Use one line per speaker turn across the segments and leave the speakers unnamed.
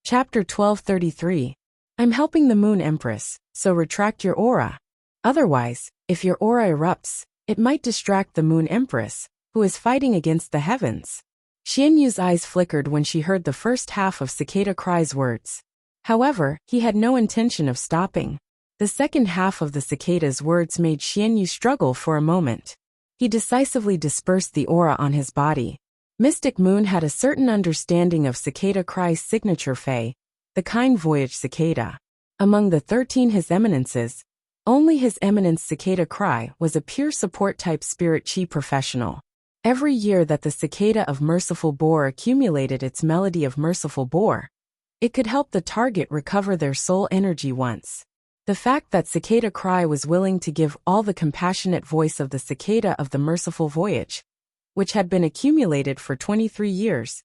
Chapter 1233. I'm helping the Moon Empress, so retract your aura. Otherwise, if your aura erupts, it might distract the Moon Empress, who is fighting against the heavens. Xianyu's eyes flickered when she heard the first half of Cicada Cry's words. However, he had no intention of stopping. The second half of the cicada's words made Xianyu struggle for a moment. He decisively dispersed the aura on his body. Mystic Moon had a certain understanding of Cicada Cry's signature fey, the kind voyage cicada. Among the 13 His Eminences, only His Eminence Cicada Cry was a pure support-type spirit chi professional. Every year that the cicada of Merciful Boar accumulated its melody of Merciful Boar, it could help the target recover their soul energy once. The fact that Cicada Cry was willing to give all the compassionate voice of the cicada of the Merciful Voyage, which had been accumulated for 23 years,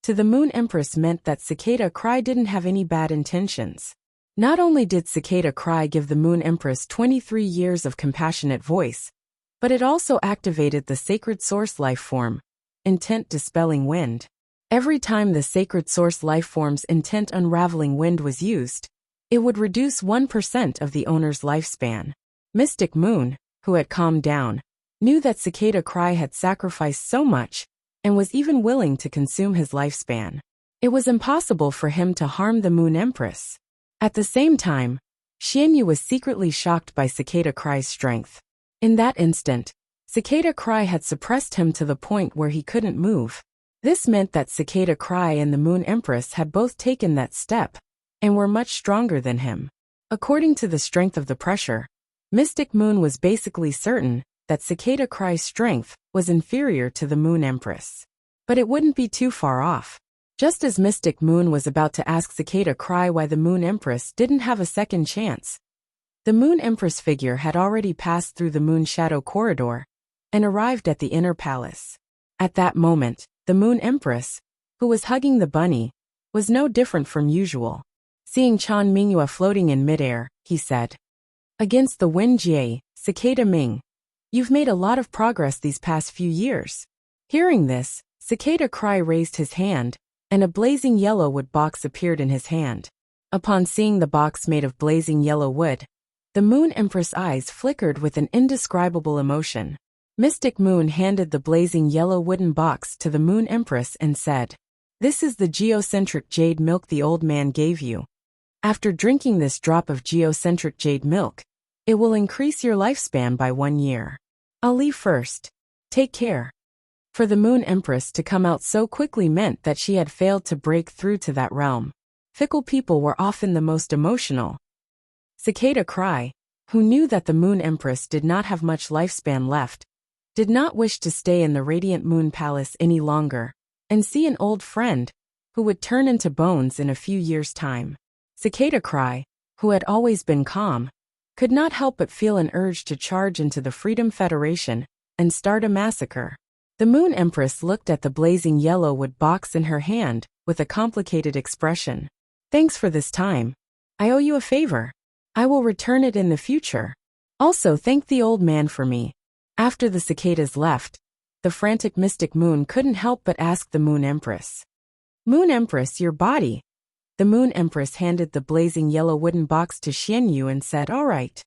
to the Moon Empress meant that Cicada Cry didn't have any bad intentions. Not only did Cicada Cry give the Moon Empress 23 years of compassionate voice, but it also activated the sacred source life form, intent dispelling wind. Every time the sacred source life form's intent unraveling wind was used, it would reduce 1% of the owner's lifespan. Mystic Moon, who had calmed down, knew that Cicada Cry had sacrificed so much, and was even willing to consume his lifespan. It was impossible for him to harm the Moon Empress. At the same time, Xianyu was secretly shocked by Cicada Cry's strength. In that instant, Cicada Cry had suppressed him to the point where he couldn't move. This meant that Cicada Cry and the Moon Empress had both taken that step, and were much stronger than him. According to the strength of the pressure, Mystic Moon was basically certain that Cicada Cry's strength was inferior to the Moon Empress. But it wouldn't be too far off. Just as Mystic Moon was about to ask Cicada Cry why the Moon Empress didn't have a second chance, the Moon Empress figure had already passed through the Moon Shadow Corridor and arrived at the inner palace. At that moment, the Moon Empress, who was hugging the bunny, was no different from usual. Seeing Chan Mingyue floating in midair, he said, "Against the wind Jie, Cicada Ming, you've made a lot of progress these past few years." Hearing this, Cicada Cry raised his hand, and a blazing yellow wood box appeared in his hand. Upon seeing the box made of blazing yellow wood, the Moon Empress' eyes flickered with an indescribable emotion. Mystic Moon handed the blazing yellow wooden box to the Moon Empress and said, "This is the geocentric jade milk the old man gave you. After drinking this drop of geocentric jade milk, it will increase your lifespan by 1 year. I'll leave first. Take care." For the Moon Empress to come out so quickly meant that she had failed to break through to that realm. Fickle people were often the most emotional. Cicada Cry, who knew that the Moon Empress did not have much lifespan left, did not wish to stay in the Radiant Moon Palace any longer and see an old friend who would turn into bones in a few years' time. Cicada Cry, who had always been calm, could not help but feel an urge to charge into the Freedom Federation and start a massacre. The Moon Empress looked at the blazing yellow wood box in her hand with a complicated expression. "Thanks for this time. I owe you a favor. I will return it in the future. Also thank the old man for me." After the cicadas left, the frantic Mystic Moon couldn't help but ask the Moon Empress, "Moon Empress, your body?" The Moon Empress handed the blazing yellow wooden box to Xianyu and said, "All right.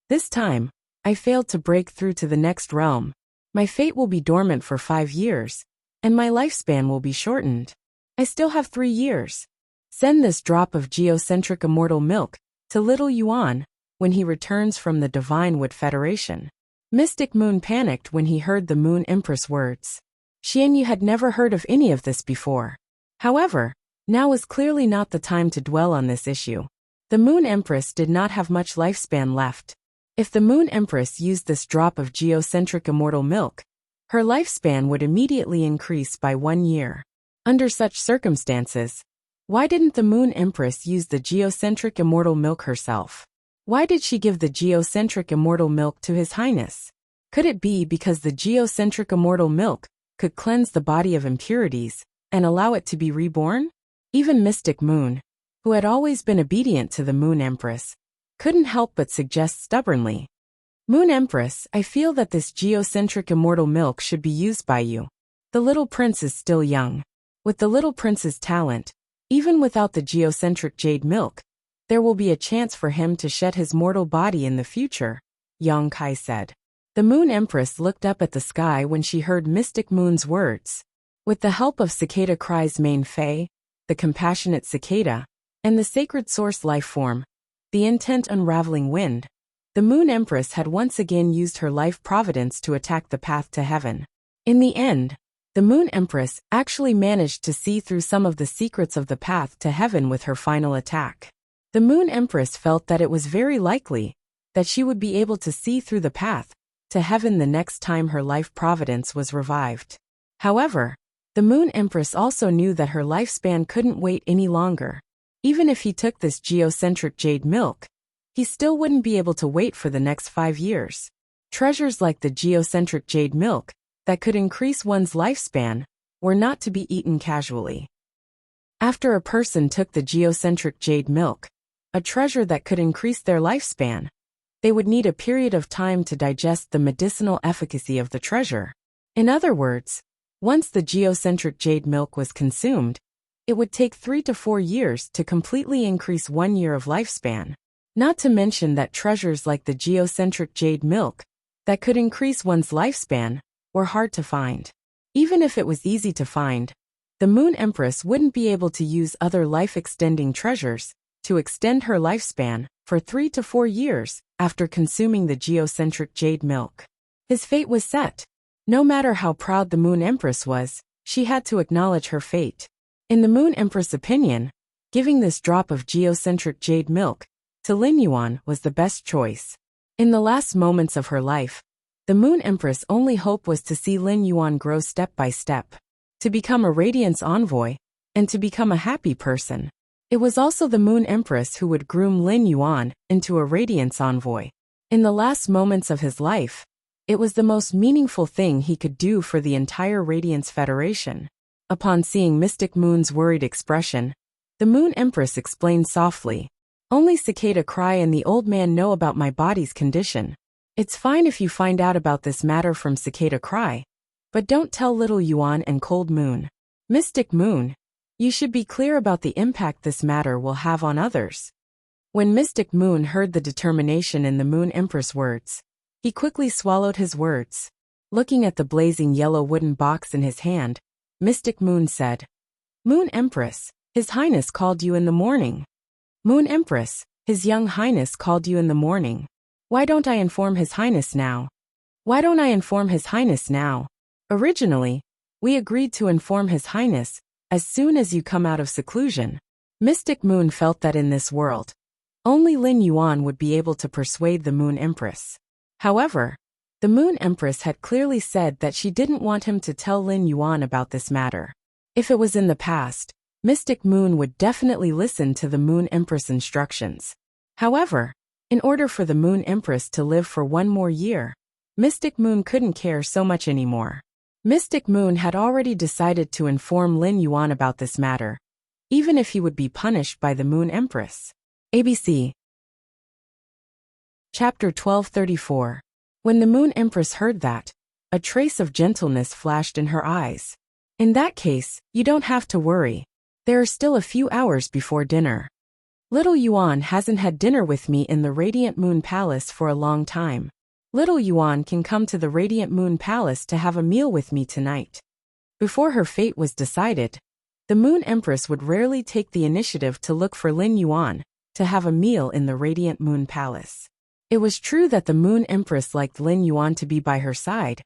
This time, I failed to break through to the next realm. My fate will be dormant for 5 years, and my lifespan will be shortened. I still have 3 years. Send this drop of geocentric immortal milk to Little Yuan when he returns from the Divine Wood Federation." Mystic Moon panicked when he heard the Moon Empress words. Xianyu had never heard of any of this before. However, now was clearly not the time to dwell on this issue. The Moon Empress did not have much lifespan left. If the Moon Empress used this drop of geocentric immortal milk, her lifespan would immediately increase by 1 year. Under such circumstances, why didn't the Moon Empress use the geocentric immortal milk herself? Why did she give the geocentric immortal milk to His Highness? Could it be because the geocentric immortal milk could cleanse the body of impurities and allow it to be reborn? Even Mystic Moon, who had always been obedient to the Moon Empress, couldn't help but suggest stubbornly, "Moon Empress, I feel that this geocentric immortal milk should be used by you. The little prince is still young. With the little prince's talent, Even without the geocentric jade milk, there will be a chance for him to shed his mortal body in the future, Yang Kai said. The Moon Empress looked up at the sky when she heard Mystic Moon's words. With the help of Cicada Cry's main fae, the compassionate cicada, and the sacred source life form, the intent unraveling wind, the Moon Empress had once again used her life providence to attack the path to heaven. In the end, the Moon Empress actually managed to see through some of the secrets of the path to heaven with her final attack. The Moon Empress felt that it was very likely that she would be able to see through the path to heaven the next time her life providence was revived. However, the Moon Empress also knew that her lifespan couldn't wait any longer. Even if he took this geocentric jade milk, he still wouldn't be able to wait for the next 5 years. Treasures like the geocentric jade milk that could increase one's lifespan were not to be eaten casually. After a person took the geocentric jade milk, a treasure that could increase their lifespan, they would need a period of time to digest the medicinal efficacy of the treasure. In other words, once the geocentric jade milk was consumed, it would take 3 to 4 years to completely increase 1 year of lifespan. Not to mention that treasures like the geocentric jade milk that could increase one's lifespan were hard to find. Even if it was easy to find, the Moon Empress wouldn't be able to use other life-extending treasures to extend her lifespan for 3 to 4 years after consuming the geocentric jade milk. His fate was set. No matter how proud the Moon Empress was, she had to acknowledge her fate. In the Moon Empress' opinion, giving this drop of geocentric jade milk to Lin Yuan was the best choice. In the last moments of her life, the Moon Empress' only hope was to see Lin Yuan grow step by step, to become a Radiance envoy, and to become a happy person. It was also the Moon Empress who would groom Lin Yuan into a Radiance envoy. In the last moments of his life, it was the most meaningful thing he could do for the entire Radiance Federation. Upon seeing Mystic Moon's worried expression, the Moon Empress explained softly, "Only Cicada Cry and the old man know about my body's condition. It's fine if you find out about this matter from Cicada Cry, but don't tell Little Yuan and Cold Moon. Mystic Moon, you should be clear about the impact this matter will have on others." When Mystic Moon heard the determination in the Moon Empress' words, he quickly swallowed his words. Looking at the blazing yellow wooden box in his hand, Mystic Moon said, "Moon Empress, His Highness called you in the morning." "Moon Empress, His Young Highness called you in the morning. Why don't I inform His Highness now? Why don't I inform His Highness now? Originally, we agreed to inform His Highness as soon as you come out of seclusion." Mystic Moon felt that in this world, only Lin Yuan would be able to persuade the Moon Empress. However, the Moon Empress had clearly said that she didn't want him to tell Lin Yuan about this matter. If it was in the past, Mystic Moon would definitely listen to the Moon Empress' instructions. However, in order for the Moon Empress to live for 1 more year, Mystic Moon couldn't care so much anymore. Mystic Moon had already decided to inform Lin Yuan about this matter, even if he would be punished by the Moon Empress. ABC Chapter 1234. When the Moon Empress heard that, a trace of gentleness flashed in her eyes. "In that case, you don't have to worry. There are still a few hours before dinner. Little Yuan hasn't had dinner with me in the Radiant Moon Palace for a long time. Little Yuan can come to the Radiant Moon Palace to have a meal with me tonight." Before her fate was decided, the Moon Empress would rarely take the initiative to look for Lin Yuan to have a meal in the Radiant Moon Palace. It was true that the Moon Empress liked Lin Yuan to be by her side,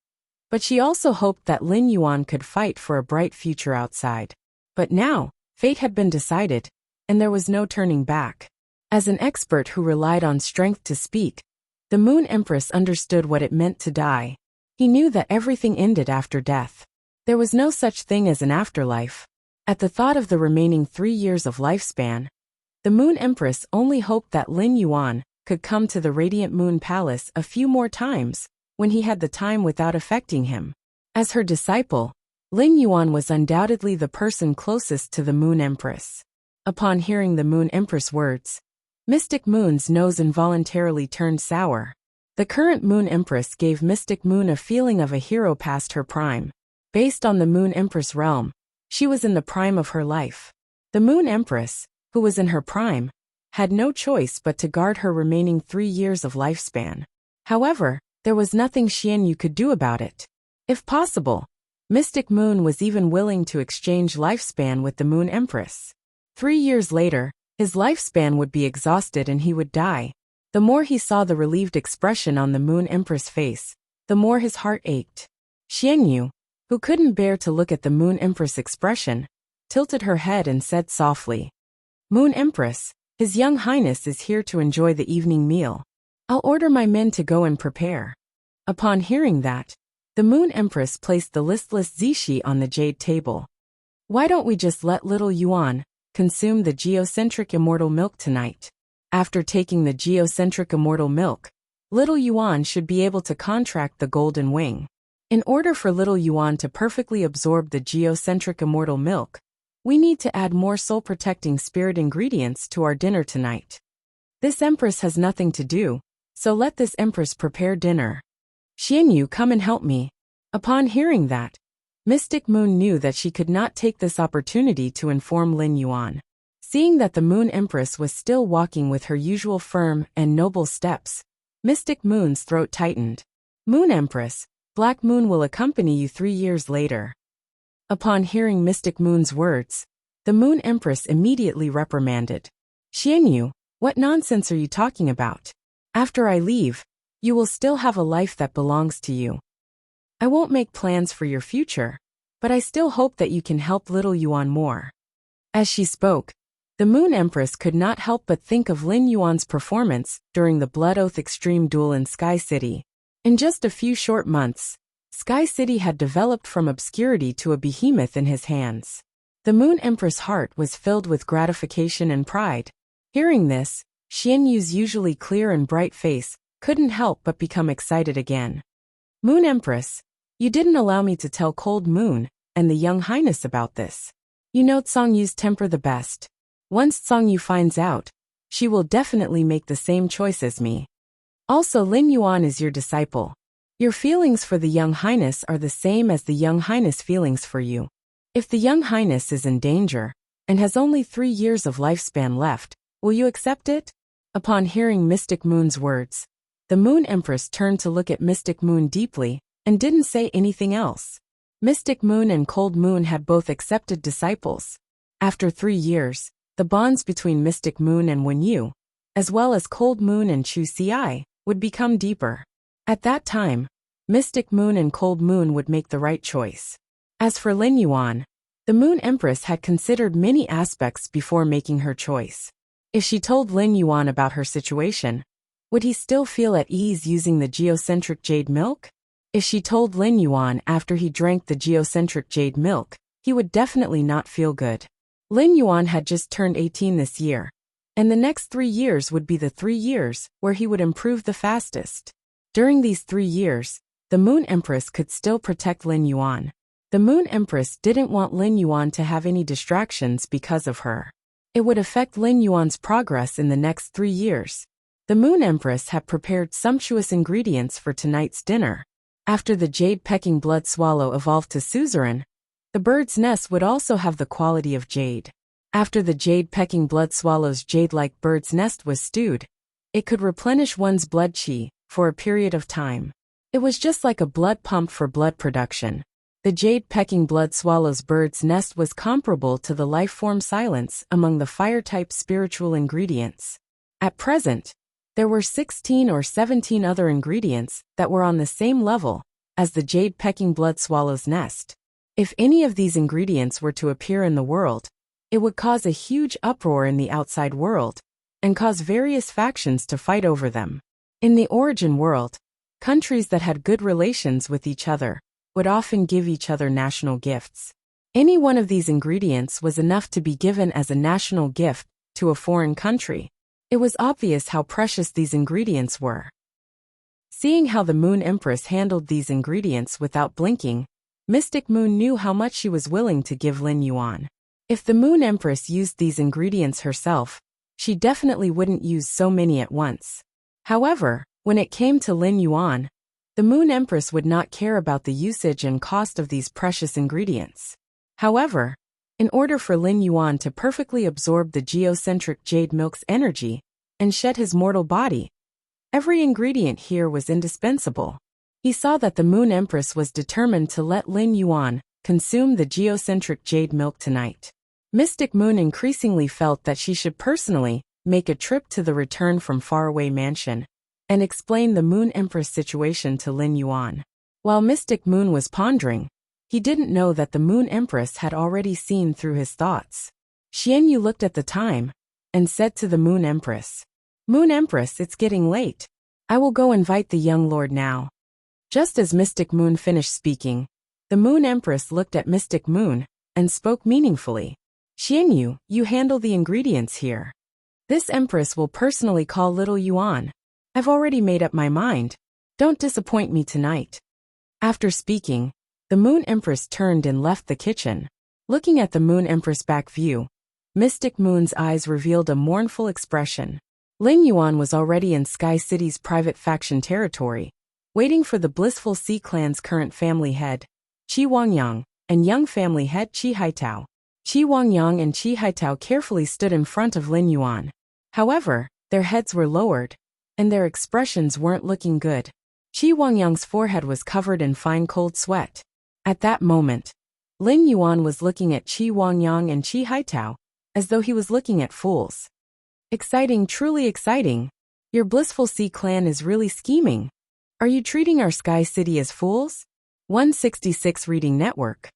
but she also hoped that Lin Yuan could fight for a bright future outside. But now, fate had been decided, and there was no turning back. As an expert who relied on strength to speak, the Moon Empress understood what it meant to die. He knew that everything ended after death. There was no such thing as an afterlife. At the thought of the remaining 3 years of lifespan, the Moon Empress only hoped that Lin Yuan could come to the Radiant Moon Palace a few more times when he had the time without affecting him. As her disciple, Lin Yuan was undoubtedly the person closest to the Moon Empress. Upon hearing the Moon Empress' words, Mystic Moon's nose involuntarily turned sour. The current Moon Empress gave Mystic Moon a feeling of a hero past her prime. Based on the Moon Empress realm, she was in the prime of her life. The Moon Empress, who was in her prime, had no choice but to guard her remaining 3 years of lifespan. However, there was nothing Xianyu could do about it. If possible, Mystic Moon was even willing to exchange lifespan with the Moon Empress. 3 years later, his lifespan would be exhausted and he would die. The more he saw the relieved expression on the Moon Empress' face, the more his heart ached. Xianyu, who couldn't bear to look at the Moon Empress' expression, tilted her head and said softly, "Moon Empress, His Young Highness is here to enjoy the evening meal. I'll order my men to go and prepare." Upon hearing that, the Moon Empress placed the listless Zishi on the jade table. "Why don't we just let little Yuan consume the geocentric immortal milk tonight? After taking the geocentric immortal milk, little Yuan should be able to contract the golden wing. In order for little Yuan to perfectly absorb the geocentric immortal milk, we need to add more soul-protecting spirit ingredients to our dinner tonight. This Empress has nothing to do, so let this Empress prepare dinner. Xianyu, come and help me." Upon hearing that, Mystic Moon knew that she could not take this opportunity to inform Lin Yuan. Seeing that the Moon Empress was still walking with her usual firm and noble steps, Mystic Moon's throat tightened. "Moon Empress, Black Moon will accompany you 3 years later." Upon hearing Mystic Moon's words, the Moon Empress immediately reprimanded. "Xianyu, what nonsense are you talking about? After I leave, you will still have a life that belongs to you. I won't make plans for your future, but I still hope that you can help little Yuan more." As she spoke, the Moon Empress could not help but think of Lin Yuan's performance during the Blood Oath Extreme Duel in Sky City. In just a few short months, Sky City had developed from obscurity to a behemoth in his hands. The Moon Empress' heart was filled with gratification and pride. Hearing this, Xianyu's usually clear and bright face couldn't help but become excited again. "Moon Empress, you didn't allow me to tell Cold Moon and the Young Highness about this. You know Tsongyu's temper the best. Once Tsongyu finds out, she will definitely make the same choice as me. Also, Lin Yuan is your disciple. Your feelings for the Young Highness are the same as the Young Highness' feelings for you. If the Young Highness is in danger and has only 3 years of lifespan left, will you accept it?" Upon hearing Mystic Moon's words, the Moon Empress turned to look at Mystic Moon deeply and didn't say anything else. Mystic Moon and Cold Moon had both accepted disciples. After 3 years, the bonds between Mystic Moon and Wenyu, as well as Cold Moon and Chu Ci, would become deeper. At that time, Mystic Moon and Cold Moon would make the right choice. As for Lin Yuan, the Moon Empress had considered many aspects before making her choice. If she told Lin Yuan about her situation, would he still feel at ease using the geocentric jade milk? If she told Lin Yuan after he drank the geocentric jade milk, he would definitely not feel good. Lin Yuan had just turned 18 this year, and the next 3 years would be the 3 years where he would improve the fastest. During these 3 years, the Moon Empress could still protect Lin Yuan. The Moon Empress didn't want Lin Yuan to have any distractions because of her. It would affect Lin Yuan's progress in the next 3 years. The Moon Empress had prepared sumptuous ingredients for tonight's dinner. After the jade-pecking blood swallow evolved to suzerain, the bird's nest would also have the quality of jade. After the jade-pecking blood swallow's jade-like bird's nest was stewed, it could replenish one's blood qi for a period of time. It was just like a blood pump for blood production. The jade-pecking blood swallow's bird's nest was comparable to the life-form silence among the fire-type spiritual ingredients. At present, there were 16 or 17 other ingredients that were on the same level as the jade-pecking blood swallow's nest. If any of these ingredients were to appear in the world, it would cause a huge uproar in the outside world and cause various factions to fight over them. In the origin world, countries that had good relations with each other would often give each other national gifts. Any one of these ingredients was enough to be given as a national gift to a foreign country. It was obvious how precious these ingredients were. Seeing how the Moon Empress handled these ingredients without blinking, Mystic Moon knew how much she was willing to give Lin Yuan. If the Moon Empress used these ingredients herself, she definitely wouldn't use so many at once. However, when it came to Lin Yuan, the Moon Empress would not care about the usage and cost of these precious ingredients. However, In order for Lin Yuan to perfectly absorb the geocentric jade milk's energy and shed his mortal body, every ingredient here was indispensable. He saw that the Moon Empress was determined to let Lin Yuan consume the geocentric jade milk tonight. Mystic Moon increasingly felt that she should personally make a trip to the return from faraway mansion and explain the Moon Empress situation to Lin Yuan. While Mystic Moon was pondering, he didn't know that the Moon Empress had already seen through his thoughts. Xian Yu looked at the time and said to the Moon Empress, "Moon Empress, it's getting late. I will go invite the young lord now." Just as Mystic Moon finished speaking, the Moon Empress looked at Mystic Moon and spoke meaningfully. "Xian Yu, you handle the ingredients here. This Empress will personally call little Yuan. I've already made up my mind. Don't disappoint me tonight." After speaking, the Moon Empress turned and left the kitchen. Looking at the Moon Empress back view, Mystic Moon's eyes revealed a mournful expression. Lin Yuan was already in Sky City's private faction territory, waiting for the Blissful Sea Clan's current family head, Qi Wangyang, and young family head Qi Haitao. Qi Wangyang and Qi Haitao carefully stood in front of Lin Yuan. However, their heads were lowered, and their expressions weren't looking good. Qi Wangyang's forehead was covered in fine cold sweat. At that moment, Lin Yuan was looking at Qi Wangyang and Qi Haitao, as though he was looking at fools. "Exciting, truly exciting. Your Blissful Sea Clan is really scheming. Are you treating our Sky City as fools?" 166 Reading Network.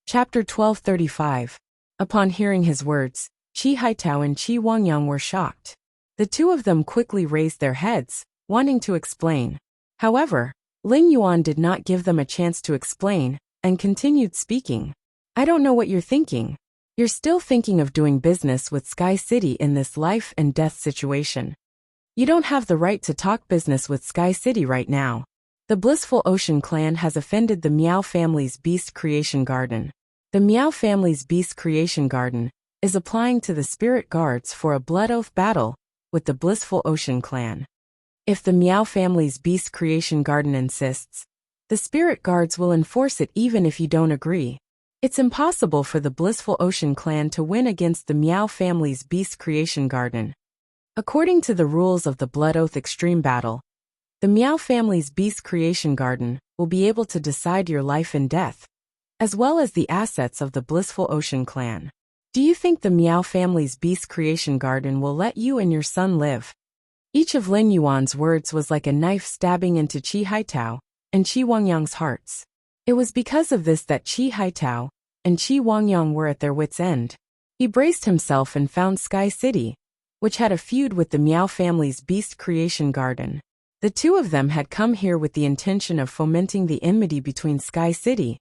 Chapter 1235. Upon hearing his words, Qi Haitao and Qi Wangyang were shocked. The two of them quickly raised their heads, wanting to explain. However, Lin Yuan did not give them a chance to explain, and continued speaking. "I don't know what you're thinking. You're still thinking of doing business with Sky City in this life and death situation. You don't have the right to talk business with Sky City right now. The Blissful Ocean Clan has offended the Miao family's Beast Creation Garden. The Miao family's Beast Creation Garden is applying to the Spirit Guards for a blood oath battle with the Blissful Ocean Clan. If the Miao family's Beast Creation Garden insists, the Spirit Guards will enforce it even if you don't agree. It's impossible for the Blissful Ocean Clan to win against the Miao family's Beast Creation Garden. According to the rules of the Blood Oath Extreme Battle, the Miao family's Beast Creation Garden will be able to decide your life and death, as well as the assets of the Blissful Ocean Clan. Do you think the Miao family's Beast Creation Garden will let you and your son live?" Each of Lin Yuan's words was like a knife stabbing into Qi Haitao and Qi Wangyang's hearts. It was because of this that Qi Haitao and Qi Wangyang were at their wits' end. He braced himself and found Sky City, which had a feud with the Miao family's Beast Creation Garden. The two of them had come here with the intention of fomenting the enmity between Sky City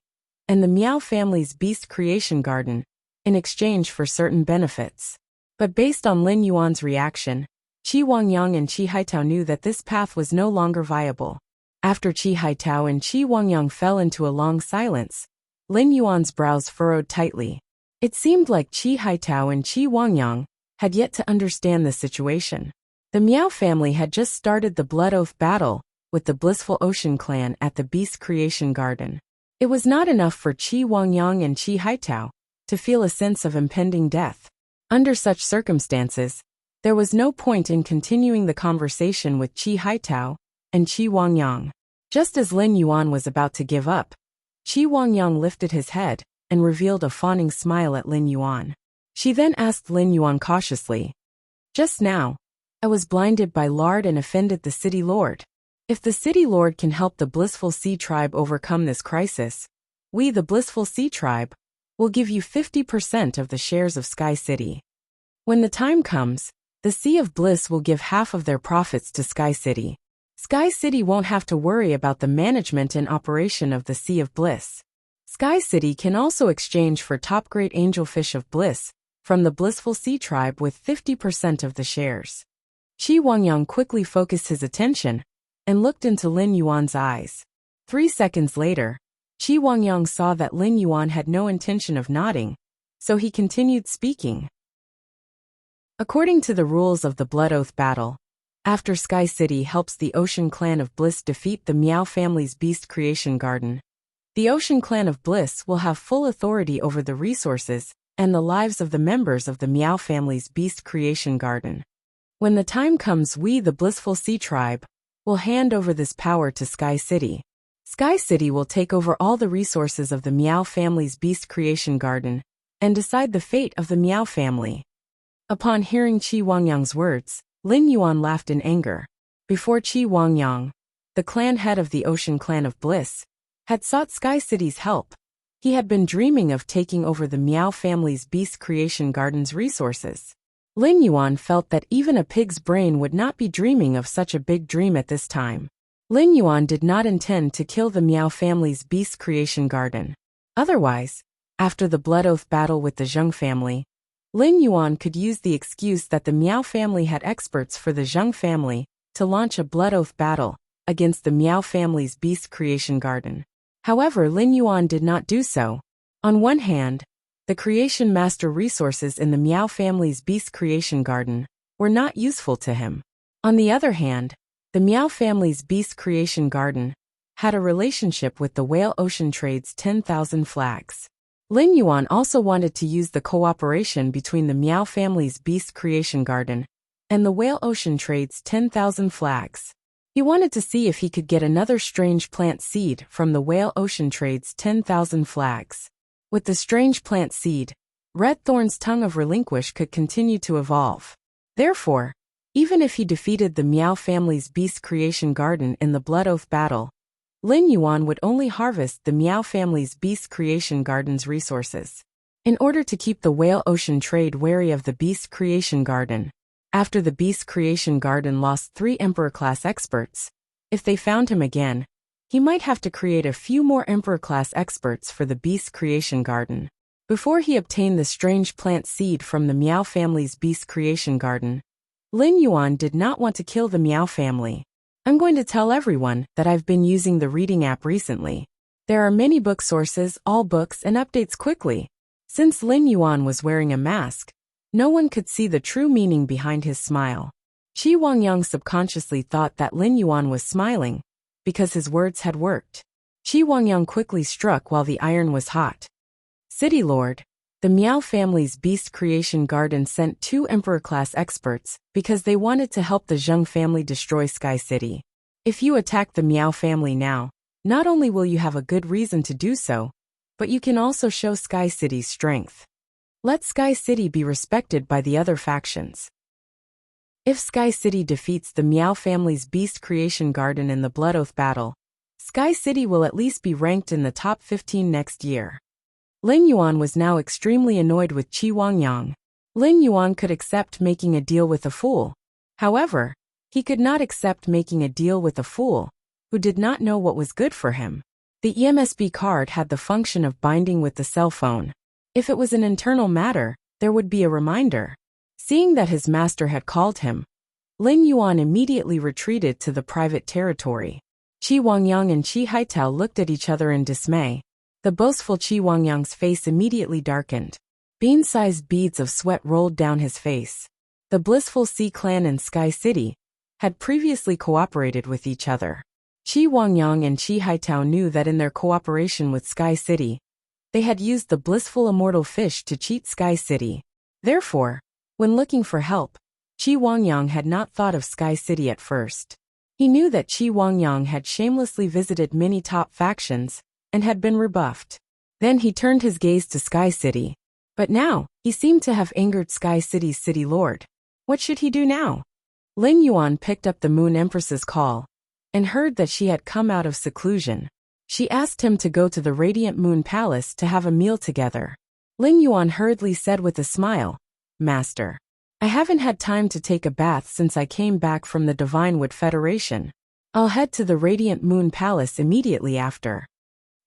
and the Miao family's Beast Creation Garden in exchange for certain benefits. But based on Lin Yuan's reaction, Qi Wangyang and Qi Haitao knew that this path was no longer viable. After Qi Haitao and Qi Wangyang fell into a long silence, Lin Yuan's brows furrowed tightly. It seemed like Qi Haitao and Qi Wangyang had yet to understand the situation. The Miao family had just started the Blood Oath battle with the Blissful Ocean Clan at the Beast Creation Garden. It was not enough for Qi Wangyang and Qi Haitao to feel a sense of impending death. Under such circumstances, there was no point in continuing the conversation with Qi Haitao and Qi Wangyang. Just as Lin Yuan was about to give up, Qi Wangyang lifted his head and revealed a fawning smile at Lin Yuan. She then asked Lin Yuan cautiously, "Just now, I was blinded by lard and offended the city lord. If the city lord can help the Blissful Sea Tribe overcome this crisis, we, the Blissful Sea Tribe, will give you 50% of the shares of Sky City. When the time comes, the Sea of Bliss will give half of their profits to Sky City. Sky City won't have to worry about the management and operation of the Sea of Bliss. Sky City can also exchange for top-grade angelfish of bliss from the Blissful Sea Tribe with 50% of the shares." Qi Wangyang quickly focused his attention and looked into Lin Yuan's eyes. 3 seconds later, Qi Wangyang saw that Lin Yuan had no intention of nodding, so he continued speaking. According to the rules of the Blood Oath battle, after Sky City helps the Ocean Clan of Bliss defeat the Miao family's Beast Creation Garden, The Ocean Clan of Bliss will have full authority over the resources and the lives of the members of the Meow family's Beast Creation Garden. When the time comes, we, the Blissful Sea Tribe, will hand over this power to Sky City. Sky City will take over all the resources of the Meow family's Beast Creation Garden and decide the fate of the Meow family. Upon hearing Qi Wangyang's words, Lin Yuan laughed in anger. Before Qi Wangyang, the clan head of the Ocean Clan of Bliss, had sought Sky City's help. He had been dreaming of taking over the Meow family's Beast Creation Garden's resources. Lin Yuan felt that even a pig's brain would not be dreaming of such a big dream at this time. Lin Yuan did not intend to kill the Meow family's Beast Creation Garden. Otherwise, after the blood oath battle with the Zheng family, Lin Yuan could use the excuse that the Meow family had experts for the Zheng family to launch a blood oath battle against the Meow family's Beast Creation Garden. However, Lin Yuan did not do so. On one hand, the Creation Master resources in the Meow family's Beast Creation Garden were not useful to him. On the other hand, the Meow family's Beast Creation Garden had a relationship with the Whale Ocean Trade's 10,000 flags. Lin Yuan also wanted to use the cooperation between the Meow family's Beast Creation Garden and the Whale Ocean Trade's 10,000 flags. He wanted to see if he could get another strange plant seed from the Whale Ocean Trade's 10,000 flags. With the strange plant seed, Red Thorn's Tongue of Relinquish could continue to evolve. Therefore, even if he defeated the Meow family's Beast Creation Garden in the Blood Oath battle, Lin Yuan would only harvest the Meow family's Beast Creation Garden's resources. In order to keep the Whale Ocean Trade wary of the Beast Creation Garden, after the Beast Creation Garden lost 3 Emperor-class experts, if they found him again, he might have to create a few more Emperor-class experts for the Beast Creation Garden. Before he obtained the strange plant seed from the Meow family's Beast Creation Garden, Lin Yuan did not want to kill the Meow family. I'm going to tell everyone that I've been using the reading app recently. There are many book sources, all books, and updates quickly. Since Lin Yuan was wearing a mask, no one could see the true meaning behind his smile. Qi Wangyang subconsciously thought that Lin Yuan was smiling because his words had worked. Qi Wangyang quickly struck while the iron was hot. City Lord, the Meow family's Beast Creation Garden sent 2 Emperor-class experts because they wanted to help the Zheng family destroy Sky City. If you attack the Meow family now, not only will you have a good reason to do so, but you can also show Sky City's strength. Let Sky City be respected by the other factions. If Sky City defeats the Meow family's Beast Creation Garden in the Blood Oath battle, Sky City will at least be ranked in the top 15 next year. Lin Yuan was now extremely annoyed with Qi Wangyang. Lin Yuan could accept making a deal with a fool. However, he could not accept making a deal with a fool who did not know what was good for him. The EMSB card had the function of binding with the cell phone. If it was an internal matter, there would be a reminder. Seeing that his master had called him, Lin Yuan immediately retreated to the private territory. Qi Wangyang and Qi Haitao looked at each other in dismay. The boastful Qi Wangyang's face immediately darkened. Bean-sized beads of sweat rolled down his face. The Blissful Sea Clan and Sky City had previously cooperated with each other. Qi Wangyang and Qi Haitao knew that in their cooperation with Sky City, they had used the blissful immortal fish to cheat Sky City. Therefore, when looking for help, Qi Wangyang had not thought of Sky City at first. He knew that Qi Wangyang had shamelessly visited many top factions and had been rebuffed. Then he turned his gaze to Sky City. But now, he seemed to have angered Sky City's city lord. What should he do now? Lin Yuan picked up the Moon Empress's call and heard that she had come out of seclusion. She asked him to go to the Radiant Moon Palace to have a meal together. Lin Yuan hurriedly said with a smile, "Master, I haven't had time to take a bath since I came back from the Divine Wood Federation. I'll head to the Radiant Moon Palace immediately after."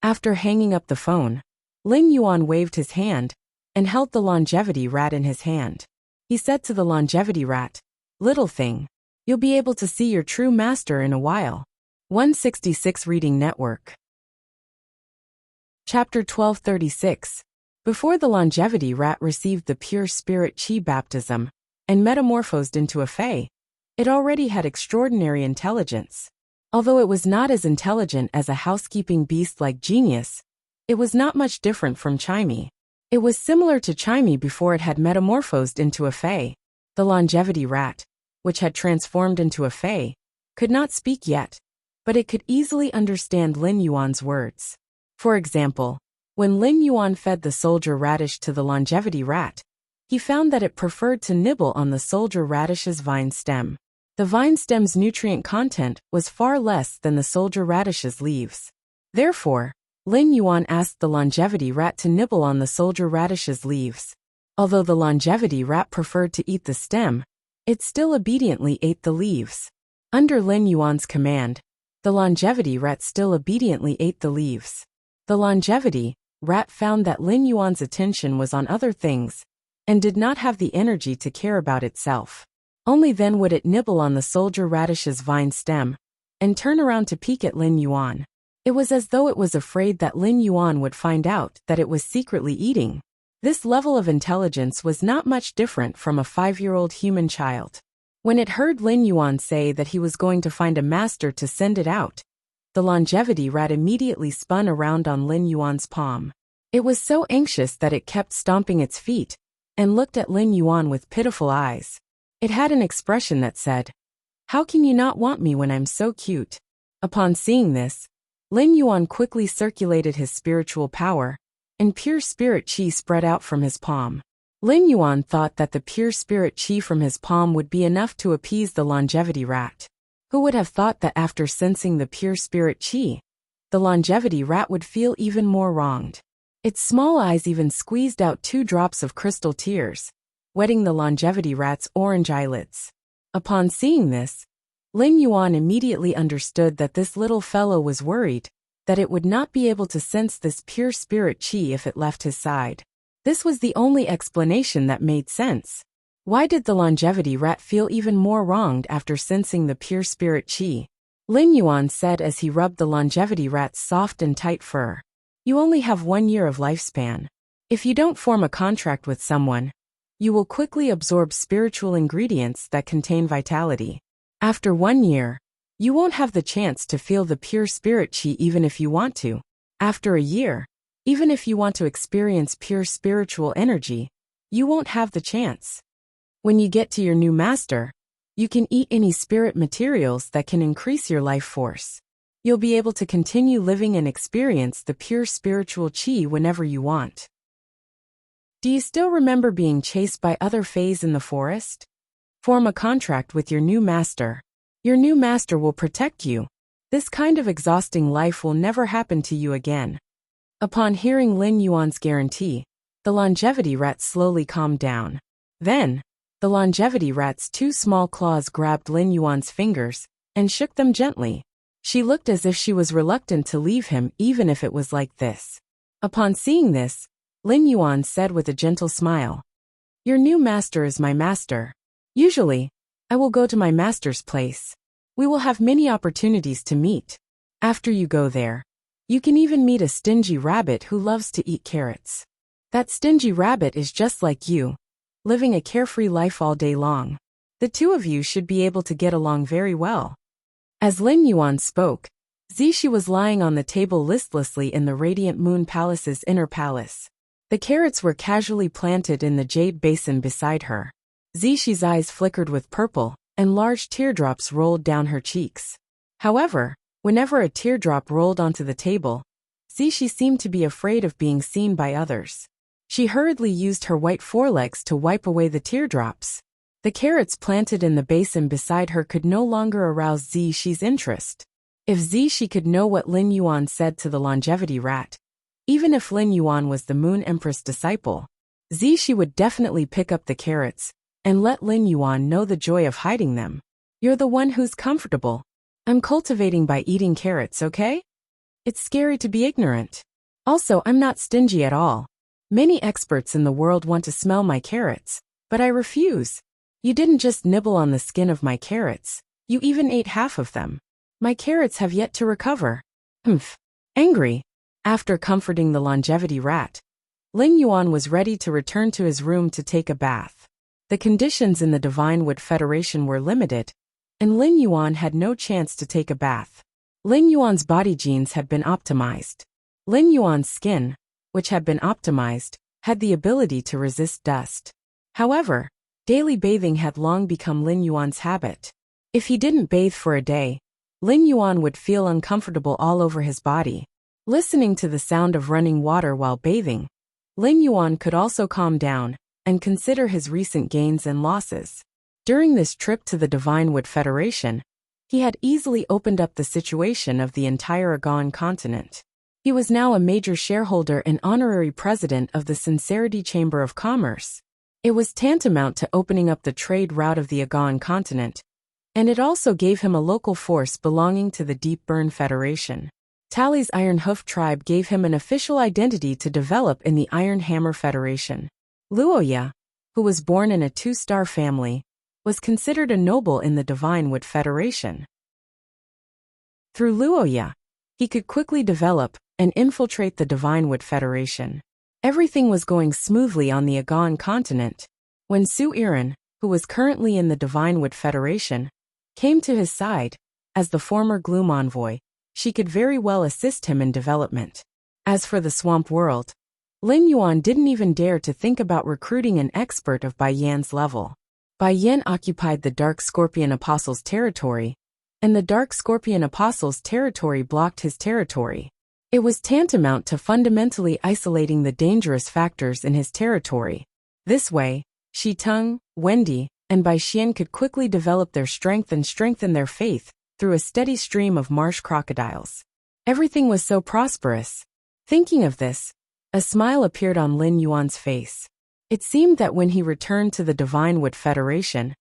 After hanging up the phone, Lin Yuan waved his hand and held the longevity rat in his hand. He said to the longevity rat, "Little thing, you'll be able to see your true master in a while." 166 Reading Network. Chapter 1236. Before the longevity rat received the pure spirit Qi baptism and metamorphosed into a fae, it already had extraordinary intelligence. Although it was not as intelligent as a housekeeping beast like Genius, it was not much different from Chimey. It was similar to Chimey before it had metamorphosed into a fae. The longevity rat, which had transformed into a fae, could not speak yet, but it could easily understand Lin Yuan's words. For example, when Lin Yuan fed the soldier radish to the longevity rat, he found that it preferred to nibble on the soldier radish's vine stem. The vine stem's nutrient content was far less than the soldier radish's leaves. Therefore, Lin Yuan asked the longevity rat to nibble on the soldier radish's leaves. Although the longevity rat preferred to eat the stem, it still obediently ate the leaves. Under Lin Yuan's command, the longevity rat still obediently ate the leaves. The longevity rat found that Lin Yuan's attention was on other things, and did not have the energy to care about itself. Only then would it nibble on the soldier radish's vine stem, and turn around to peek at Lin Yuan. It was as though it was afraid that Lin Yuan would find out that it was secretly eating. This level of intelligence was not much different from a 5-year-old human child. When it heard Lin Yuan say that he was going to find a master to send it out, the longevity rat immediately spun around on Lin Yuan's palm. It was so anxious that it kept stomping its feet, and looked at Lin Yuan with pitiful eyes. It had an expression that said, "How can you not want me when I'm so cute?" Upon seeing this, Lin Yuan quickly circulated his spiritual power, and pure spirit qi spread out from his palm. Lin Yuan thought that the pure spirit qi from his palm would be enough to appease the longevity rat. Who would have thought that after sensing the pure spirit qi, the longevity rat would feel even more wronged? Its small eyes even squeezed out 2 drops of crystal tears, wetting the longevity rat's orange eyelids. Upon seeing this, Lin Yuan immediately understood that this little fellow was worried that it would not be able to sense this pure spirit qi if it left his side. This was the only explanation that made sense. Why did the longevity rat feel even more wronged after sensing the pure spirit qi? Lin Yuan said as he rubbed the longevity rat's soft and tight fur. You only have 1 year of lifespan. If you don't form a contract with someone, you will quickly absorb spiritual ingredients that contain vitality. After 1 year, you won't have the chance to feel the pure spirit qi even if you want to. After a year, even if you want to experience pure spiritual energy, you won't have the chance. When you get to your new master, you can eat any spirit materials that can increase your life force. You'll be able to continue living and experience the pure spiritual qi whenever you want. Do you still remember being chased by other fays in the forest? Form a contract with your new master. Your new master will protect you. This kind of exhausting life will never happen to you again. Upon hearing Lin Yuan's guarantee, the longevity rat slowly calmed down. Then, the longevity rat's 2 small claws grabbed Lin Yuan's fingers and shook them gently. She looked as if she was reluctant to leave him even if it was like this. Upon seeing this, Lin Yuan said with a gentle smile, "Your new master is my master. Usually, I will go to my master's place. We will have many opportunities to meet. After you go there, you can even meet a stingy rabbit who loves to eat carrots. That stingy rabbit is just like you, living a carefree life all day long. The 2 of you should be able to get along very well." As Lin Yuan spoke, Zishi was lying on the table listlessly in the Radiant Moon Palace's inner palace. The carrots were casually planted in the jade basin beside her. Zishi's eyes flickered with purple, and large teardrops rolled down her cheeks. However, whenever a teardrop rolled onto the table, Zishi seemed to be afraid of being seen by others. She hurriedly used her white forelegs to wipe away the teardrops. The carrots planted in the basin beside her could no longer arouse Zishi's interest. If Zishi could know what Lin Yuan said to the longevity rat, even if Lin Yuan was the Moon Empress disciple, Zishi would definitely pick up the carrots and let Lin Yuan know the joy of hiding them. You're the one who's comfortable. I'm cultivating by eating carrots, okay? It's scary to be ignorant. Also, I'm not stingy at all. Many experts in the world want to smell my carrots, but I refuse. You didn't just nibble on the skin of my carrots, you even ate half of them. My carrots have yet to recover. Humph. Angry. After comforting the longevity rat, Lin Yuan was ready to return to his room to take a bath. The conditions in the Divine Wood Federation were limited, and Lin Yuan had no chance to take a bath. Lin Yuan's body genes had been optimized. Lin Yuan's skin, which had been optimized, had the ability to resist dust. However, daily bathing had long become Lin Yuan's habit. If he didn't bathe for a day, Lin Yuan would feel uncomfortable all over his body. Listening to the sound of running water while bathing, Lin Yuan could also calm down and consider his recent gains and losses. During this trip to the Divine Wood Federation, he had easily opened up the situation of the entire Agon continent. He was now a major shareholder and honorary president of the Sincerity Chamber of Commerce. It was tantamount to opening up the trade route of the Agon continent, and it also gave him a local force belonging to the Deep Burn Federation. Tali's Iron Hoof tribe gave him an official identity to develop in the Iron Hammer Federation. Luoya, who was born in a 2-star family, was considered a noble in the Divine Wood Federation. Through Luoya, he could quickly develop and infiltrate the Divine Wood Federation. Everything was going smoothly on the Agon continent when Su Iran, who was currently in the Divine Wood Federation, came to his side. As the former Gloom envoy, she could very well assist him in development. As for the Swamp World, Lin Yuan didn't even dare to think about recruiting an expert of Bai Yan's level. Bai Yan occupied the Dark Scorpion Apostles' territory, and the Dark Scorpion Apostles' territory blocked his territory. It was tantamount to fundamentally isolating the dangerous factors in his territory. This way, Shi Tung, Wendy, and Bai Xian could quickly develop their strength and strengthen their faith through a steady stream of marsh crocodiles. Everything was so prosperous. Thinking of this, a smile appeared on Lin Yuan's face. It seemed that when he returned to the Divine Wood Federation,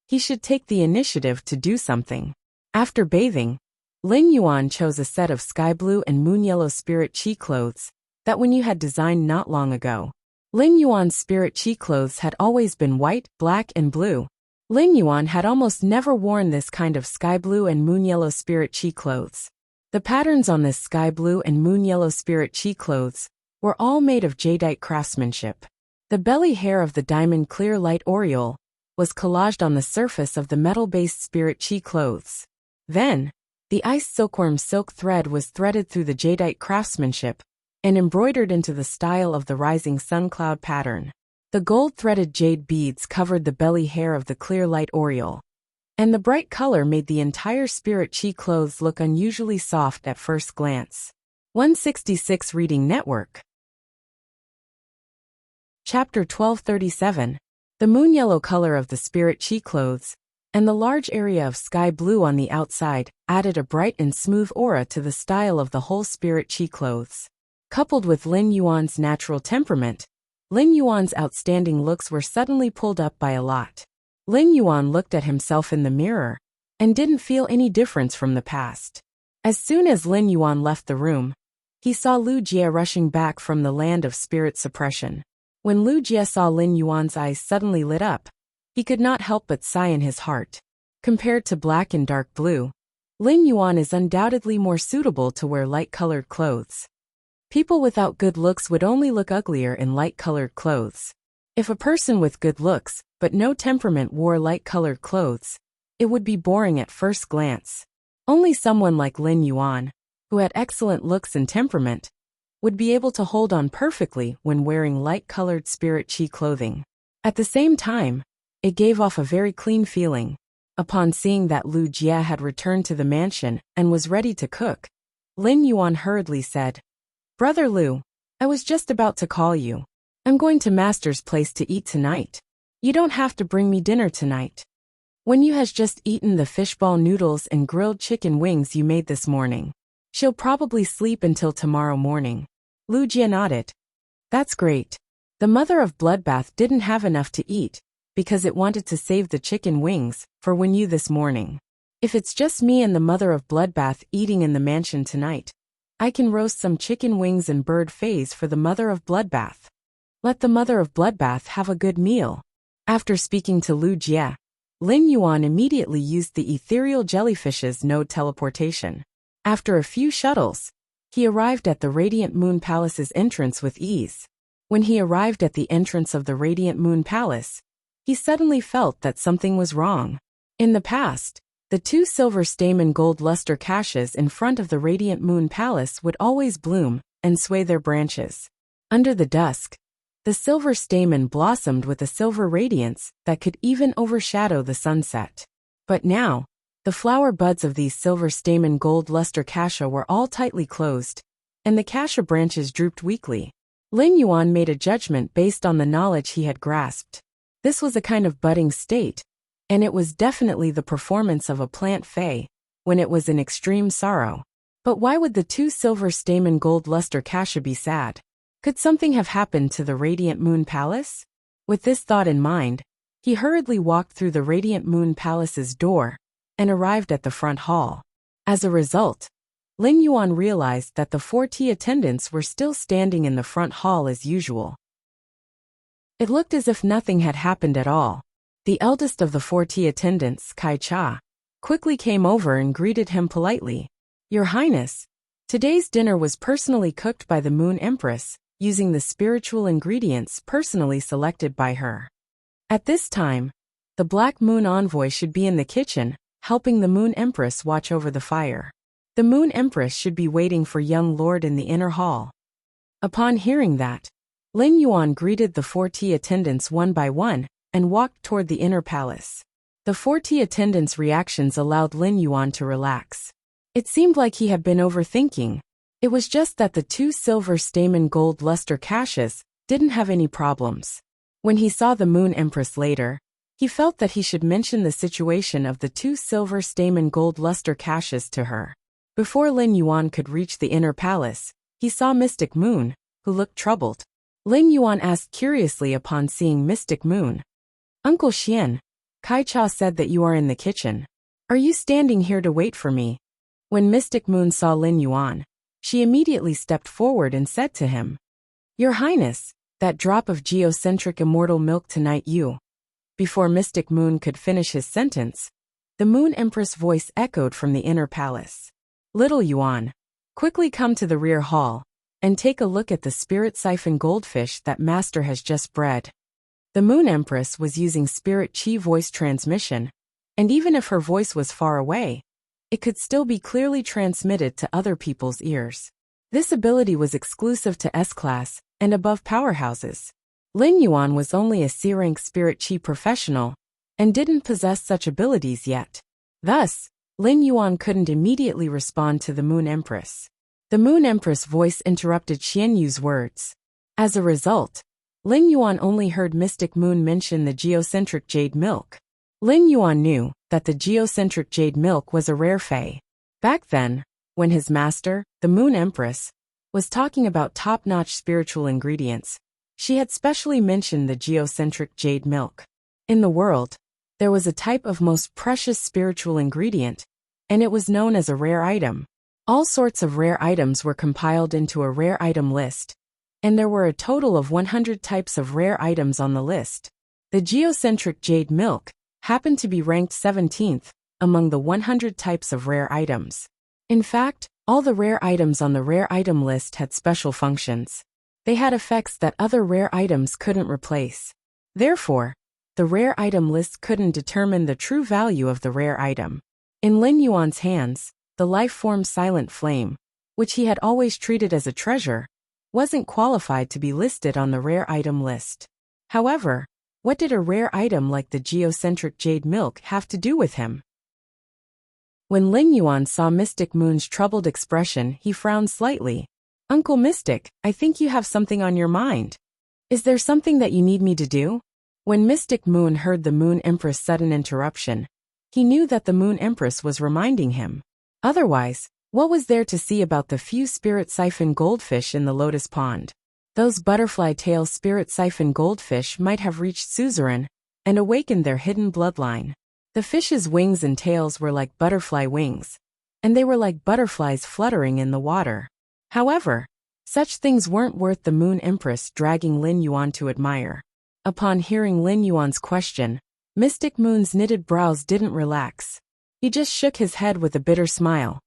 he should take the initiative to do something. After bathing, Lin Yuan chose a set of sky blue and moon yellow spirit chi clothes that Wen Yu had designed not long ago. Lin Yuan's spirit chi clothes had always been white, black, and blue. Lin Yuan had almost never worn this kind of sky blue and moon yellow spirit chi clothes. The patterns on this sky blue and moon yellow spirit chi clothes were all made of jadeite craftsmanship. The belly hair of the diamond clear light aureole was collaged on the surface of the metal-based spirit chi clothes. Then, the ice silkworm silk thread was threaded through the jadeite craftsmanship and embroidered into the style of the rising sun cloud pattern. The gold-threaded jade beads covered the belly hair of the clear light aureole, and the bright color made the entire spirit chi clothes look unusually soft at first glance. 166 Reading Network. Chapter 1237. The moon yellow color of the spirit chi clothes and the large area of sky blue on the outside added a bright and smooth aura to the style of the whole spirit chi clothes. Coupled with Lin Yuan's natural temperament, Lin Yuan's outstanding looks were suddenly pulled up by a lot. Lin Yuan looked at himself in the mirror and didn't feel any difference from the past. As soon as Lin Yuan left the room, he saw Lu Jie rushing back from the land of spirit suppression. When Lu Jie saw Lin Yuan's eyes suddenly lit up, he could not help but sigh in his heart. Compared to black and dark blue, Lin Yuan is undoubtedly more suitable to wear light-colored clothes. People without good looks would only look uglier in light-colored clothes. If a person with good looks, but no temperament wore light-colored clothes, it would be boring at first glance. Only someone like Lin Yuan, who had excellent looks and temperament, would be able to hold on perfectly when wearing light-colored spirit chi clothing. At the same time, it gave off a very clean feeling. Upon seeing that Lu Jie had returned to the mansion and was ready to cook, Lin Yuan hurriedly said, "Brother Lu, I was just about to call you. I'm going to Master's place to eat tonight. You don't have to bring me dinner tonight. Wen Yu has just eaten the fishball noodles and grilled chicken wings you made this morning. She'll probably sleep until tomorrow morning." Lu Jie nodded. "That's great. The mother of Bloodbath didn't have enough to eat, because it wanted to save the chicken wings for Wen Yu this morning. If it's just me and the mother of Bloodbath eating in the mansion tonight, I can roast some chicken wings and bird phase for the mother of Bloodbath. Let the mother of Bloodbath have a good meal." After speaking to Lu Jie, Lin Yuan immediately used the ethereal jellyfish's node teleportation. After a few shuttles, he arrived at the Radiant Moon Palace's entrance with ease. When he arrived at the entrance of the Radiant Moon Palace, he suddenly felt that something was wrong. In the past, The 2 silver stamen gold luster caches in front of the radiant moon palace would always bloom and sway their branches. Under the dusk, the silver stamen blossomed with a silver radiance that could even overshadow the sunset. But now, the flower buds of these silver stamen gold luster cassia were all tightly closed, and the cassia branches drooped weakly. Lin Yuan made a judgment based on the knowledge he had grasped. This was a kind of budding state, and it was definitely the performance of a plant fey, when it was in extreme sorrow. But why would the 2 silver stamen gold luster cassia be sad? Could something have happened to the radiant moon palace? With this thought in mind, he hurriedly walked through the radiant moon palace's door and arrived at the front hall. As a result, Lin Yuan realized that the 4 tea attendants were still standing in the front hall as usual. It looked as if nothing had happened at all. The eldest of the 4 tea attendants, Kai Cha, quickly came over and greeted him politely. "Your Highness, today's dinner was personally cooked by the Moon Empress, using the spiritual ingredients personally selected by her. At this time, the Black Moon Envoy should be in the kitchen, helping the Moon Empress watch over the fire. The Moon Empress should be waiting for young Lord in the inner hall." Upon hearing that, Lin Yuan greeted the 4 tea attendants one by one and walked toward the inner palace. The 4 tea attendants' reactions allowed Lin Yuan to relax. It seemed like he had been overthinking. It was just that the 2 silver stamen gold luster caches didn't have any problems. When he saw the Moon Empress later, he felt that he should mention the situation of the 2 silver stamen gold luster caches to her. Before Lin Yuan could reach the inner palace, he saw Mystic Moon, who looked troubled. Lin Yuan asked curiously upon seeing Mystic Moon, "Uncle Xian, Kai Cha said that you are in the kitchen. Are you standing here to wait for me?" When Mystic Moon saw Lin Yuan, she immediately stepped forward and said to him, "Your Highness, that drop of geocentric immortal milk tonight you." Before Mystic Moon could finish his sentence, the Moon Empress' voice echoed from the inner palace. "Little Yuan, quickly come to the rear hall and take a look at the spirit siphon goldfish that Master has just bred." The Moon Empress was using spirit chi voice transmission, and even if her voice was far away, it could still be clearly transmitted to other people's ears. This ability was exclusive to S-class and above powerhouses. Lin Yuan was only a C-rank spirit chi professional and didn't possess such abilities yet. Thus, Lin Yuan couldn't immediately respond to the Moon Empress. The Moon Empress' voice interrupted Xian Yu's words. As a result, Lin Yuan only heard Mystic Moon mention the geocentric jade milk. Lin Yuan knew that the geocentric jade milk was a rare fey. Back then, when his master, the Moon Empress, was talking about top-notch spiritual ingredients, she had specially mentioned the geocentric jade milk. In the world, there was a type of most precious spiritual ingredient, and it was known as a rare item. All sorts of rare items were compiled into a rare item list, and there were a total of 100 types of rare items on the list. The geocentric jade milk happened to be ranked 17th among the 100 types of rare items. In fact, all the rare items on the rare item list had special functions. They had effects that other rare items couldn't replace. Therefore, the rare item list couldn't determine the true value of the rare item. In Lin Yuan's hands, the life-form Silent Flame, which he had always treated as a treasure, wasn't qualified to be listed on the rare item list. However, what did a rare item like the geocentric jade milk have to do with him? When Lin Yuan saw Mystic Moon's troubled expression, he frowned slightly. "Uncle Mystic, I think you have something on your mind. Is there something that you need me to do?" When Mystic Moon heard the Moon Empress' sudden interruption, he knew that the Moon Empress was reminding him. Otherwise, what was there to see about the few spirit siphon goldfish in the lotus pond? Those butterfly tail spirit siphon goldfish might have reached suzerain and awakened their hidden bloodline. The fish's wings and tails were like butterfly wings, and they were like butterflies fluttering in the water. However, such things weren't worth the Moon Empress dragging Lin Yuan to admire. Upon hearing Lin Yuan's question, Mystic Moon's knitted brows didn't relax. He just shook his head with a bitter smile.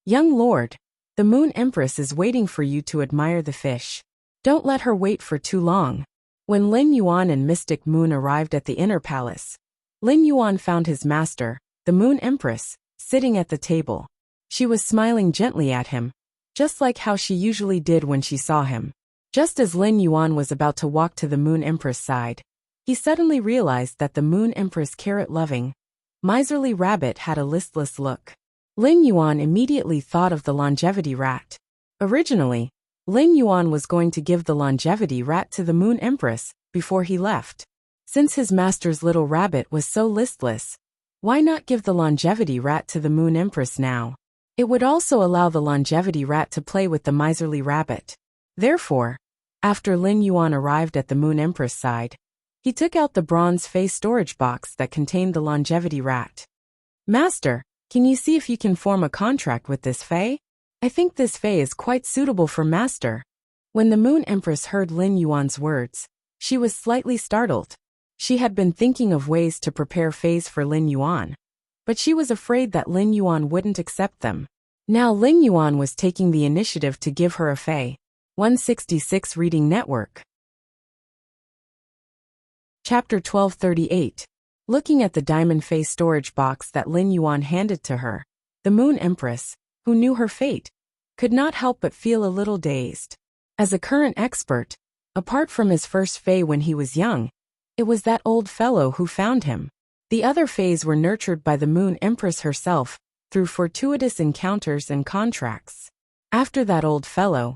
"Young lord, the Moon Empress is waiting for you to admire the fish. Don't let her wait for too long." When Lin Yuan and Mystic Moon arrived at the inner palace, Lin Yuan found his master, the Moon Empress, sitting at the table. She was smiling gently at him, just like how she usually did when she saw him. Just as Lin Yuan was about to walk to the Moon Empress' side, he suddenly realized that the Moon Empress' carrot-loving, miserly rabbit had a listless look. Lin Yuan immediately thought of the longevity rat. Originally, Lin Yuan was going to give the longevity rat to the Moon Empress before he left. Since his master's little rabbit was so listless, why not give the longevity rat to the Moon Empress now? It would also allow the longevity rat to play with the miserly rabbit. Therefore, after Lin Yuan arrived at the Moon Empress' side, he took out the bronze face storage box that contained the longevity rat. Master, can you see if you can form a contract with this Fae? I think this Fae is quite suitable for Master. When the Moon Empress heard Lin Yuan's words, she was slightly startled. She had been thinking of ways to prepare Faes for Lin Yuan, but she was afraid that Lin Yuan wouldn't accept them. Now Lin Yuan was taking the initiative to give her a Fae. 166 Reading Network. Chapter 1238. Looking at the diamond Fae storage box that Lin Yuan handed to her, the Moon Empress, who knew her fate, could not help but feel a little dazed. As a current expert, apart from his first Fae when he was young, it was that old fellow who found him. The other Faes were nurtured by the Moon Empress herself, through fortuitous encounters and contracts. After that old fellow,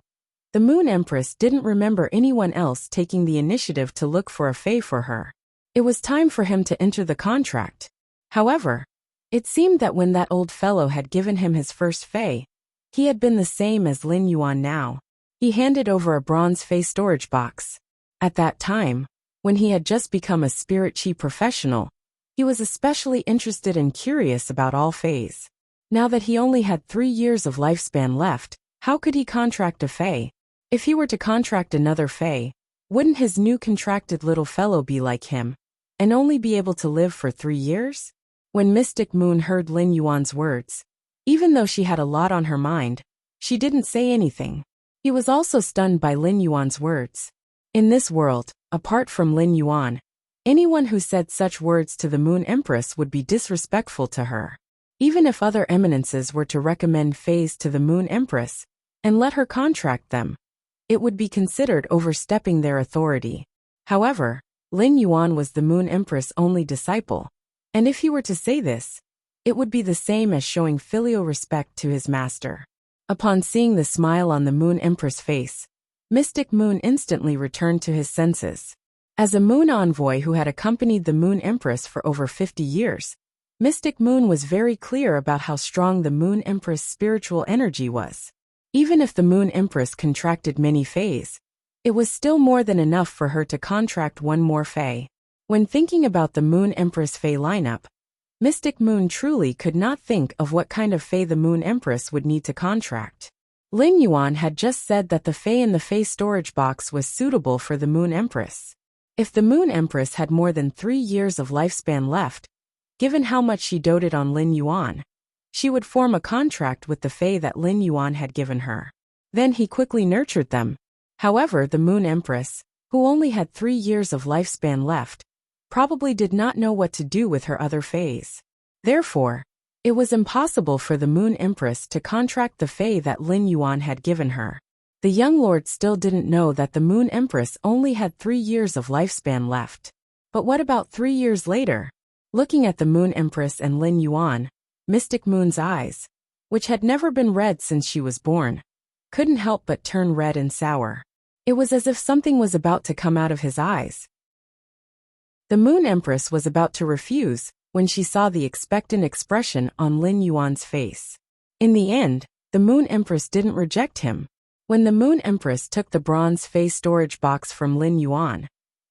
the Moon Empress didn't remember anyone else taking the initiative to look for a Fae for her. It was time for him to enter the contract. However, it seemed that when that old fellow had given him his first Fae, he had been the same as Lin Yuan now. He handed over a bronze Fae storage box. At that time, when he had just become a spirit chi professional, he was especially interested and curious about all Faes. Now that he only had 3 years of lifespan left, how could he contract a Fae? If he were to contract another Fae, wouldn't his new contracted little fellow be like him, and only be able to live for 3 years? When Mystic Moon heard Lin Yuan's words, even though she had a lot on her mind, she didn't say anything. He was also stunned by Lin Yuan's words. In this world, apart from Lin Yuan, anyone who said such words to the Moon Empress would be disrespectful to her. Even if other eminences were to recommend Faes to the Moon Empress and let her contract them, it would be considered overstepping their authority. However, Lin Yuan was the Moon Empress' only disciple, and if he were to say this, it would be the same as showing filial respect to his master. Upon seeing the smile on the Moon Empress' face, Mystic Moon instantly returned to his senses. As a moon envoy who had accompanied the Moon Empress for over 50 years, Mystic Moon was very clear about how strong the Moon Empress' spiritual energy was. Even if the Moon Empress contracted many Faes, it was still more than enough for her to contract one more Fae. When thinking about the Moon Empress Fae lineup, Mystic Moon truly could not think of what kind of Fae the Moon Empress would need to contract. Lin Yuan had just said that the Fae in the Fae storage box was suitable for the Moon Empress. If the Moon Empress had more than 3 years of lifespan left, given how much she doted on Lin Yuan, she would form a contract with the Fae that Lin Yuan had given her. Then he quickly nurtured them. However, the Moon Empress, who only had 3 years of lifespan left, probably did not know what to do with her other Faes. Therefore, it was impossible for the Moon Empress to contract the Fae that Lin Yuan had given her. The young lord still didn't know that the Moon Empress only had 3 years of lifespan left. But what about 3 years later? Looking at the Moon Empress and Lin Yuan, Mystic Moon's eyes, which had never been red since she was born, couldn't help but turn red and sour. It was as if something was about to come out of his eyes. The Moon Empress was about to refuse when she saw the expectant expression on Lin Yuan's face. In the end, the Moon Empress didn't reject him. When the Moon Empress took the bronze Fae storage box from Lin Yuan,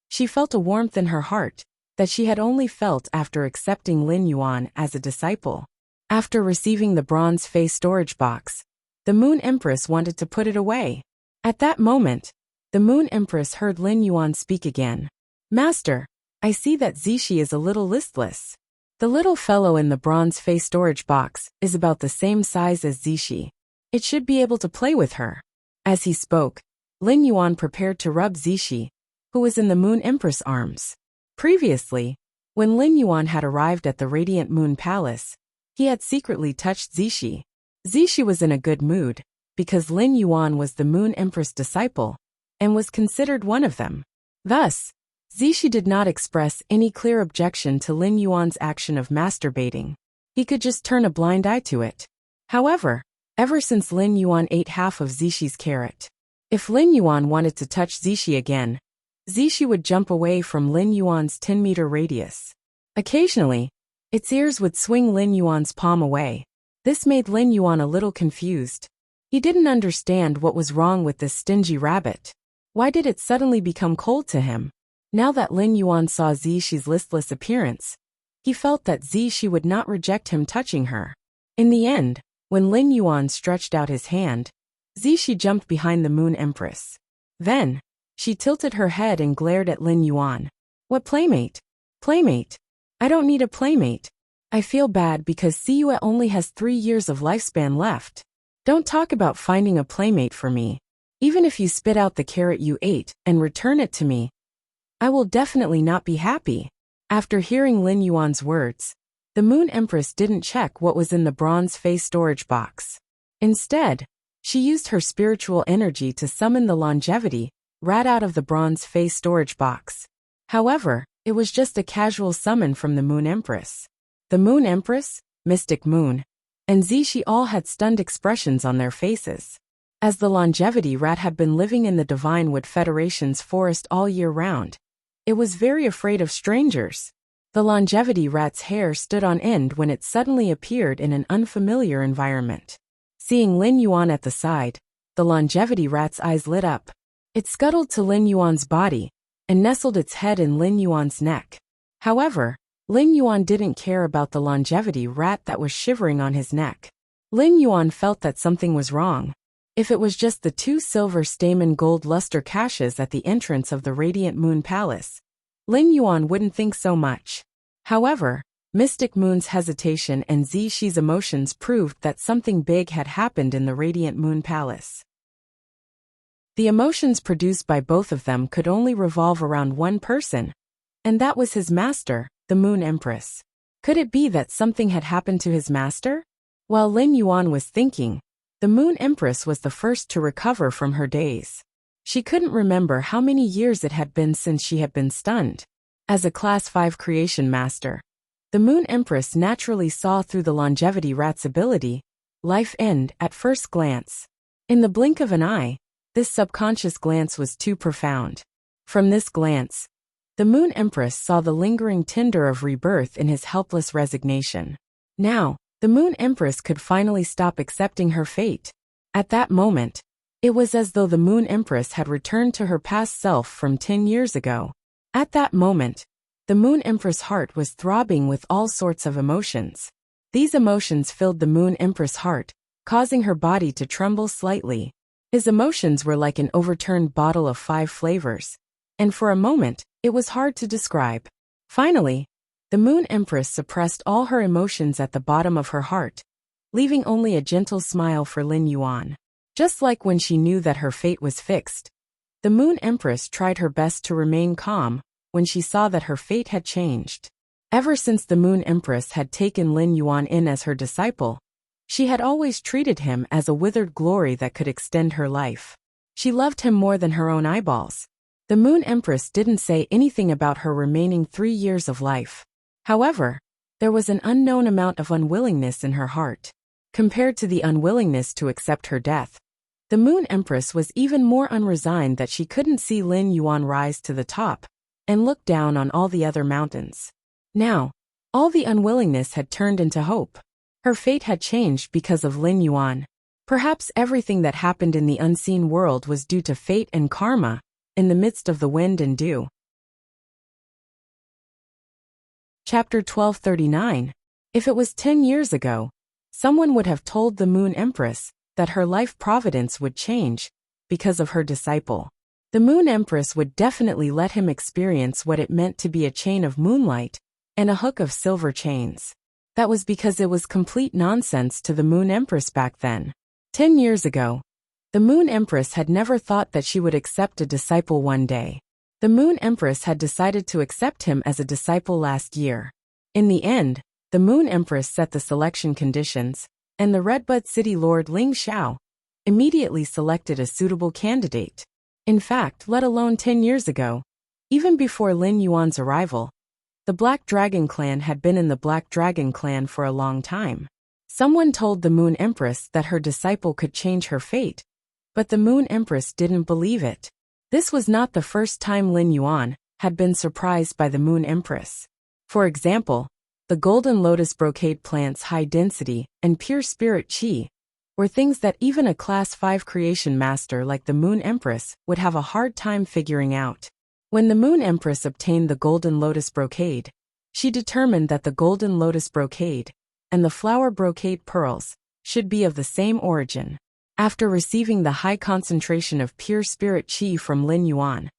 she felt a warmth in her heart that she had only felt after accepting Lin Yuan as a disciple. After receiving the bronze Fae storage box, the Moon Empress wanted to put it away. At that moment, the Moon Empress heard Lin Yuan speak again. Master, I see that Zishi is a little listless. The little fellow in the bronze Fae storage box is about the same size as Zishi. It should be able to play with her. As he spoke, Lin Yuan prepared to rub Zishi, who was in the Moon Empress' arms. Previously, When Lin Yuan had arrived at the Radiant Moon Palace, he had secretly touched Zishi. Zishi was in a good mood, because Lin Yuan was the Moon Empress disciple, and was considered one of them. Thus, Zishi did not express any clear objection to Lin Yuan's action of masturbating. He could just turn a blind eye to it. However, ever since Lin Yuan ate half of Zishi's carrot, if Lin Yuan wanted to touch Zishi again, Zishi would jump away from Lin Yuan's 10-meter radius. Occasionally, its ears would swing Lin Yuan's palm away. This made Lin Yuan a little confused. He didn't understand what was wrong with this stingy rabbit. Why did it suddenly become cold to him? Now that Lin Yuan saw Zishi's listless appearance, he felt that Zishi would not reject him touching her. In the end, when Lin Yuan stretched out his hand, Zishi jumped behind the Moon Empress. Then, she tilted her head and glared at Lin Yuan. What playmate? Playmate? I don't need a playmate. I feel bad because Siyue only has 3 years of lifespan left. Don't talk about finding a playmate for me. Even if you spit out the carrot you ate and return it to me, I will definitely not be happy. After hearing Lin Yuan's words, the Moon Empress didn't check what was in the bronze face storage box. Instead, she used her spiritual energy to summon the longevity rat out of the bronze face storage box. However, it was just a casual summon from the Moon Empress. The Moon Empress, Mystic Moon, and Zishi all had stunned expressions on their faces. As the longevity rat had been living in the Divine Wood Federation's forest all year round, it was very afraid of strangers. The longevity rat's hair stood on end when it suddenly appeared in an unfamiliar environment. Seeing Lin Yuan at the side, the longevity rat's eyes lit up. It scuttled to Lin Yuan's body and nestled its head in Lin Yuan's neck. However, Lin Yuan didn't care about the longevity rat that was shivering on his neck. Lin Yuan felt that something was wrong. If it was just the 2 silver stamen gold luster caches at the entrance of the Radiant Moon Palace, Lin Yuan wouldn't think so much. However, Mystic Moon's hesitation and Zishi's emotions proved that something big had happened in the Radiant Moon Palace. The emotions produced by both of them could only revolve around one person, and that was his master, the Moon Empress. Could it be that something had happened to his master? While Lin Yuan was thinking, the Moon Empress was the first to recover from her daze. She couldn't remember how many years it had been since she had been stunned. As a Class 5 creation master, the Moon Empress naturally saw through the longevity rat's ability, life end, at first glance. In the blink of an eye, this subconscious glance was too profound. From this glance, the Moon Empress saw the lingering tinder of rebirth in his helpless resignation. Now, the Moon Empress could finally stop accepting her fate. At that moment, it was as though the Moon Empress had returned to her past self from 10 years ago. At that moment, the Moon Empress' heart was throbbing with all sorts of emotions. These emotions filled the Moon Empress' heart, causing her body to tremble slightly. His emotions were like an overturned bottle of 5 flavors, and for a moment, it was hard to describe. Finally, the Moon Empress suppressed all her emotions at the bottom of her heart, leaving only a gentle smile for Lin Yuan. Just like when she knew that her fate was fixed, the Moon Empress tried her best to remain calm when she saw that her fate had changed. Ever since the Moon Empress had taken Lin Yuan in as her disciple, she had always treated him as a withered glory that could extend her life. She loved him more than her own eyeballs. The Moon Empress didn't say anything about her remaining 3 years of life. However, there was an unknown amount of unwillingness in her heart. Compared to the unwillingness to accept her death, the Moon Empress was even more unresigned that she couldn't see Lin Yuan rise to the top and look down on all the other mountains. Now, all the unwillingness had turned into hope. Her fate had changed because of Lin Yuan. Perhaps everything that happened in the unseen world was due to fate and karma, in the midst of the wind and dew. Chapter 1239. If it was 10 years ago, someone would have told the Moon Empress that her life providence would change because of her disciple. The Moon Empress would definitely let him experience what it meant to be a chain of moonlight and a hook of silver chains. That was because it was complete nonsense to the Moon Empress back then. 10 years ago, the Moon Empress had never thought that she would accept a disciple one day. The Moon Empress had decided to accept him as a disciple last year. In the end, the Moon Empress set the selection conditions, and the Redbud City Lord Ling Xiao immediately selected a suitable candidate. In fact, let alone 10 years ago, even before Lin Yuan's arrival, the Black Dragon clan had been in the Black Dragon clan for a long time. Someone told the Moon Empress that her disciple could change her fate, but the Moon Empress didn't believe it. This was not the first time Lin Yuan had been surprised by the Moon Empress. For example, the Golden Lotus Brocade plant's high density and pure spirit qi were things that even a Class 5 creation master like the Moon Empress would have a hard time figuring out. When the Moon Empress obtained the Golden Lotus Brocade, she determined that the Golden Lotus Brocade and the Flower Brocade pearls should be of the same origin. After receiving the high concentration of pure spirit qi from Lin Yuan,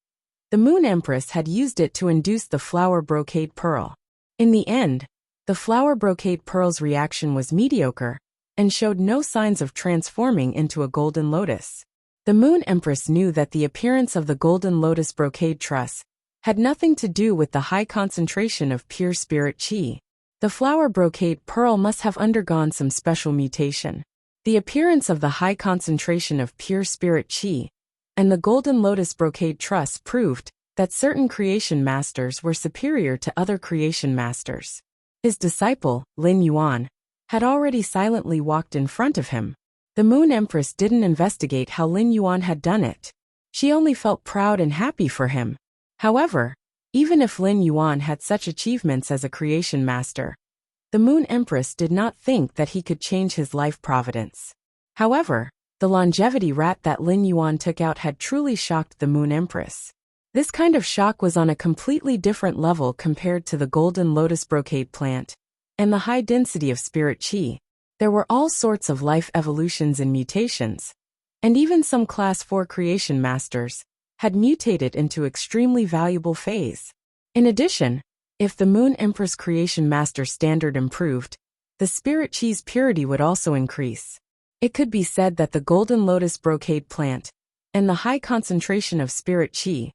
the Moon Empress had used it to induce the Flower Brocade pearl. In the end, the Flower Brocade pearl's reaction was mediocre and showed no signs of transforming into a golden lotus. The Moon Empress knew that the appearance of the Golden Lotus Brocade truss had nothing to do with the high concentration of pure spirit qi. The Flower Brocade pearl must have undergone some special mutation. The appearance of the high concentration of pure spirit qi and the Golden Lotus Brocade truss proved that certain creation masters were superior to other creation masters. His disciple, Lin Yuan, had already silently walked in front of him. The Moon Empress didn't investigate how Lin Yuan had done it. She only felt proud and happy for him. However, even if Lin Yuan had such achievements as a creation master, the Moon Empress did not think that he could change his life providence. However, the longevity rat that Lin Yuan took out had truly shocked the Moon Empress. This kind of shock was on a completely different level compared to the Golden Lotus Brocade plant and the high density of spirit qi. There were all sorts of life evolutions and mutations, and even some Class 4 creation masters had mutated into extremely valuable phase. In addition, if the Moon Empress creation master standard improved, the spirit qi's purity would also increase. It could be said that the Golden Lotus Brocade plant and the high concentration of spirit qi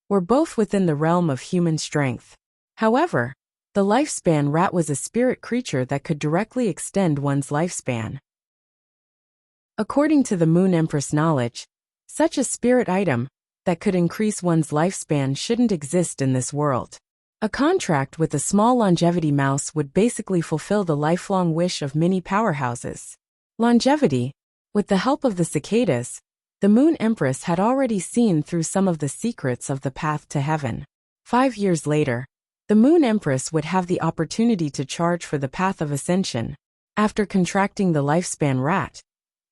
were both within the realm of human strength. However, the lifespan rat was a spirit creature that could directly extend one's lifespan. According to the Moon Empress knowledge, such a spirit item that could increase one's lifespan shouldn't exist in this world. A contract with a small longevity mouse would basically fulfill the lifelong wish of many powerhouses. Longevity. With the help of the cicadas, the Moon Empress had already seen through some of the secrets of the path to heaven. 5 years later, the Moon Empress would have the opportunity to charge for the path of ascension. After contracting the lifespan rat,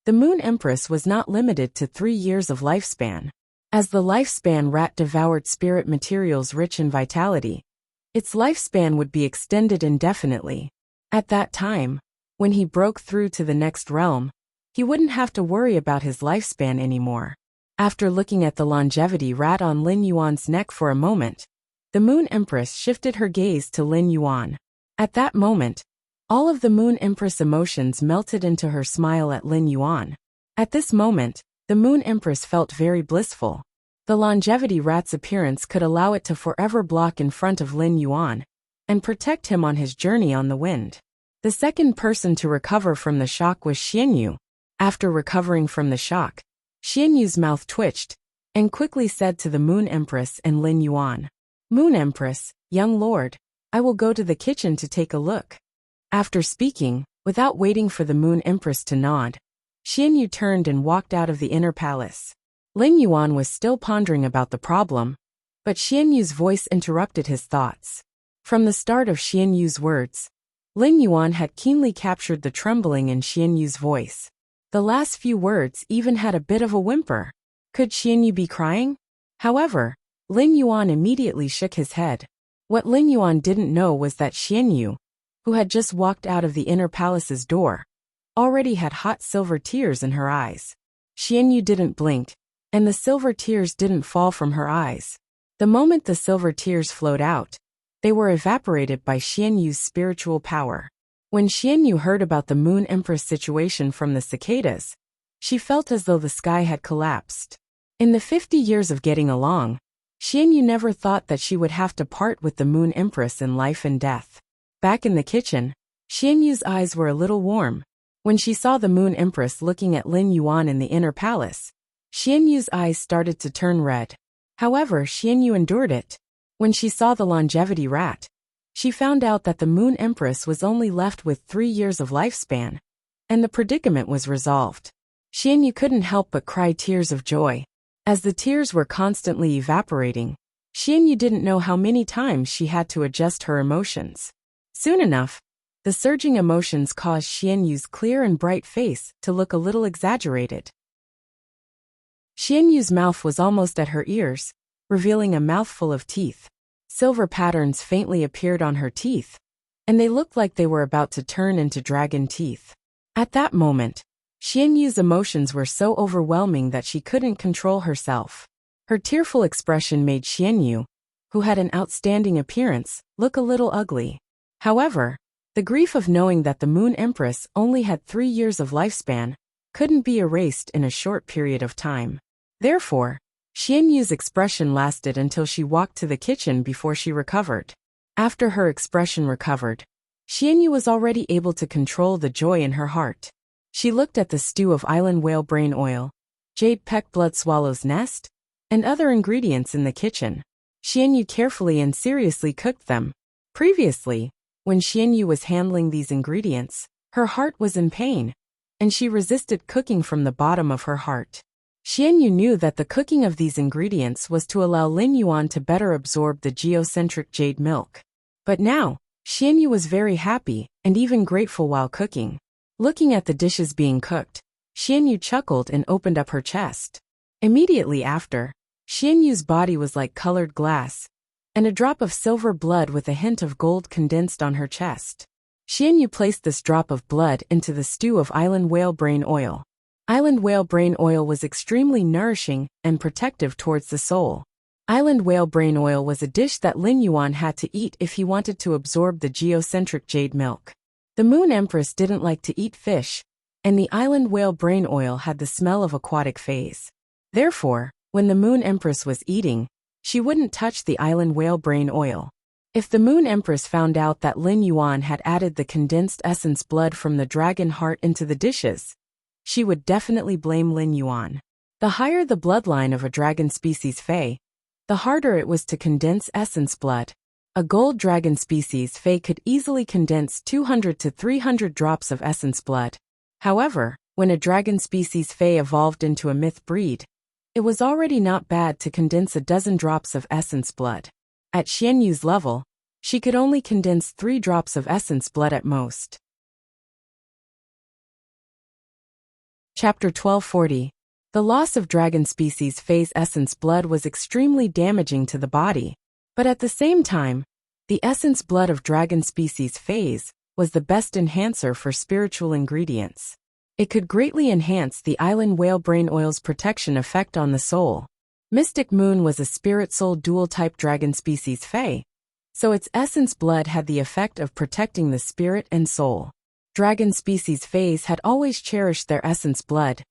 the Moon Empress was not limited to 3 years of lifespan. As the lifespan rat devoured spirit materials rich in vitality, its lifespan would be extended indefinitely. At that time, when he broke through to the next realm, he wouldn't have to worry about his lifespan anymore. After looking at the longevity rat on Lin Yuan's neck for a moment, the Moon Empress shifted her gaze to Lin Yuan. At that moment, all of the Moon Empress emotions melted into her smile at Lin Yuan. At this moment, the Moon Empress felt very blissful. The longevity rat's appearance could allow it to forever block in front of Lin Yuan and protect him on his journey on the wind. The second person to recover from the shock was Xianyu. After recovering from the shock, Xianyu's mouth twitched and quickly said to the Moon Empress and Lin Yuan, "Moon Empress, young lord, I will go to the kitchen to take a look." After speaking, without waiting for the Moon Empress to nod, Xianyu turned and walked out of the inner palace. Lin Yuan was still pondering about the problem, but Xianyu's voice interrupted his thoughts. From the start of Xianyu's words, Lin Yuan had keenly captured the trembling in Xianyu's voice. The last few words even had a bit of a whimper. Could Xianyu be crying? However, Lin Yuan immediately shook his head. What Lin Yuan didn't know was that Xianyu, who had just walked out of the inner palace's door, already had hot silver tears in her eyes. Xianyu didn't blink, and the silver tears didn't fall from her eyes. The moment the silver tears flowed out, they were evaporated by Xianyu's spiritual power. When Xianyu heard about the Moon Empress situation from the cicadas, she felt as though the sky had collapsed. In the 50 years of getting along, Xianyu never thought that she would have to part with the Moon Empress in life and death. Back in the kitchen, Xianyu's eyes were a little warm. When she saw the Moon Empress looking at Lin Yuan in the inner palace, Xianyu's eyes started to turn red. However, Xianyu endured it. When she saw the longevity rat, she found out that the Moon Empress was only left with 3 years of lifespan, and the predicament was resolved. Xianyu couldn't help but cry tears of joy. As the tears were constantly evaporating, Xianyu didn't know how many times she had to adjust her emotions. Soon enough, the surging emotions caused Xianyu's clear and bright face to look a little exaggerated. Xianyu's mouth was almost at her ears, revealing a mouthful of teeth. Silver patterns faintly appeared on her teeth, and they looked like they were about to turn into dragon teeth. At that moment, Xianyu's emotions were so overwhelming that she couldn't control herself. Her tearful expression made Xianyu, who had an outstanding appearance, look a little ugly. However, the grief of knowing that the Moon Empress only had 3 years of lifespan couldn't be erased in a short period of time. Therefore, Xianyu's expression lasted until she walked to the kitchen before she recovered. After her expression recovered, Xianyu was already able to control the joy in her heart. She looked at the stew of island whale brain oil, jade peck blood swallow's nest, and other ingredients in the kitchen. Xianyu carefully and seriously cooked them. Previously, when Xianyu was handling these ingredients, her heart was in pain, and she resisted cooking from the bottom of her heart. Xianyu knew that the cooking of these ingredients was to allow Lin Yuan to better absorb the geocentric jade milk. But now, Xianyu was very happy and even grateful while cooking. Looking at the dishes being cooked, Xianyu chuckled and opened up her chest. Immediately after, Xianyu's body was like colored glass, and a drop of silver blood with a hint of gold condensed on her chest. Xianyu placed this drop of blood into the stew of island whale brain oil. Island whale brain oil was extremely nourishing and protective towards the soul. Island whale brain oil was a dish that Lin Yuan had to eat if he wanted to absorb the geocentric jade milk. The Moon Empress didn't like to eat fish, and the island whale brain oil had the smell of aquatic phase. Therefore, when the Moon Empress was eating, she wouldn't touch the island whale brain oil. If the Moon Empress found out that Lin Yuan had added the condensed essence blood from the dragon heart into the dishes, she would definitely blame Lin Yuan. The higher the bloodline of a dragon species Fae, the harder it was to condense essence blood. A gold dragon species Fae could easily condense 200 to 300 drops of essence blood. However, when a dragon species Fae evolved into a myth breed, it was already not bad to condense a dozen drops of essence blood. At Xianyu's level, she could only condense 3 drops of essence blood at most. Chapter 1240. The loss of dragon species Fae's essence blood was extremely damaging to the body, but at the same time, the essence blood of dragon species Fae's was the best enhancer for spiritual ingredients. It could greatly enhance the island whale brain oil's protection effect on the soul. Mystic Moon was a spirit soul dual-type dragon species Fae, so its essence blood had the effect of protecting the spirit and soul. Dragon species Faes had always cherished their essence blood,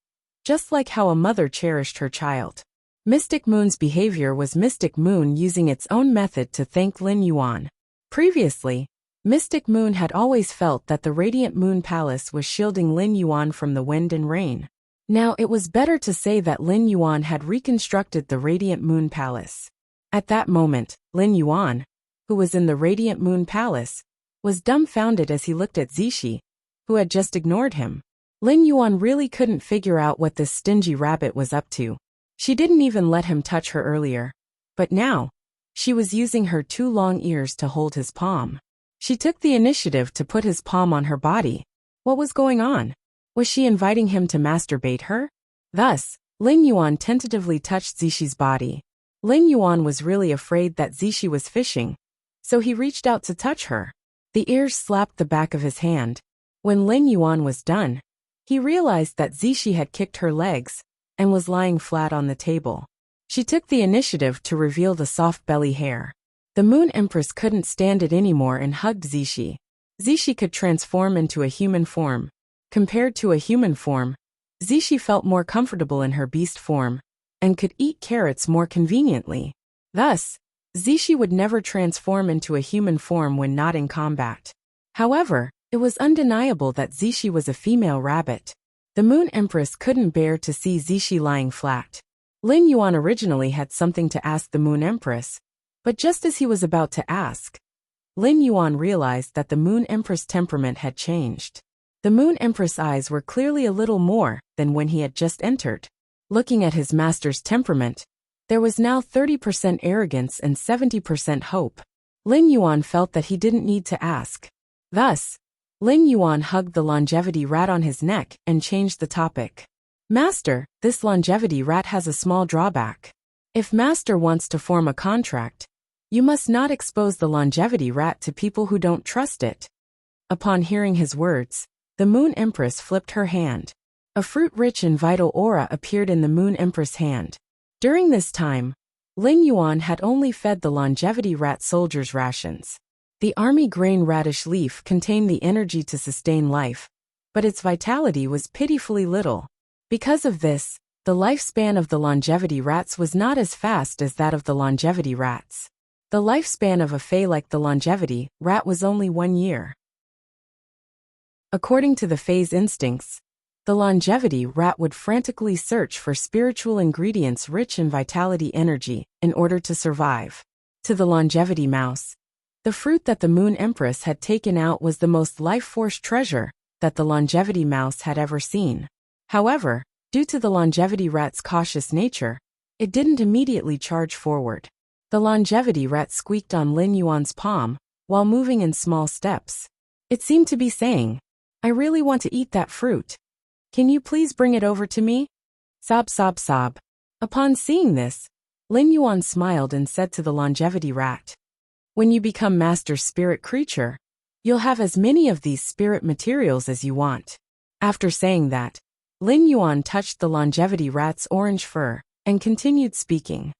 just like how a mother cherished her child. Mystic Moon's behavior was Mystic Moon using its own method to thank Lin Yuan. Previously, Mystic Moon had always felt that the Radiant Moon Palace was shielding Lin Yuan from the wind and rain. Now it was better to say that Lin Yuan had reconstructed the Radiant Moon Palace. At that moment, Lin Yuan, who was in the Radiant Moon Palace, was dumbfounded as he looked at Zishi, who had just ignored him. Lin Yuan really couldn't figure out what this stingy rabbit was up to. She didn't even let him touch her earlier. But now, she was using her 2 long ears to hold his palm. She took the initiative to put his palm on her body. What was going on? Was she inviting him to masturbate her? Thus, Lin Yuan tentatively touched Zishi's body. Lin Yuan was really afraid that Zishi was fishing, so he reached out to touch her. The ears slapped the back of his hand. When Lin Yuan was done, he realized that Zishi had kicked her legs and was lying flat on the table. She took the initiative to reveal the soft belly hair. The Moon Empress couldn't stand it anymore and hugged Zishi. Zishi could transform into a human form. Compared to a human form, Zishi felt more comfortable in her beast form and could eat carrots more conveniently. Thus, Zishi would never transform into a human form when not in combat. However, it was undeniable that Zishi was a female rabbit. The Moon Empress couldn't bear to see Zishi lying flat. Lin Yuan originally had something to ask the Moon Empress, but just as he was about to ask, Lin Yuan realized that the Moon Empress' temperament had changed. The Moon Empress' eyes were clearly a little more than when he had just entered. Looking at his master's temperament, there was now 30% arrogance and 70% hope. Lin Yuan felt that he didn't need to ask. Thus, Lin Yuan hugged the longevity rat on his neck and changed the topic. Master, this longevity rat has a small drawback. If Master wants to form a contract, you must not expose the longevity rat to people who don't trust it. Upon hearing his words, the Moon Empress flipped her hand. A fruit-rich and vital aura appeared in the Moon Empress' hand. During this time, Lin Yuan had only fed the longevity rat soldiers rations. The army grain radish leaf contained the energy to sustain life, but its vitality was pitifully little. Because of this, the lifespan of the longevity rats was not as fast as that of the longevity rats. The lifespan of a fae like the longevity rat was only 1 year. According to the fae's instincts, the longevity rat would frantically search for spiritual ingredients rich in vitality energy in order to survive. To the longevity mouse, the fruit that the Moon Empress had taken out was the most life-force treasure that the longevity mouse had ever seen. However, due to the longevity rat's cautious nature, it didn't immediately charge forward. The longevity rat squeaked on Lin Yuan's palm while moving in small steps. It seemed to be saying, "I really want to eat that fruit. Can you please bring it over to me?" Sob, sob, sob. Upon seeing this, Lin Yuan smiled and said to the longevity rat, "When you become Master's spirit creature, you'll have as many of these spirit materials as you want." After saying that, Lin Yuan touched the longevity rat's orange fur and continued speaking.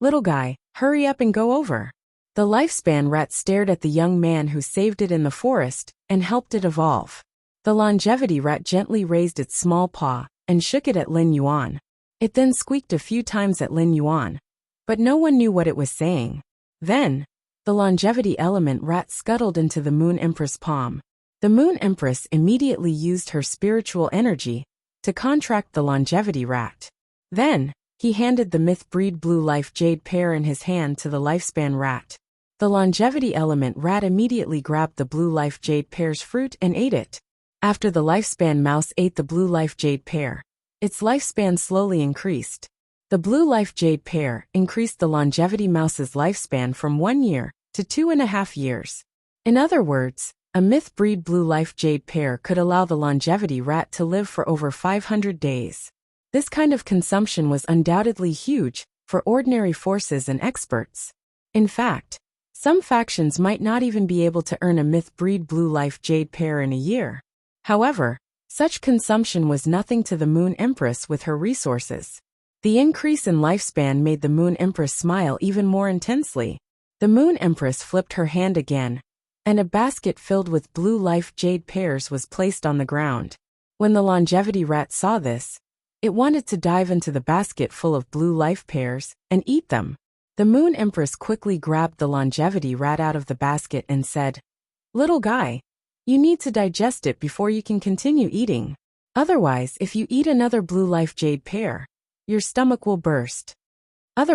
"Little guy, hurry up and go over." The lifespan rat stared at the young man who saved it in the forest and helped it evolve. The longevity rat gently raised its small paw and shook it at Lin Yuan. It then squeaked a few times at Lin Yuan, but no one knew what it was saying. Then, the longevity element rat scuttled into the Moon Empress' palm. The Moon Empress immediately used her spiritual energy to contract the longevity rat. Then, he handed the myth breed blue life jade pear in his hand to the lifespan rat. The longevity element rat immediately grabbed the blue life jade pear's fruit and ate it. After the lifespan mouse ate the blue life jade pear, its lifespan slowly increased. The blue life jade pear increased the longevity mouse's lifespan from 1 year to 2.5 years. In other words, a myth breed blue life jade pear could allow the longevity rat to live for over 500 days. This kind of consumption was undoubtedly huge for ordinary forces and experts. In fact, some factions might not even be able to earn a myth breed blue life jade pear in a year. However, such consumption was nothing to the Moon Empress with her resources. The increase in lifespan made the Moon Empress smile even more intensely. The Moon Empress flipped her hand again, and a basket filled with blue life jade pears was placed on the ground. When the longevity rat saw this, it wanted to dive into the basket full of blue life pears and eat them. The Moon Empress quickly grabbed the longevity rat out of the basket and said, "Little guy, you need to digest it before you can continue eating. Otherwise, if you eat another blue life jade pear, your stomach will burst. Your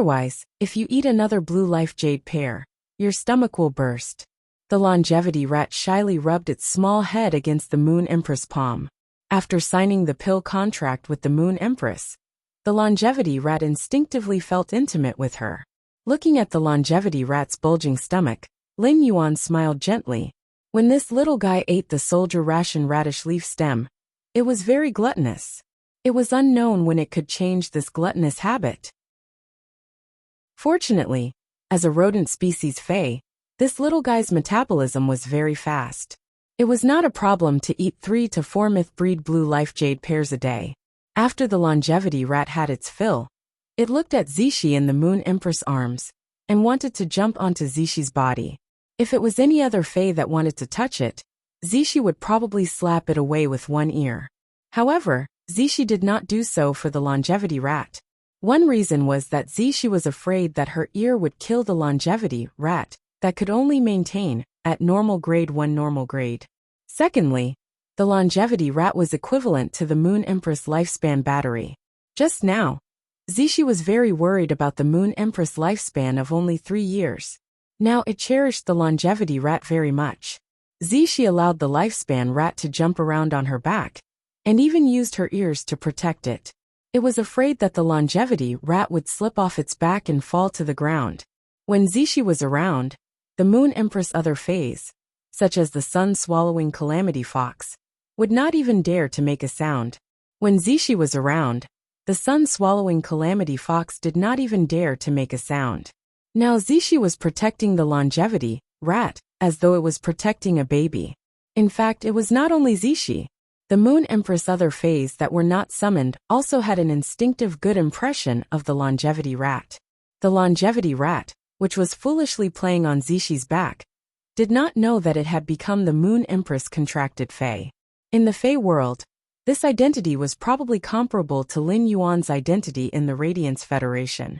stomach will burst." The longevity rat shyly rubbed its small head against the Moon Empress' palm. After signing the pill contract with the Moon Empress, the longevity rat instinctively felt intimate with her. Looking at the longevity rat's bulging stomach, Lin Yuan smiled gently. When this little guy ate the soldier ration radish leaf stem, it was very gluttonous. It was unknown when it could change this gluttonous habit. Fortunately, as a rodent species fae, this little guy's metabolism was very fast. It was not a problem to eat 3 to 4 myth breed blue life jade pears a day. After the longevity rat had its fill, it looked at Zishi in the Moon Empress' arms and wanted to jump onto Zishi's body. If it was any other fae that wanted to touch it, Zishi would probably slap it away with one ear. However, Zishi did not do so for the longevity rat. One reason was that Zishi was afraid that her ear would kill the longevity rat that could only maintain at normal grade 1 normal grade. Secondly, the longevity rat was equivalent to the Moon Empress lifespan battery. Just now, Zishi was very worried about the Moon Empress lifespan of only 3 years. Now it cherished the longevity rat very much. Zishi allowed the lifespan rat to jump around on her back, and even used her ears to protect it. It was afraid that the longevity rat would slip off its back and fall to the ground. When Zishi was around, the Moon Empress other phase, such as the sun-swallowing calamity fox, would not even dare to make a sound. When Zishi was around, the sun-swallowing calamity fox did not even dare to make a sound. Now Zishi was protecting the longevity rat as though it was protecting a baby. In fact, it was not only Zishi. The Moon Empress other phase that were not summoned also had an instinctive good impression of the longevity rat. The longevity rat, which was foolishly playing on Zishi's back, did not know that it had become the Moon Empress contracted Fae. In the Fae world, this identity was probably comparable to Lin Yuan's identity in the Radiance Federation.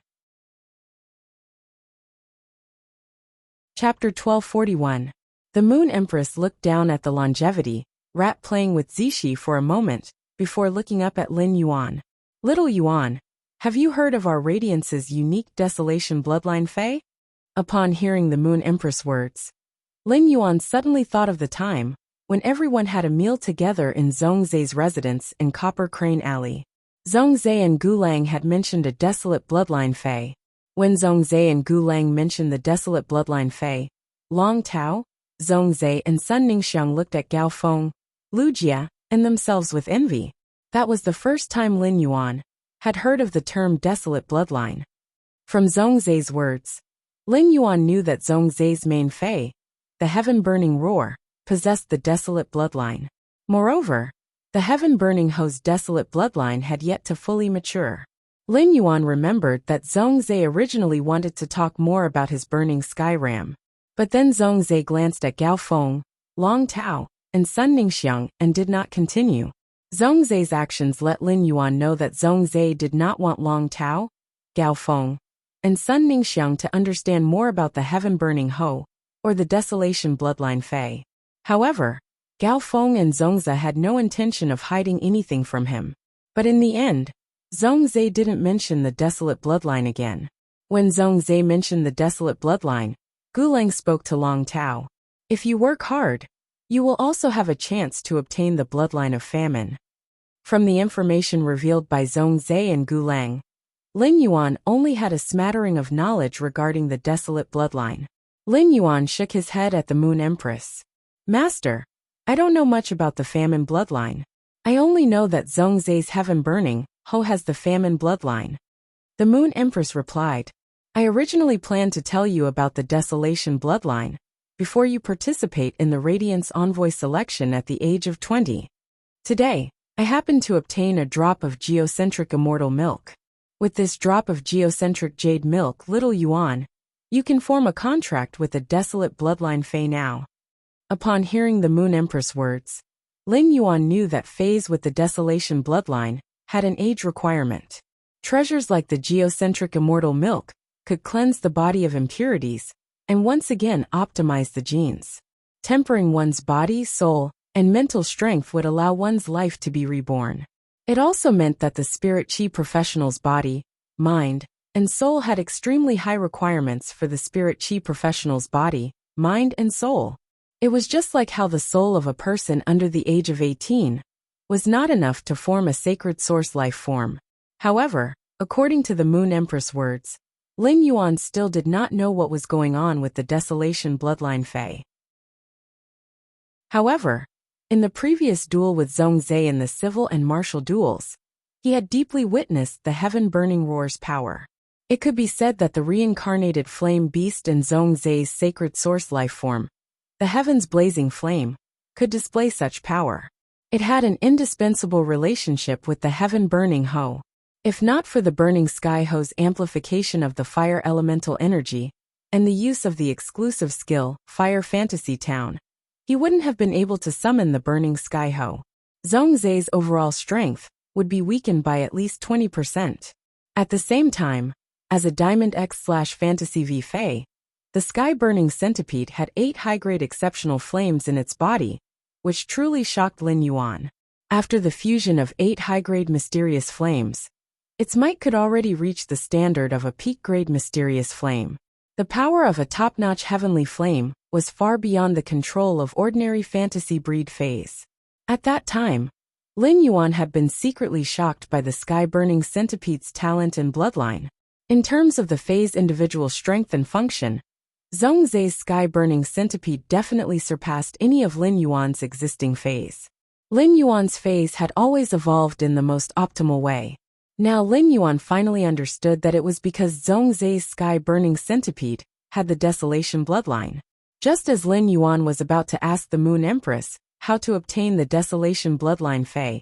Chapter 1241. The Moon Empress looked down at the longevity rat playing with Zishi for a moment, before looking up at Lin Yuan. Little Yuan, have you heard of our Radiance's unique Desolation bloodline Fae? Upon hearing the Moon Empress words, Lin Yuan suddenly thought of the time when everyone had a meal together in Zhongzhe's residence in Copper Crane Alley. Zhongzhe and Gulang had mentioned a desolate bloodline Fae. When Zhongzhe and Gulang mentioned the desolate bloodline Fae, Long Tao, Zhongzhe and Sun Ningxiang looked at Gao Feng, Lu Jia, and themselves with envy. That was the first time Lin Yuan had heard of the term desolate bloodline. From Zhongzhe's words, Lin Yuan knew that Zhongzhe's main Fae, the heaven-burning roar, possessed the desolate bloodline. Moreover, the heaven-burning Ho's desolate bloodline had yet to fully mature. Lin Yuan remembered that Zhongzhe originally wanted to talk more about his burning sky ram. But then Zhongzhe glanced at Gao Feng, Long Tao, and Sun Ningxiang and did not continue. Zhongzhe's actions let Lin Yuan know that Zhongzhe did not want Long Tao, Gao Feng, and Sun Ningxiang to understand more about the heaven-burning Ho, or the Desolation bloodline Fae. However, Gao Feng and Zhongzhe had no intention of hiding anything from him. But in the end, Zhongzhe didn't mention the desolate bloodline again. When Zhongzhe mentioned the desolate bloodline, Gulang spoke to Long Tao. If you work hard, you will also have a chance to obtain the bloodline of famine. From the information revealed by Zhongzhe and Gulang, Lin Yuan only had a smattering of knowledge regarding the desolate bloodline. Lin Yuan shook his head at the Moon Empress. Master, I don't know much about the famine bloodline. I only know that Zhongzhe's heaven-burning Ho has the famine bloodline. The Moon Empress replied, I originally planned to tell you about the Desolation bloodline before you participate in the Radiance Envoy selection at the age of 20. Today, I happened to obtain a drop of geocentric immortal milk. With this drop of geocentric jade milk, Little Yuan, you can form a contract with the desolate bloodline Fae now. Upon hearing the Moon Empress words, Lin Yuan knew that Faes with the Desolation bloodline had an age requirement. Treasures like the geocentric immortal milk could cleanse the body of impurities and once again optimize the genes. Tempering one's body, soul, and mental strength would allow one's life to be reborn. It also meant that the spirit chi professional's body, mind, and soul had extremely high requirements for the spirit chi professional's body, mind, and soul. It was just like how the soul of a person under the age of 18 was not enough to form a sacred source life form. However, according to the Moon Empress words, Lin Yuan still did not know what was going on with the Desolation bloodline Fae. However, in the previous duel with Zhongzhe in the civil and martial duels, he had deeply witnessed the heaven-burning roar's power. It could be said that the reincarnated flame beast in Zhongzhe's sacred source life form, the heaven's blazing flame, could display such power. It had an indispensable relationship with the heaven-burning Ho. If not for the burning sky Ho's amplification of the fire elemental energy, and the use of the exclusive skill, Fire Fantasy Town, he wouldn't have been able to summon the burning sky Ho. Zhongzhe's overall strength would be weakened by at least 20%. At the same time, as a Diamond X/Fantasy V Fae, the sky-burning centipede had 8 high-grade exceptional flames in its body, which truly shocked Lin Yuan. After the fusion of 8 high-grade mysterious flames, its might could already reach the standard of a peak-grade mysterious flame. The power of a top-notch heavenly flame was far beyond the control of ordinary fantasy breed Faes. At that time, Lin Yuan had been secretly shocked by the sky-burning centipede's talent and bloodline. In terms of the Fae's individual strength and function, Zhongzhe's sky-burning centipede definitely surpassed any of Lin Yuan's existing Faes. Lin Yuan's Faes had always evolved in the most optimal way. Now Lin Yuan finally understood that it was because Zhongzhe's sky-burning centipede had the Desolation bloodline. Just as Lin Yuan was about to ask the Moon Empress how to obtain the Desolation bloodline Fae,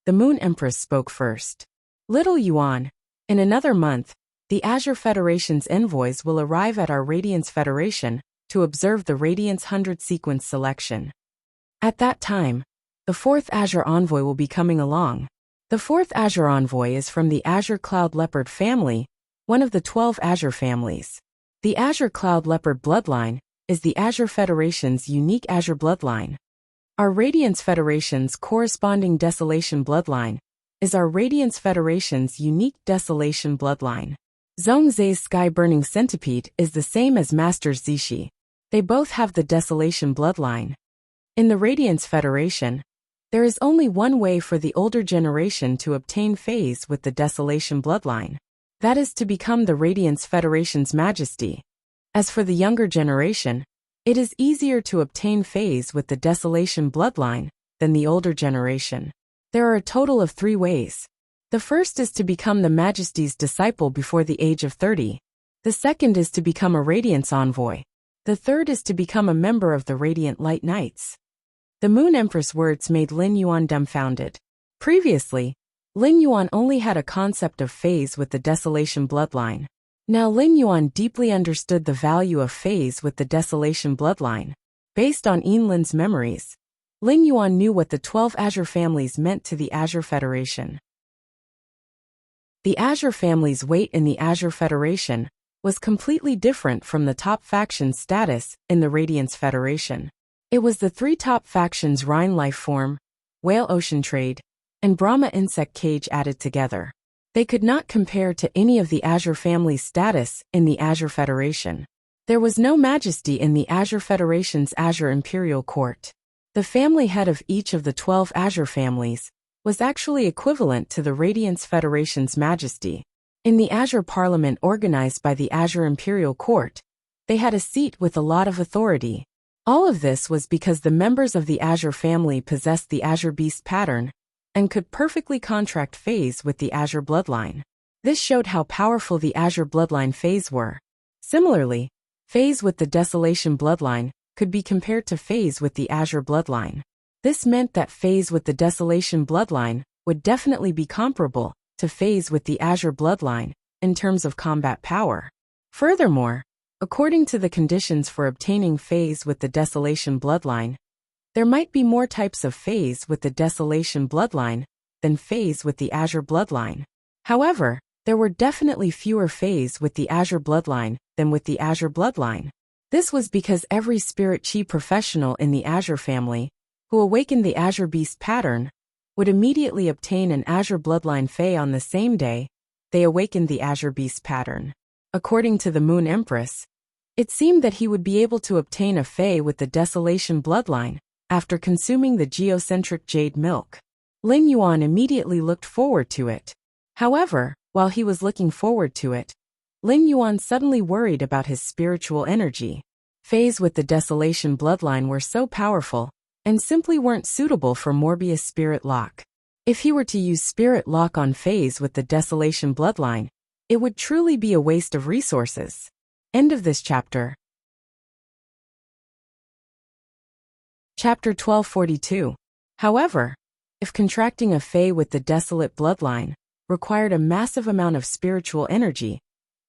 the Moon Empress spoke first. Little Yuan, in another month, the Azure Federation's envoys will arrive at our Radiance Federation to observe the Radiance 100 sequence selection. At that time, the 4th Azure Envoy will be coming along. The 4th Azure Envoy is from the Azure Cloud Leopard family, one of the 12 Azure families. The Azure Cloud Leopard bloodline is the Azure Federation's unique Azure bloodline. Our Radiance Federation's corresponding Desolation bloodline is our Radiance Federation's unique Desolation bloodline. Zhongzhe's sky-burning centipede is the same as Master Zishi. They both have the Desolation bloodline. In the Radiance Federation, there is only one way for the older generation to obtain Faes with the Desolation bloodline. That is to become the Radiance Federation's Majesty. As for the younger generation, it is easier to obtain Faes with the Desolation bloodline than the older generation. There are a total of 3 ways. The first is to become the Majesty's disciple before the age of 30. The second is to become a Radiance Envoy. The third is to become a member of the Radiant Light Knights. The Moon Empress words made Lin Yuan dumbfounded. Previously, Lin Yuan only had a concept of Faes with the Desolation bloodline. Now Lin Yuan deeply understood the value of Faes with the Desolation bloodline. Based on Yinlin's memories, Lin Yuan knew what the 12 Azure families meant to the Azure Federation. The Azure family's weight in the Azure Federation was completely different from the top faction's status in the Radiance Federation. It was the 3 top factions Rhine Life Form, Whale Ocean Trade, and Brahma Insect Cage added together. They could not compare to any of the Azure family's status in the Azure Federation. There was no majesty in the Azure Federation's Azure Imperial Court. The family head of each of the 12 Azure families was actually equivalent to the Radiance Federation's majesty. In the Azure Parliament organized by the Azure Imperial Court, they had a seat with a lot of authority. All of this was because the members of the Azure family possessed the Azure Beast pattern and could perfectly contract Faes with the Azure bloodline. This showed how powerful the Azure bloodline Faes were. Similarly, Faes with the Desolation bloodline could be compared to Faes with the Azure bloodline. This meant that Faes with the Desolation bloodline would definitely be comparable to Faes with the Azure bloodline in terms of combat power. Furthermore, according to the conditions for obtaining Faes with the Desolation bloodline, there might be more types of Faes with the Desolation bloodline than Faes with the Azure bloodline. However, there were definitely fewer Faes with the Azure bloodline than with the Azure bloodline. This was because every Spirit Chi professional in the Azure family who awakened the Azure Beast pattern would immediately obtain an Azure bloodline Fae on the same day they awakened the Azure Beast pattern. According to the Moon Empress, it seemed that he would be able to obtain a Fae with the Desolation bloodline after consuming the geocentric jade milk. Lin Yuan immediately looked forward to it. However, while he was looking forward to it, Lin Yuan suddenly worried about his spiritual energy. Faes with the Desolation bloodline were so powerful and simply weren't suitable for Morbius Spirit Lock. If he were to use Spirit Lock on Faes with the Desolation bloodline, it would truly be a waste of resources. End of this chapter. Chapter 1242. However, if contracting a Fae with the Desolate bloodline required a massive amount of spiritual energy,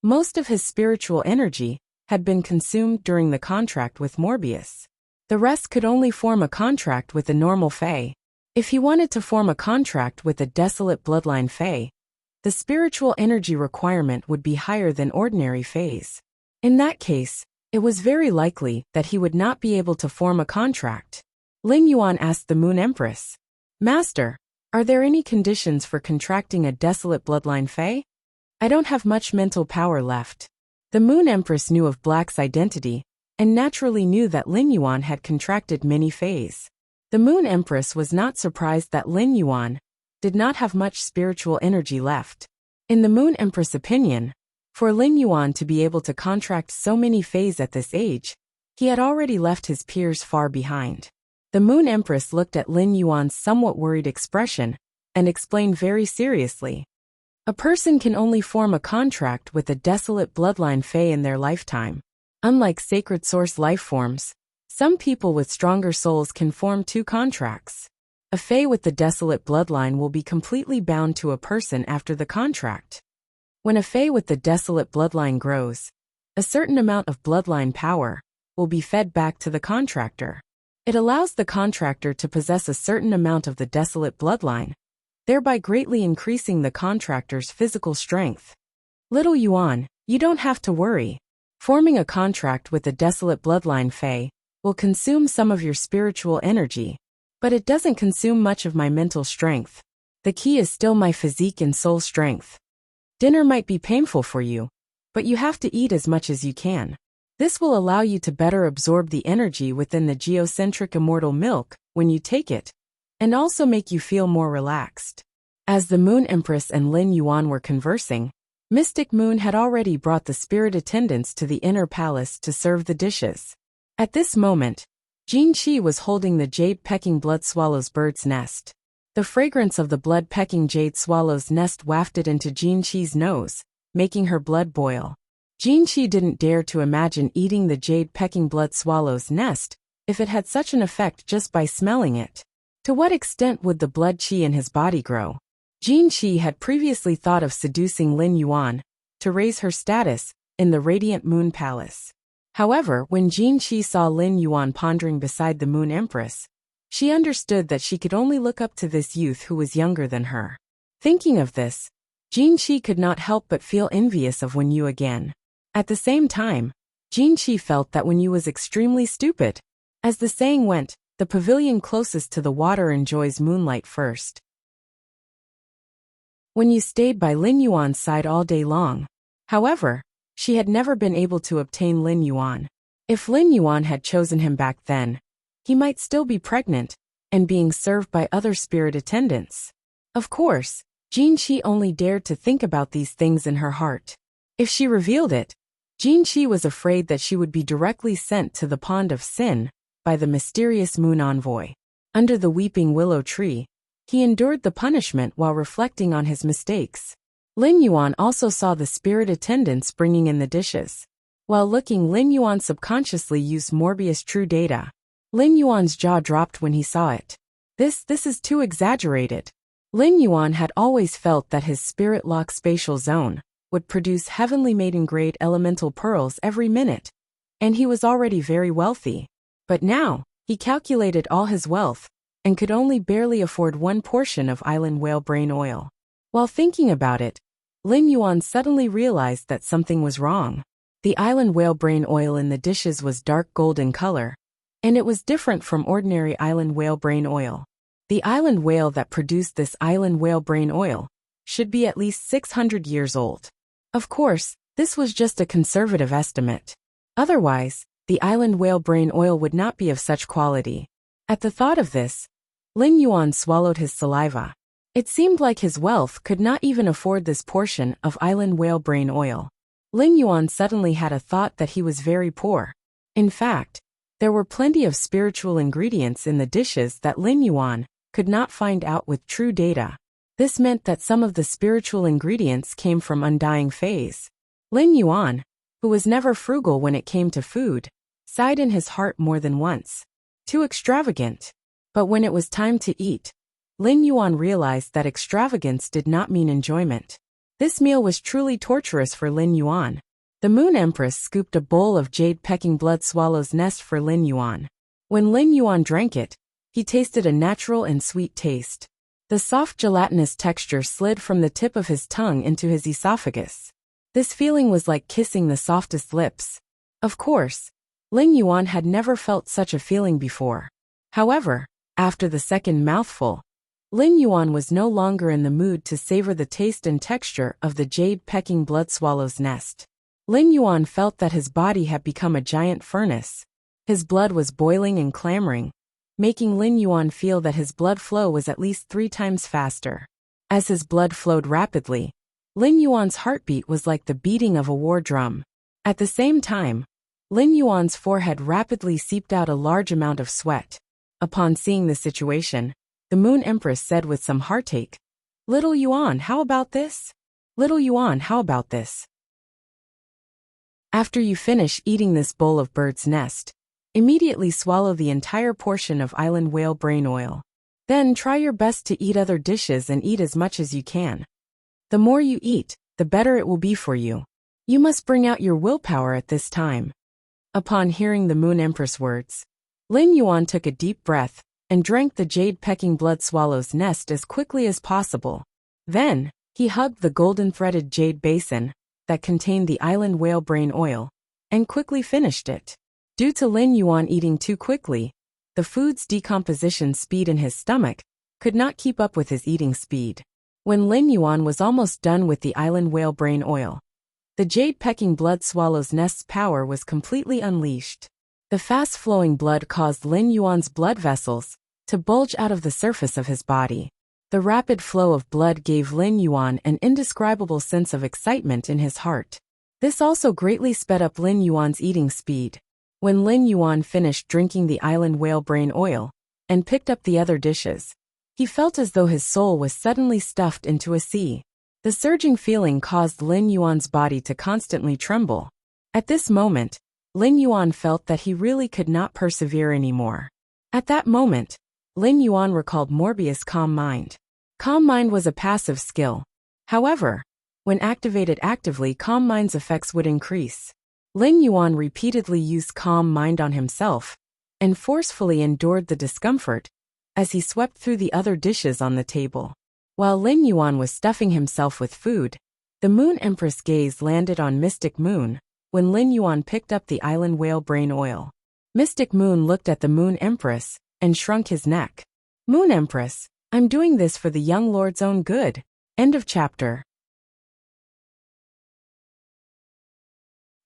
most of his spiritual energy had been consumed during the contract with Morbius. The rest could only form a contract with a normal Fae. If he wanted to form a contract with a Desolate bloodline Fae, the spiritual energy requirement would be higher than ordinary fays. In that case, it was very likely that he would not be able to form a contract. Lin Yuan asked the Moon Empress, "Master, are there any conditions for contracting a desolate bloodline fae? I don't have much mental power left." The Moon Empress knew of Black's identity, and naturally knew that Lin Yuan had contracted many fays. The Moon Empress was not surprised that Lin Yuan did not have much spiritual energy left. In the Moon Empress' opinion, for Lin Yuan to be able to contract so many fays at this age, he had already left his peers far behind. The Moon Empress looked at Lin Yuan's somewhat worried expression and explained very seriously, "A person can only form a contract with a desolate bloodline fae in their lifetime. Unlike sacred source life forms, some people with stronger souls can form 2 contracts. A fae with the desolate bloodline will be completely bound to a person after the contract. When a fae with the desolate bloodline grows, a certain amount of bloodline power will be fed back to the contractor. It allows the contractor to possess a certain amount of the desolate bloodline, thereby greatly increasing the contractor's physical strength. Little Yuan, you don't have to worry. Forming a contract with a desolate bloodline fae will consume some of your spiritual energy, but it doesn't consume much of my mental strength. The key is still my physique and soul strength. Dinner might be painful for you, but you have to eat as much as you can. This will allow you to better absorb the energy within the geocentric immortal milk when you take it, and also make you feel more relaxed." As the Moon Empress and Lin Yuan were conversing, Mystic Moon had already brought the spirit attendants to the inner palace to serve the dishes. At this moment, Jin Qi was holding the jade-pecking blood swallow's bird's nest. The fragrance of the blood-pecking jade swallow's nest wafted into Jin Qi's nose, making her blood boil. Jin Qi didn't dare to imagine eating the jade-pecking blood swallow's nest if it had such an effect just by smelling it. To what extent would the blood qi in his body grow? Jin Qi had previously thought of seducing Lin Yuan to raise her status in the Radiant Moon Palace. However, when Jin Qi saw Lin Yuan pondering beside the Moon Empress, she understood that she could only look up to this youth who was younger than her. Thinking of this, Jin Qi could not help but feel envious of Wen Yu again. At the same time, Jin Qi felt that Wen Yu was extremely stupid. As the saying went, the pavilion closest to the water enjoys moonlight first. Wen Yu stayed by Lin Yuan's side all day long. However, she had never been able to obtain Lin Yuan. If Lin Yuan had chosen him back then, he might still be pregnant and being served by other spirit attendants. Of course, Jin Qi only dared to think about these things in her heart. If she revealed it, Jin Qi was afraid that she would be directly sent to the Pond of Sin by the mysterious moon envoy. Under the weeping willow tree, he endured the punishment while reflecting on his mistakes. Lin Yuan also saw the spirit attendants bringing in the dishes. While looking, Lin Yuan subconsciously used Morbius True Data. Lin Yuan's jaw dropped when he saw it. This is too exaggerated. Lin Yuan had always felt that his spirit lock spatial zone would produce heavenly maiden-grade elemental pearls every minute, and he was already very wealthy. But now, he calculated all his wealth, and could only barely afford one portion of island whale brain oil. While thinking about it, Lin Yuan suddenly realized that something was wrong. The island whale brain oil in the dishes was dark gold in color, and it was different from ordinary island whale brain oil. The island whale that produced this island whale brain oil should be at least 600 years old. Of course, this was just a conservative estimate. Otherwise, the island whale brain oil would not be of such quality. At the thought of this, Lin Yuan swallowed his saliva. It seemed like his wealth could not even afford this portion of island whale brain oil. Lin Yuan suddenly had a thought that he was very poor. In fact, there were plenty of spiritual ingredients in the dishes that Lin Yuan could not find out with true data. This meant that some of the spiritual ingredients came from undying fays. Lin Yuan, who was never frugal when it came to food, sighed in his heart more than once. Too extravagant. But when it was time to eat, Lin Yuan realized that extravagance did not mean enjoyment. This meal was truly torturous for Lin Yuan. The Moon Empress scooped a bowl of jade-pecking blood swallow's nest for Lin Yuan. When Lin Yuan drank it, he tasted a natural and sweet taste. The soft gelatinous texture slid from the tip of his tongue into his esophagus. This feeling was like kissing the softest lips. Of course, Ling Yuan had never felt such a feeling before. However, after the second mouthful, Lin Yuan was no longer in the mood to savor the taste and texture of the jade-pecking blood swallow's nest. Lin Yuan felt that his body had become a giant furnace. His blood was boiling and clamoring, making Lin Yuan feel that his blood flow was at least 3 times faster. As his blood flowed rapidly, Lin Yuan's heartbeat was like the beating of a war drum. At the same time, Lin Yuan's forehead rapidly seeped out a large amount of sweat. Upon seeing the situation, the Moon Empress said with some heartache, "Little Yuan, how about this? Little Yuan, how about this? After you finish eating this bowl of bird's nest, immediately swallow the entire portion of island whale brain oil. Then try your best to eat other dishes and eat as much as you can. The more you eat, the better it will be for you. You must bring out your willpower at this time." Upon hearing the Moon Empress words, Lin Yuan took a deep breath and drank the jade-pecking blood swallow's nest as quickly as possible. Then, he hugged the golden-threaded jade basin that contained the island whale brain oil and quickly finished it. Due to Lin Yuan eating too quickly, the food's decomposition speed in his stomach could not keep up with his eating speed. When Lin Yuan was almost done with the island whale brain oil, the jade-pecking blood swallow's nest's power was completely unleashed. The fast-flowing blood caused Lin Yuan's blood vessels to bulge out of the surface of his body. The rapid flow of blood gave Lin Yuan an indescribable sense of excitement in his heart. This also greatly sped up Lin Yuan's eating speed. When Lin Yuan finished drinking the island whale brain oil and picked up the other dishes, he felt as though his soul was suddenly stuffed into a sea. The surging feeling caused Lin Yuan's body to constantly tremble. At this moment, Lin Yuan felt that he really could not persevere anymore. At that moment, Lin Yuan recalled Morbius' Calm Mind. Calm Mind was a passive skill. However, when activated actively, Calm Mind's effects would increase. Lin Yuan repeatedly used Calm Mind on himself and forcefully endured the discomfort as he swept through the other dishes on the table. While Lin Yuan was stuffing himself with food, the Moon Empress' gaze landed on Mystic Moon when Lin Yuan picked up the island whale brain oil. Mystic Moon looked at the Moon Empress and shrunk his neck. "Moon Empress, I'm doing this for the young lord's own good." End of chapter.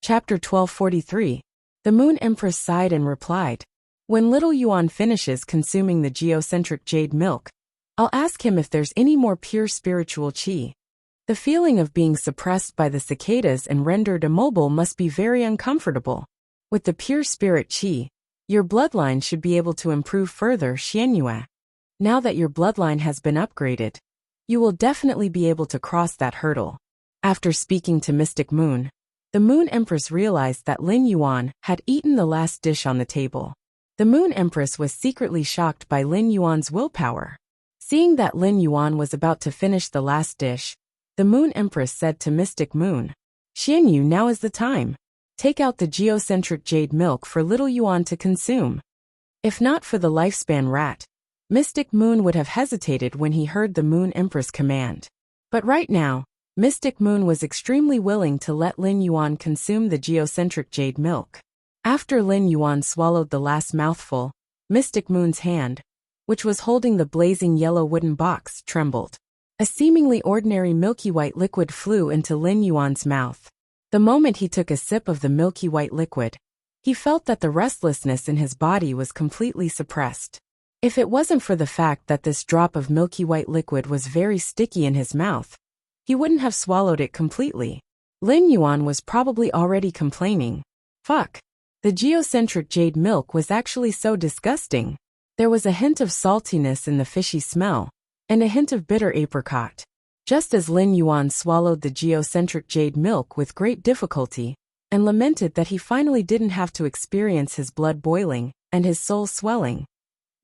Chapter 1243. The Moon Empress sighed and replied, "When little Yuan finishes consuming the geocentric jade milk, I'll ask him if there's any more pure spiritual qi." The feeling of being suppressed by the cicadas and rendered immobile must be very uncomfortable. With the pure spirit qi, your bloodline should be able to improve further, Xianyue. Now that your bloodline has been upgraded, you will definitely be able to cross that hurdle. After speaking to Mystic Moon, the Moon Empress realized that Lin Yuan had eaten the last dish on the table. The Moon Empress was secretly shocked by Lin Yuan's willpower. Seeing that Lin Yuan was about to finish the last dish, the Moon Empress said to Mystic Moon, "Xianyu, now is the time. Take out the geocentric jade milk for little Yuan to consume." If not for the lifespan rat, Mystic Moon would have hesitated when he heard the Moon Empress command. But right now, Mystic Moon was extremely willing to let Lin Yuan consume the geocentric jade milk. After Lin Yuan swallowed the last mouthful, Mystic Moon's hand, which was holding the blazing yellow wooden box, trembled. A seemingly ordinary milky white liquid flew into Lin Yuan's mouth. The moment he took a sip of the milky white liquid, he felt that the restlessness in his body was completely suppressed. If it wasn't for the fact that this drop of milky white liquid was very sticky in his mouth, he wouldn't have swallowed it completely. Lin Yuan was probably already complaining. Fuck. The geocentric jade milk was actually so disgusting. There was a hint of saltiness in the fishy smell, and a hint of bitter apricot. Just as Lin Yuan swallowed the geocentric jade milk with great difficulty, and lamented that he finally didn't have to experience his blood boiling and his soul swelling,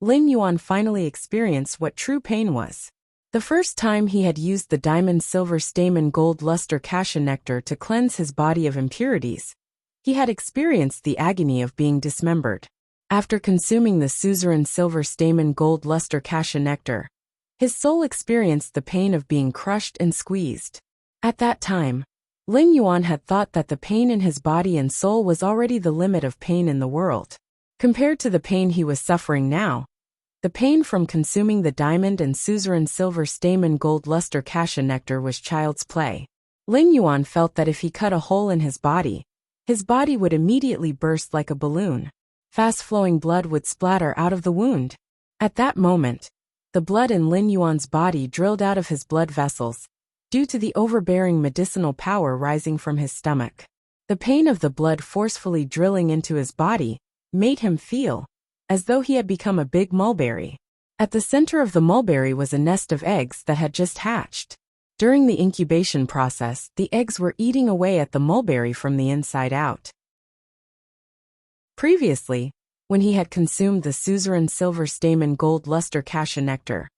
Lin Yuan finally experienced what true pain was. The first time he had used the diamond silver stamen gold luster cassia nectar to cleanse his body of impurities, he had experienced the agony of being dismembered. After consuming the suzerain silver stamen gold luster cassia nectar, His soul experienced the pain of being crushed and squeezed. At that time, Lin Yuan had thought that the pain in his body and soul was already the limit of pain in the world. Compared to the pain he was suffering now, the pain from consuming the diamond and suzerain silver stamen gold luster cassia nectar was child's play. Lin Yuan felt that if he cut a hole in his body would immediately burst like a balloon. Fast-flowing blood would splatter out of the wound. At that moment, the blood in Lin Yuan's body drilled out of his blood vessels, due to the overbearing medicinal power rising from his stomach. The pain of the blood forcefully drilling into his body made him feel as though he had become a big mulberry. At the center of the mulberry was a nest of eggs that had just hatched. During the incubation process, the eggs were eating away at the mulberry from the inside out. Previously, when he had consumed the suzerain silver stamen gold luster cassia nectar,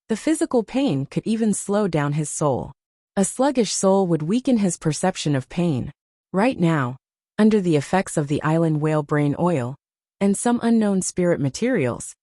the physical pain could even slow down his soul. A sluggish soul would weaken his perception of pain. Right now, under the effects of the island whale brain oil and some unknown spirit materials,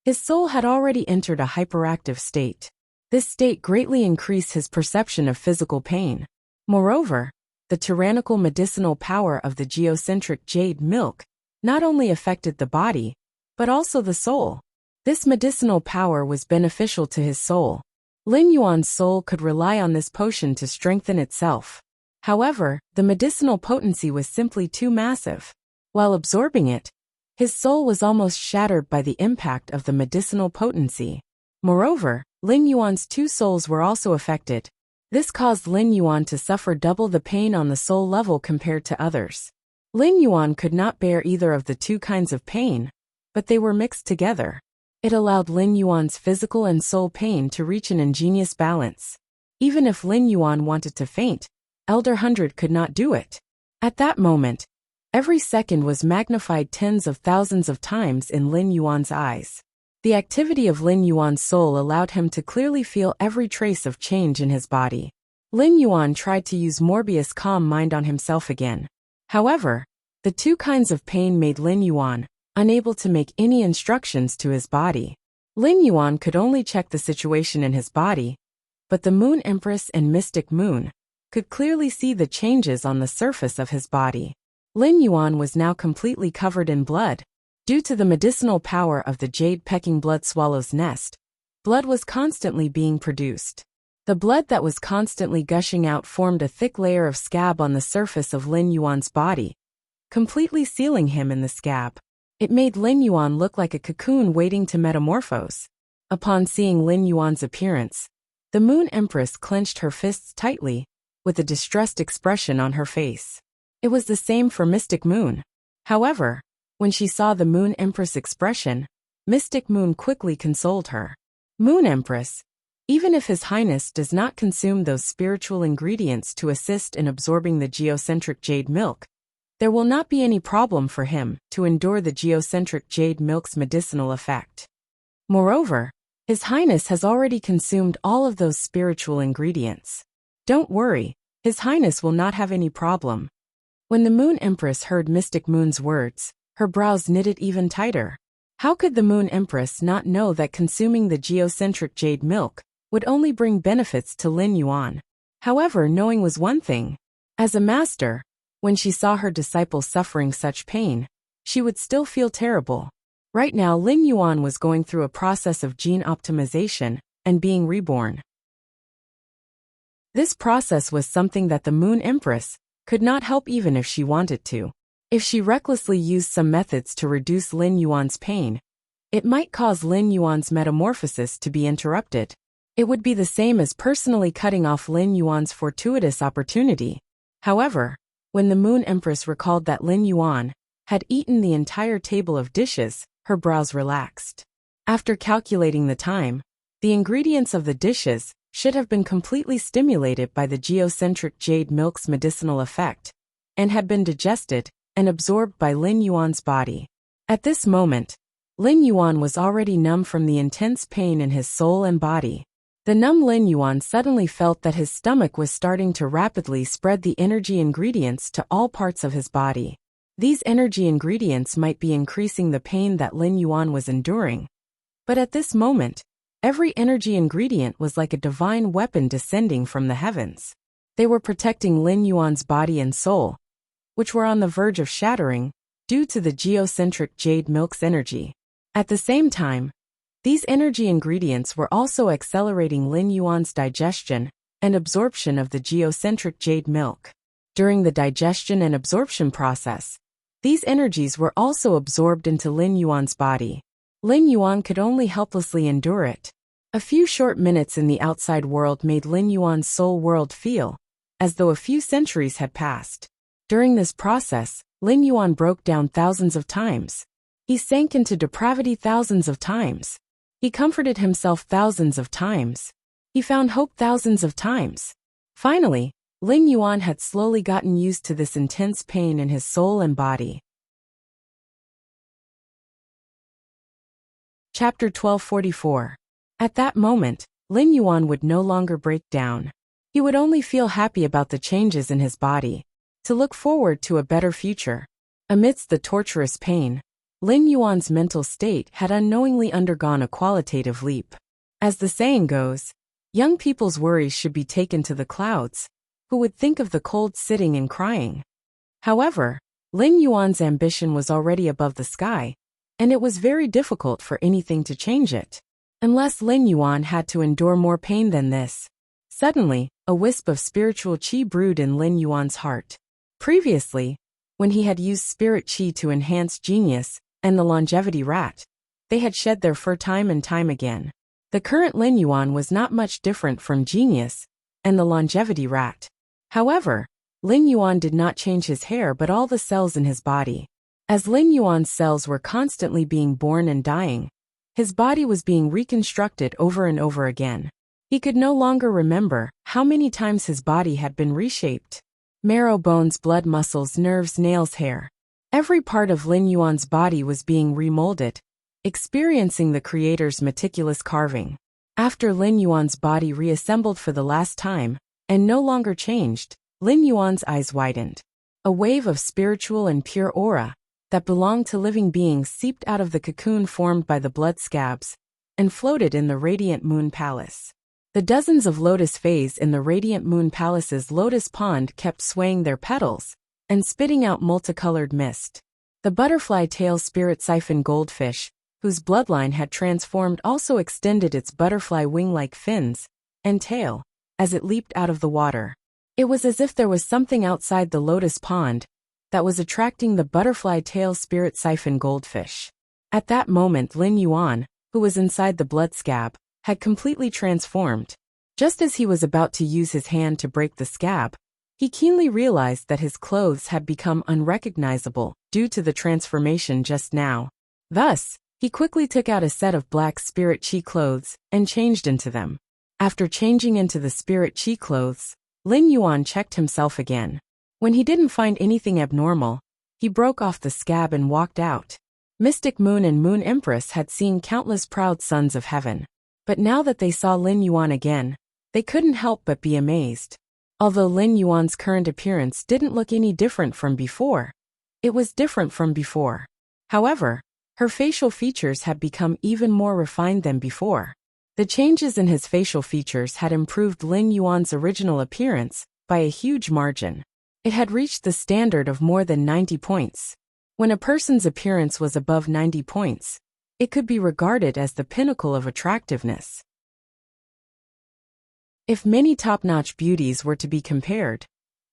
his soul had already entered a hyperactive state. This state greatly increased his perception of physical pain. Moreover, the tyrannical medicinal power of the geocentric jade milk not only affected the body, but also the soul. This medicinal power was beneficial to his soul. Lin Yuan's soul could rely on this potion to strengthen itself. However, the medicinal potency was simply too massive. While absorbing it, his soul was almost shattered by the impact of the medicinal potency. Moreover, Lin Yuan's two souls were also affected. This caused Lin Yuan to suffer double the pain on the soul level compared to others. Lin Yuan could not bear either of the two kinds of pain, but they were mixed together. It allowed Lin Yuan's physical and soul pain to reach an ingenious balance. Even if Lin Yuan wanted to faint, Elder 100 could not do it. At that moment, every second was magnified tens of thousands of times in Lin Yuan's eyes. The activity of Lin Yuan's soul allowed him to clearly feel every trace of change in his body. Lin Yuan tried to use Morbius' calm mind on himself again. However, the two kinds of pain made Lin Yuan unable to make any instructions to his body. Lin Yuan could only check the situation in his body, but the Moon Empress and Mystic Moon could clearly see the changes on the surface of his body. Lin Yuan was now completely covered in blood. Due to the medicinal power of the jade-pecking blood swallow's nest, blood was constantly being produced. The blood that was constantly gushing out formed a thick layer of scab on the surface of Lin Yuan's body, completely sealing him in the scab. It made Lin Yuan look like a cocoon waiting to metamorphose. Upon seeing Lin Yuan's appearance, the Moon Empress clenched her fists tightly, with a distressed expression on her face. It was the same for Mystic Moon. However, when she saw the Moon Empress' expression, Mystic Moon quickly consoled her. Moon Empress, even if His Highness does not consume those spiritual ingredients to assist in absorbing the geocentric jade milk, there will not be any problem for him to endure the geocentric jade milk's medicinal effect. Moreover, His Highness has already consumed all of those spiritual ingredients. Don't worry, His Highness will not have any problem. When the Moon Empress heard Mystic Moon's words, her brows knitted even tighter. How could the Moon Empress not know that consuming the geocentric jade milk would only bring benefits to Lin Yuan? However, knowing was one thing. As a master, when she saw her disciple suffering such pain, she would still feel terrible. Right now Lin Yuan was going through a process of gene optimization and being reborn. This process was something that the Moon Empress could not help even if she wanted to. If she recklessly used some methods to reduce Lin Yuan's pain, it might cause Lin Yuan's metamorphosis to be interrupted. It would be the same as personally cutting off Lin Yuan's fortuitous opportunity. However, when the Moon Empress recalled that Lin Yuan had eaten the entire table of dishes, her brows relaxed. After calculating the time, the ingredients of the dishes should have been completely stimulated by the geocentric jade milk's medicinal effect, and had been digested and absorbed by Lin Yuan's body. At this moment, Lin Yuan was already numb from the intense pain in his soul and body. The numb Lin Yuan suddenly felt that his stomach was starting to rapidly spread the energy ingredients to all parts of his body. These energy ingredients might be increasing the pain that Lin Yuan was enduring. But at this moment, Every energy ingredient was like a divine weapon descending from the heavens. They were protecting Lin Yuan's body and soul, which were on the verge of shattering due to the geocentric jade milk's energy. At the same time, these energy ingredients were also accelerating Lin Yuan's digestion and absorption of the geocentric jade milk. During the digestion and absorption process, these energies were also absorbed into Lin Yuan's body. Lin Yuan could only helplessly endure it. A few short minutes in the outside world made Lin Yuan's soul world feel as though a few centuries had passed. During this process, Lin Yuan broke down thousands of times. He sank into depravity thousands of times. He comforted himself thousands of times. He found hope thousands of times. Finally, Lin Yuan had slowly gotten used to this intense pain in his soul and body. Chapter 1244. At that moment, Lin Yuan would no longer break down. He would only feel happy about the changes in his body, to look forward to a better future. Amidst the torturous pain, Lin Yuan's mental state had unknowingly undergone a qualitative leap. As the saying goes, young people's worries should be taken to the clouds. Who would think of the cold sitting and crying? However, Lin Yuan's ambition was already above the sky, and it was very difficult for anything to change it. Unless Lin Yuan had to endure more pain than this. Suddenly, a wisp of spiritual qi brewed in Lin Yuan's heart. Previously, when he had used spirit qi to enhance genius and the longevity rat, they had shed their fur time and time again. The current Lin Yuan was not much different from genius and the longevity rat. However, Lin Yuan did not change his hair but all the cells in his body. As Lin Yuan's cells were constantly being born and dying, his body was being reconstructed over and over again. He could no longer remember how many times his body had been reshaped. Marrow, bones, blood, muscles, nerves, nails, hair. Every part of Lin Yuan's body was being remolded, experiencing the creator's meticulous carving. After Lin Yuan's body reassembled for the last time, and no longer changed, Lin Yuan's eyes widened. A wave of spiritual and pure aura that belonged to living beings seeped out of the cocoon formed by the blood scabs and floated in the radiant moon palace. The dozens of lotus fays in the radiant moon palace's lotus pond kept swaying their petals and spitting out multicolored mist. The butterfly tail spirit siphon goldfish, whose bloodline had transformed, also extended its butterfly wing-like fins and tail as it leaped out of the water. It was as if there was something outside the lotus pond that was attracting the butterfly tail spirit siphon goldfish. At that moment, Lin Yuan, who was inside the blood scab, had completely transformed. Just as he was about to use his hand to break the scab, he keenly realized that his clothes had become unrecognizable due to the transformation just now. Thus, he quickly took out a set of black spirit chi clothes and changed into them. After changing into the spirit chi clothes, Lin Yuan checked himself again. When he didn't find anything abnormal, he broke off the scab and walked out. Mystic Moon and Moon Empress had seen countless proud sons of heaven. But now that they saw Lin Yuan again, they couldn't help but be amazed. Although Lin Yuan's current appearance didn't look any different from before, it was different from before. However, her facial features had become even more refined than before. The changes in his facial features had improved Lin Yuan's original appearance by a huge margin. It had reached the standard of more than 90 points. When a person's appearance was above 90 points, it could be regarded as the pinnacle of attractiveness. If many top-notch beauties were to be compared,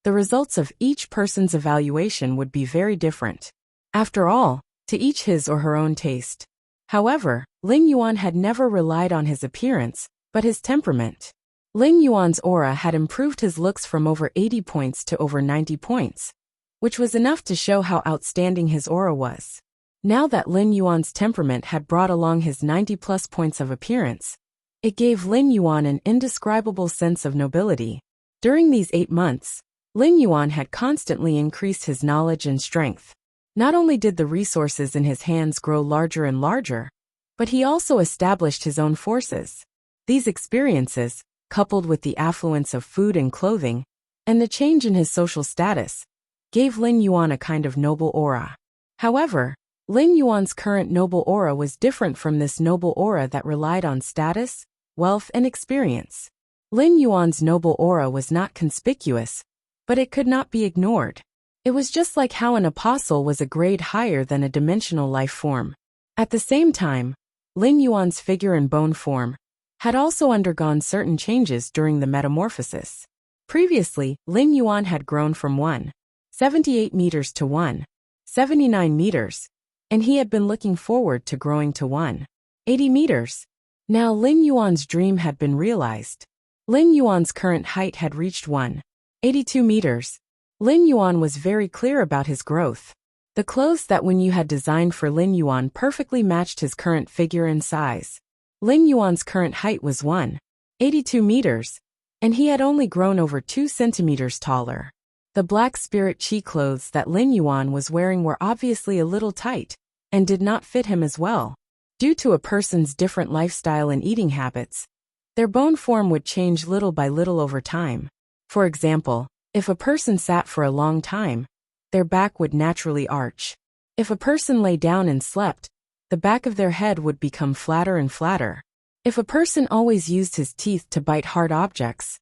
the results of each person's evaluation would be very different. After all, to each his or her own taste. However, Lin Yuan had never relied on his appearance, but his temperament. Lin Yuan's aura had improved his looks from over 80 points to over 90 points, which was enough to show how outstanding his aura was. Now that Lin Yuan's temperament had brought along his 90-plus points of appearance, it gave Lin Yuan an indescribable sense of nobility. During these 8 months, Lin Yuan had constantly increased his knowledge and strength. Not only did the resources in his hands grow larger and larger, but he also established his own forces. These experiences, coupled with the affluence of food and clothing, and the change in his social status, gave Lin Yuan a kind of noble aura. However, Lin Yuan's current noble aura was different from this noble aura that relied on status, wealth, and experience. Lin Yuan's noble aura was not conspicuous, but it could not be ignored. It was just like how an apostle was a grade higher than a dimensional life form. At the same time, Lin Yuan's figure and bone form had also undergone certain changes during the metamorphosis. Previously, Lin Yuan had grown from 178 meters to 179 meters, and he had been looking forward to growing to 180 meters. Now Lin Yuan's dream had been realized. Lin Yuan's current height had reached 182 meters. Lin Yuan was very clear about his growth. The clothes that Wen Yu had designed for Lin Yuan perfectly matched his current figure and size. Lin Yuan's current height was 182 meters, and he had only grown over 2 centimeters taller. The black spirit chi clothes that Lin Yuan was wearing were obviously a little tight, and did not fit him as well. Due to a person's different lifestyle and eating habits, their bone form would change little by little over time. For example, if a person sat for a long time, their back would naturally arch. If a person lay down and slept, the back of their head would become flatter and flatter. If a person always used his teeth to bite hard objects,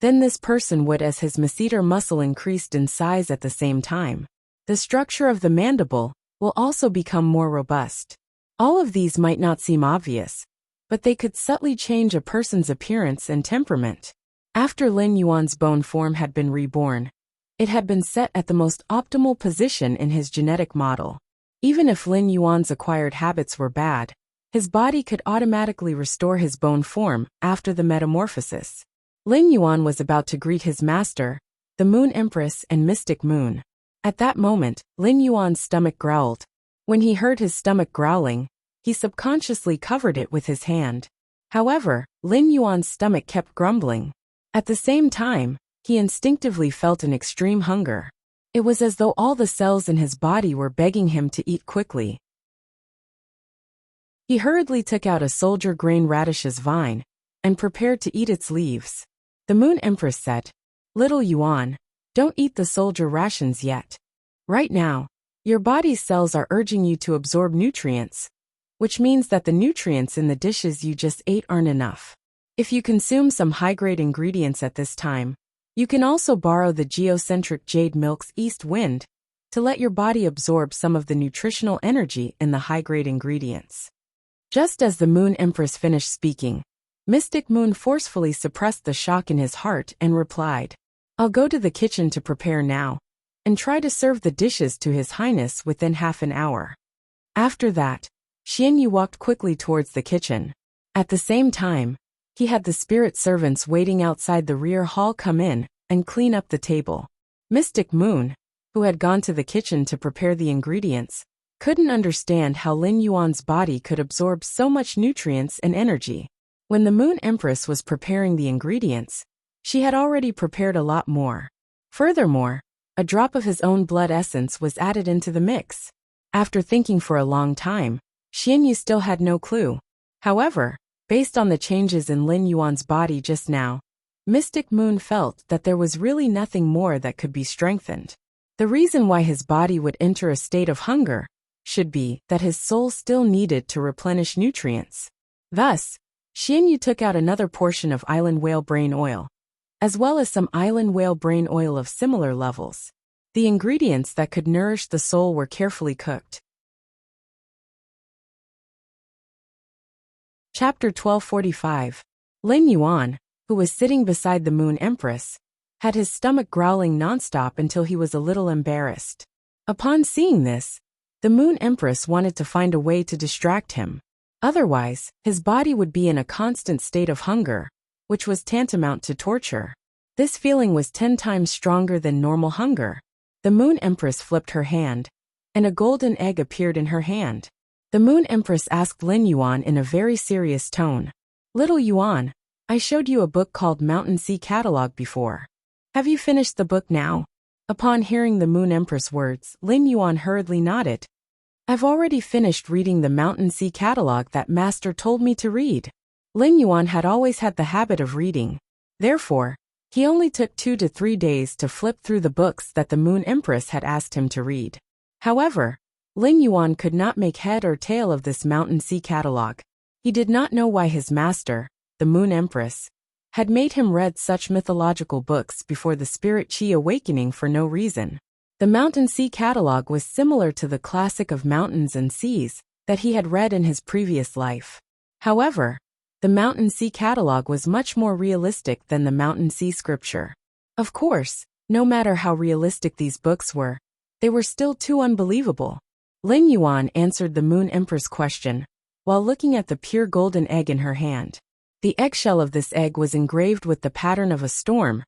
then this person would, as his masseter muscle increased in size at the same time. The structure of the mandible will also become more robust. All of these might not seem obvious, but they could subtly change a person's appearance and temperament. After Lin Yuan's bone form had been reborn, it had been set at the most optimal position in his genetic model. Even if Lin Yuan's acquired habits were bad, his body could automatically restore his bone form after the metamorphosis. Lin Yuan was about to greet his master, the Moon Empress and Mystic Moon. At that moment, Lin Yuan's stomach growled. When he heard his stomach growling, he subconsciously covered it with his hand. However, Lin Yuan's stomach kept grumbling. At the same time, he instinctively felt an extreme hunger. It was as though all the cells in his body were begging him to eat quickly. He hurriedly took out a soldier grain radish's vine and prepared to eat its leaves. The Moon Empress said, "Little Yuan, don't eat the soldier rations yet. Right now, your body's cells are urging you to absorb nutrients, which means that the nutrients in the dishes you just ate aren't enough. If you consume some high-grade ingredients at this time, you can also borrow the geocentric jade milk's east wind to let your body absorb some of the nutritional energy in the high-grade ingredients." Just as the Moon Empress finished speaking, Mystic Moon forcefully suppressed the shock in his heart and replied, "I'll go to the kitchen to prepare now, and try to serve the dishes to His Highness within half an hour." After that, Xianyu walked quickly towards the kitchen. At the same time, he had the spirit servants waiting outside the rear hall come in and clean up the table. Mystic Moon, who had gone to the kitchen to prepare the ingredients, couldn't understand how Lin Yuan's body could absorb so much nutrients and energy. When the Moon Empress was preparing the ingredients, she had already prepared a lot more. Furthermore, a drop of his own blood essence was added into the mix. After thinking for a long time, Xianyu still had no clue. However, based on the changes in Lin Yuan's body just now, Mystic Moon felt that there was really nothing more that could be strengthened. The reason why his body would enter a state of hunger should be that his soul still needed to replenish nutrients. Thus, Xianyu took out another portion of island whale brain oil, as well as some island whale brain oil of similar levels. The ingredients that could nourish the soul were carefully cooked. Chapter 1245. Lin Yuan, who was sitting beside the Moon Empress, had his stomach growling nonstop until he was a little embarrassed. Upon seeing this, the Moon Empress wanted to find a way to distract him. Otherwise, his body would be in a constant state of hunger, which was tantamount to torture. This feeling was 10 times stronger than normal hunger. The Moon Empress flipped her hand, and a golden egg appeared in her hand. The Moon Empress asked Lin Yuan in a very serious tone, "Little Yuan, I showed you a book called Mountain Sea Catalog before. Have you finished the book now?" Upon hearing the Moon Empress' words, Lin Yuan hurriedly nodded. "I've already finished reading the Mountain Sea Catalog that Master told me to read." Lin Yuan had always had the habit of reading. Therefore, he only took 2 to 3 days to flip through the books that the Moon Empress had asked him to read. However, Lin Yuan could not make head or tail of this Mountain Sea catalog. He did not know why his master, the Moon Empress, had made him read such mythological books before the Spirit Chi awakening for no reason. The Mountain Sea catalog was similar to the classic of mountains and seas that he had read in his previous life. However, the Mountain Sea catalog was much more realistic than the Mountain Sea scripture. Of course, no matter how realistic these books were, they were still too unbelievable. Lin Yuan answered the Moon Empress' question while looking at the pure golden egg in her hand. The eggshell of this egg was engraved with the pattern of a storm,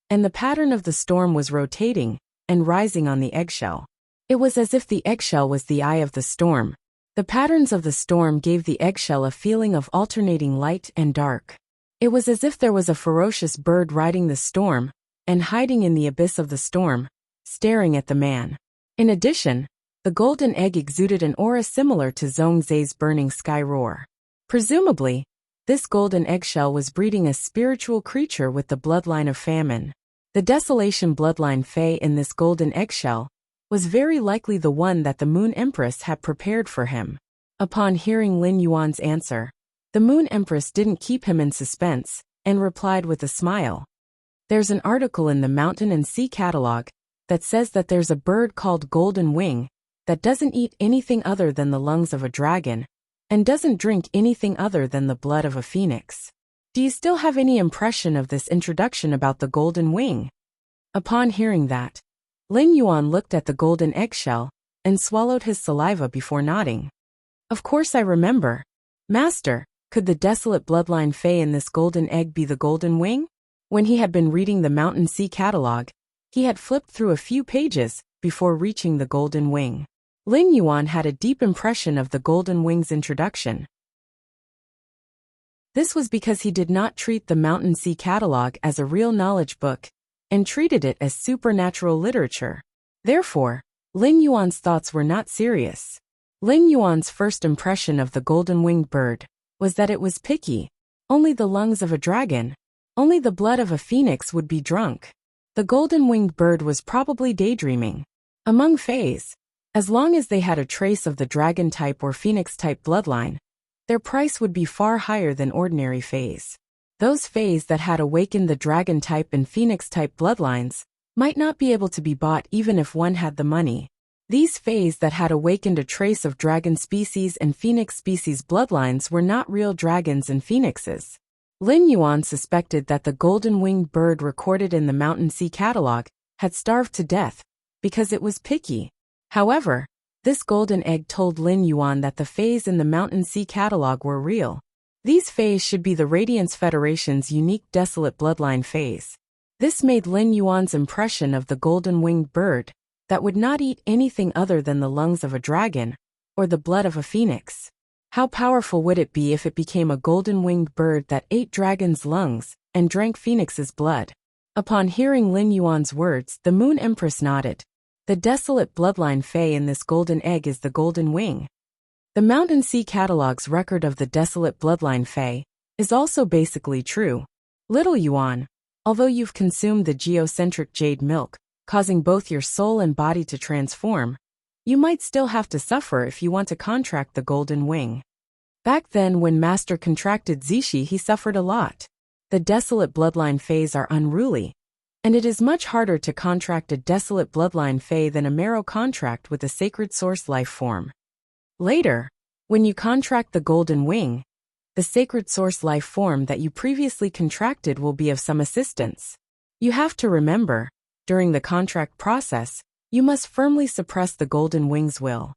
and the pattern of the storm was rotating and rising on the eggshell. It was as if the eggshell was the eye of the storm. The patterns of the storm gave the eggshell a feeling of alternating light and dark. It was as if there was a ferocious bird riding the storm and hiding in the abyss of the storm, staring at the man. In addition, the golden egg exuded an aura similar to Zhongzai's burning sky roar. Presumably, this golden eggshell was breeding a spiritual creature with the bloodline of famine. The desolation bloodline Fei in this golden eggshell was very likely the one that the Moon Empress had prepared for him. Upon hearing Lin Yuan's answer, the Moon Empress didn't keep him in suspense and replied with a smile. There's an article in the Mountain and Sea catalog that says that there's a bird called Golden Wing that doesn't eat anything other than the lungs of a dragon and doesn't drink anything other than the blood of a phoenix. Do you still have any impression of this introduction about the golden wing? Upon hearing that, Lin Yuan looked at the golden eggshell and swallowed his saliva before nodding. Of course I remember. Master, could the desolate bloodline Fei in this golden egg be the golden wing? When he had been reading the Mountain Sea catalog, he had flipped through a few pages before reaching the golden wing. Lin Yuan had a deep impression of the golden wing's introduction. This was because he did not treat the Mountain Sea catalog as a real knowledge book and treated it as supernatural literature. Therefore, Lin Yuan's thoughts were not serious. Lin Yuan's first impression of the golden-winged bird was that it was picky. Only the lungs of a dragon, only the blood of a phoenix would be drunk. The golden-winged bird was probably daydreaming. Among Feis, as long as they had a trace of the dragon-type or phoenix-type bloodline, their price would be far higher than ordinary Feis. Those Feis that had awakened the dragon-type and phoenix-type bloodlines might not be able to be bought even if one had the money. These Feis that had awakened a trace of dragon species and phoenix species bloodlines were not real dragons and phoenixes. Lin Yuan suspected that the golden-winged bird recorded in the Mountain Sea catalog had starved to death because it was picky. However, this golden egg told Lin Yuan that the Feis in the Mountain Sea catalog were real. These Feis should be the Radiance Federation's unique desolate bloodline Feis. This made Lin Yuan's impression of the golden-winged bird that would not eat anything other than the lungs of a dragon or the blood of a phoenix. How powerful would it be if it became a golden-winged bird that ate dragon's lungs and drank phoenix's blood? Upon hearing Lin Yuan's words, the Moon Empress nodded. The desolate bloodline Fei in this golden egg is the golden wing. The Mountain Sea catalog's record of the desolate bloodline Fei is also basically true. Little Yuan, although you've consumed the geocentric jade milk, causing both your soul and body to transform, you might still have to suffer if you want to contract the golden wing. Back then when Master contracted Zishi, he suffered a lot. The desolate bloodline Feis are unruly, and it is much harder to contract a desolate bloodline Fei than a marrow contract with a sacred source life form. Later, when you contract the golden wing, the sacred source life form that you previously contracted will be of some assistance. You have to remember, during the contract process, you must firmly suppress the golden wing's will.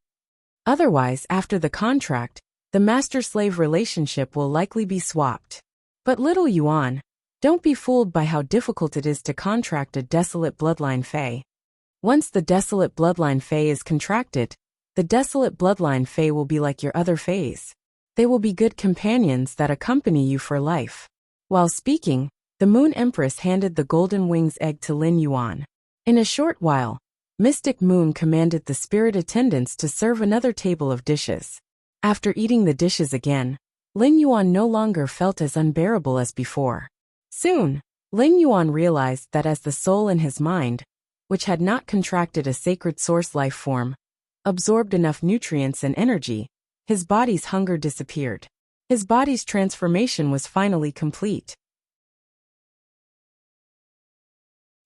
Otherwise, after the contract, the master-slave relationship will likely be swapped. But little Yuan, don't be fooled by how difficult it is to contract a desolate bloodline Fei. Once the desolate bloodline Fei is contracted, the desolate bloodline Fei will be like your other Feis. They will be good companions that accompany you for life. While speaking, the Moon Empress handed the golden wing's egg to Lin Yuan. In a short while, Mystic Moon commanded the spirit attendants to serve another table of dishes. After eating the dishes again, Lin Yuan no longer felt as unbearable as before. Soon, Lin Yuan realized that as the soul in his mind, which had not contracted a sacred source life form, absorbed enough nutrients and energy, his body's hunger disappeared. His body's transformation was finally complete.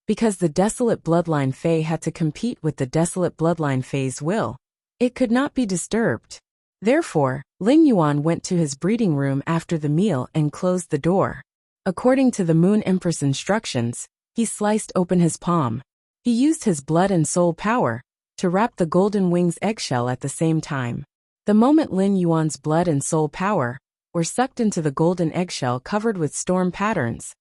Because the desolate bloodline Fae had to compete with the desolate bloodline Fae's will, it could not be disturbed. Therefore, Lin Yuan went to his breeding room after the meal and closed the door. According to the Moon Empress instructions, he sliced open his palm. He used his blood and soul power to wrap the golden wing's eggshell at the same time. The moment Lin Yuan's blood and soul power were sucked into the golden eggshell covered with storm patterns,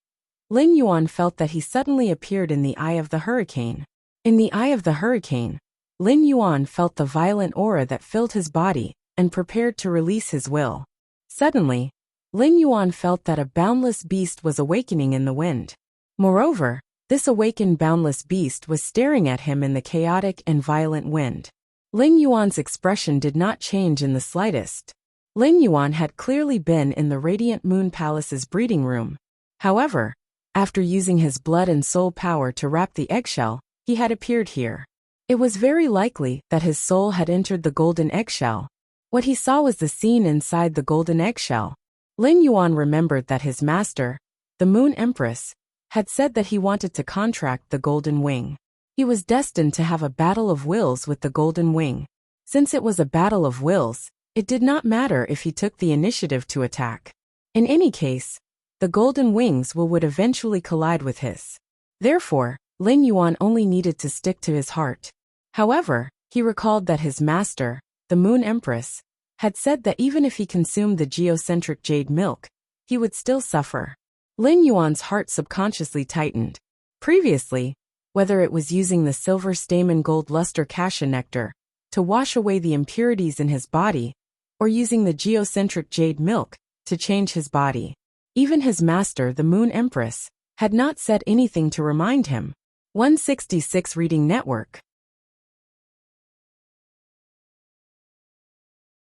Lin Yuan felt that he suddenly appeared in the eye of the hurricane. In the eye of the hurricane, Lin Yuan felt the violent aura that filled his body and prepared to release his will. Suddenly, Lin Yuan felt that a boundless beast was awakening in the wind. Moreover, this awakened boundless beast was staring at him in the chaotic and violent wind. Lin Yuan's expression did not change in the slightest. Lin Yuan had clearly been in the Radiant Moon Palace's breeding room. However, after using his blood and soul power to wrap the eggshell, he had appeared here. It was very likely that his soul had entered the golden eggshell. What he saw was the scene inside the golden eggshell. Lin Yuan remembered that his master, the Moon Empress, had said that he wanted to contract the golden wing. He was destined to have a battle of wills with the golden wing. Since it was a battle of wills, it did not matter if he took the initiative to attack. In any case, the golden wings would eventually collide with his. Therefore, Lin Yuan only needed to stick to his heart. However, he recalled that his master, the Moon Empress, had said that even if he consumed the geocentric jade milk, he would still suffer. Lin Yuan's heart subconsciously tightened. Previously, whether it was using the silver stamen gold luster cassia nectar to wash away the impurities in his body, or using the geocentric jade milk to change his body, even his master, the Moon Empress, had not said anything to remind him. 166 Reading Network.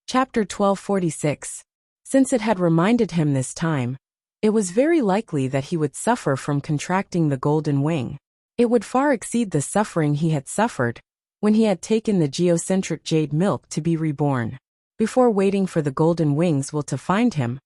Chapter 1246. Since it had reminded him this time, it was very likely that he would suffer from contracting the golden wing. It would far exceed the suffering he had suffered when he had taken the geocentric jade milk to be reborn. Before waiting for the golden wings to find him,